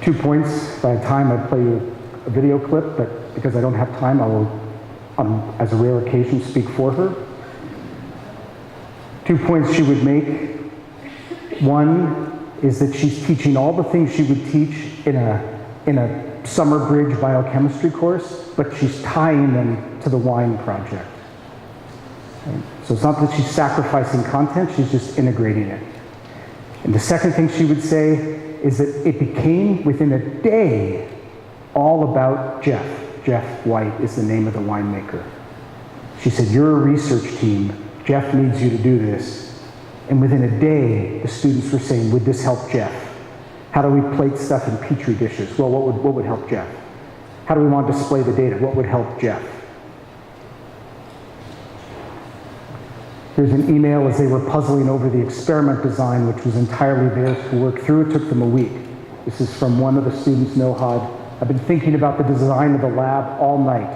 2 points. If I had time, I'd play you a video clip, but because I don't have time, I will, as a rare occasion, speak for her. 2 points she would make. One is that she's teaching all the things she would teach in a summer bridge biochemistry course, but she's tying them to the wine project. Okay? So it's not that she's sacrificing content, she's just integrating it. And the second thing she would say is that it became, within a day, all about Jeff. Jeff White is the name of the winemaker. She said, "You're a research team. Jeff needs you to do this." And within a day, the students were saying, "Would this help Jeff? How do we plate stuff in Petri dishes? Well, what would help Jeff? How do we want to display the data? What would help Jeff?" Here's an email as they were puzzling over the experiment design, which was entirely theirs to work through. It took them a week. This is from one of the students, Nohad. "I've been thinking about the design of the lab all night.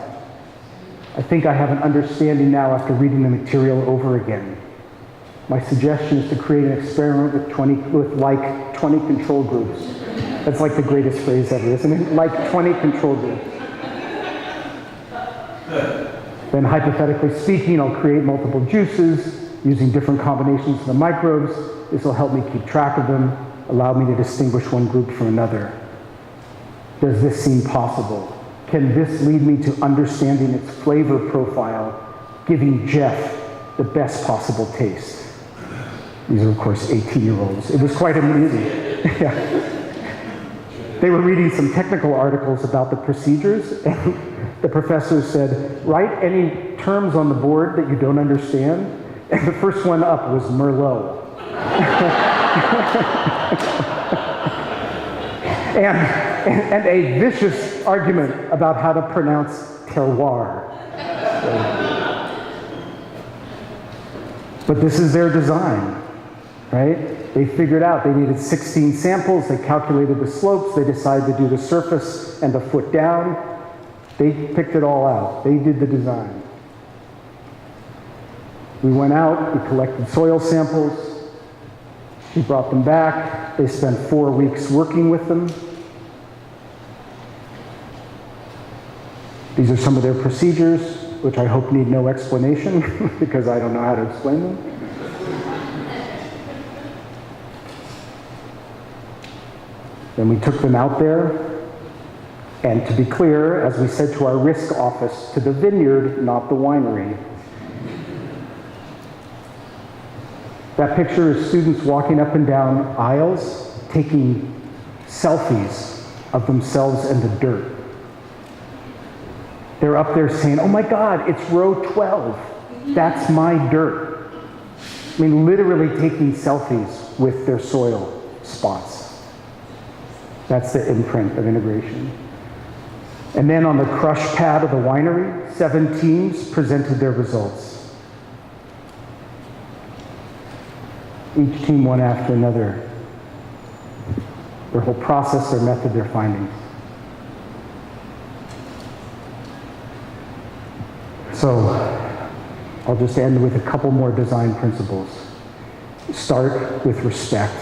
I think I have an understanding now after reading the material over again. My suggestion is to create an experiment with 20 control groups." That's like the greatest phrase ever, isn't it? Like 20 control groups. Then hypothetically speaking, I'll create multiple juices using different combinations of the microbes. This will help me keep track of them, allow me to distinguish one group from another. Does this seem possible? Can this lead me to understanding its flavor profile, giving Jeff the best possible taste? These are, of course, 18-year-olds. It was quite amusing. Yeah. They were reading some technical articles about the procedures, and the professor said, "Write any terms on the board that you don't understand." And the first one up was Merlot. and a vicious argument about how to pronounce terroir. But this is their design, right? They figured out they needed 16 samples, they calculated the slopes, they decided to do the surface and the foot down. They picked it all out. They did the design. We went out, we collected soil samples, we brought them back. They spent 4 weeks working with them. These are some of their procedures, which I hope need no explanation because I don't know how to explain them. Then we took them out there, and to be clear, as we said to our risk office, to the vineyard, not the winery. That picture is students walking up and down aisles, taking selfies of themselves in the dirt. They're up there saying, "Oh my God, it's row 12. That's my dirt." I mean, literally taking selfies with their soil spots. That's the imprint of integration. And then on the crush pad of the winery, 7 teams presented their results. Each team one after another. Their whole process, their method, their findings. So I'll just end with a couple more design principles. Start with respect.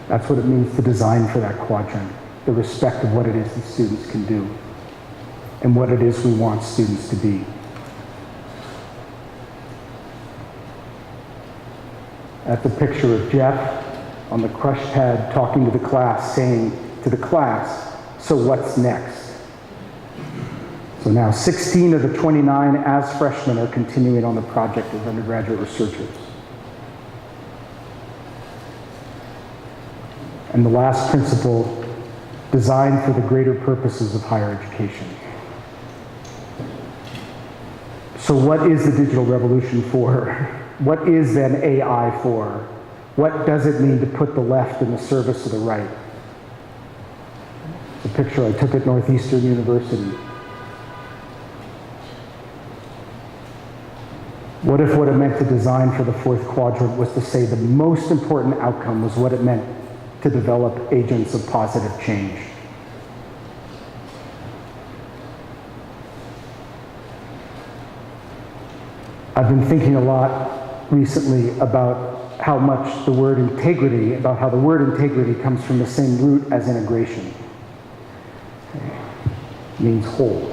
That's what it means to design for that quadrant. The respect of what it is that students can do and what it is we want students to be. That's a picture of Jeff on the crush pad talking to the class, saying to the class, "So what's next?" So now 16 of the 29 as freshmen are continuing on the project as undergraduate researchers. And the last principle, design for the greater purposes of higher education. So what is the digital revolution for? What is then AI for? What does it mean to put the left in the service of the right? It's a picture I took at Northeastern University. What if what it meant to design for the fourth quadrant was to say the most important outcome was what it meant to develop agents of positive change? I've been thinking a lot recently about how much the word integrity, about how the word integrity comes from the same root as integration. It means whole,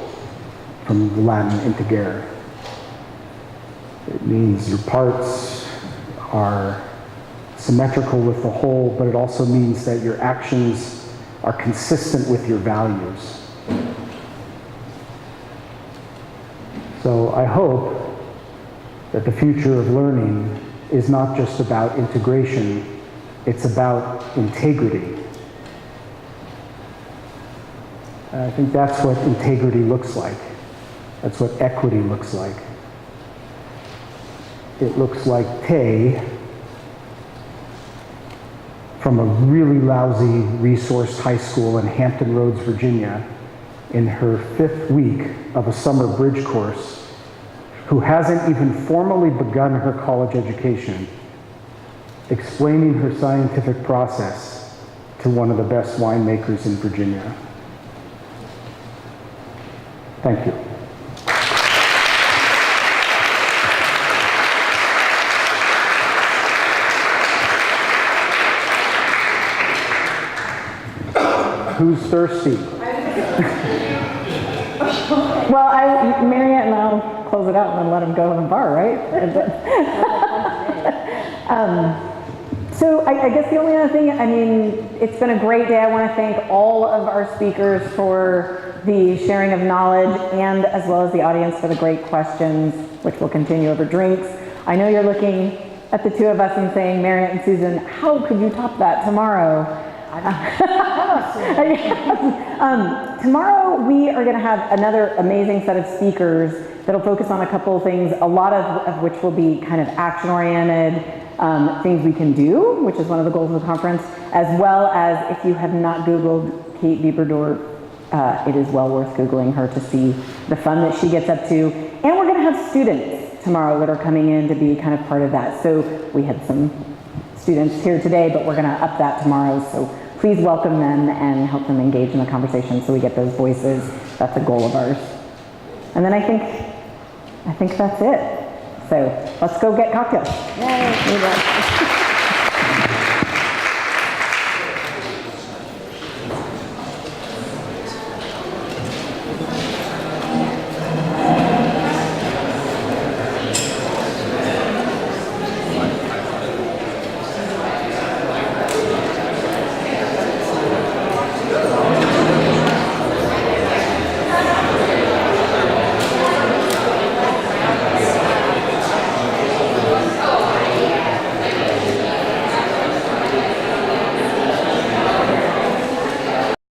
from the Latin integer. It means your parts are symmetrical with the whole, but it also means that your actions are consistent with your values. So I hope that the future of learning is not just about integration, it's about integrity. And I think that's what integrity looks like. That's what equity looks like. it looks like Tay from a really lousy resourced high school in Hampton Roads, Virginia, in her 5th week of a summer bridge course, who hasn't even formally begun her college education, explaining her scientific process to one of the best winemakers in Virginia. Thank you. Who's thirsty? Well, Mariette and I'll close it out and then let him go to the bar, right? So I guess the only other thing, I mean, it's been a great day. I want to thank all of our speakers for the sharing of knowledge and as well as the audience for the great questions, which will continue over drinks. I know you're looking at the two of us and saying, Mariette and Susan, how could you top that tomorrow? Tomorrow we are going to have another amazing set of speakers that'll focus on a couple of things, a lot of which will be kind of action-oriented, things we can do, which is one of the goals of the conference, as well as if you have not Googled Kate Bieberdorf, it is well worth Googling her to see the fun that she gets up to. And we're going to have students tomorrow that are coming in to be kind of part of that. So we had some students here today, but we're going to up that tomorrow. So please welcome them and help them engage in the conversation so we get those voices. That's a goal of ours. And then I think that's it. So let's go get cocktails. Yay.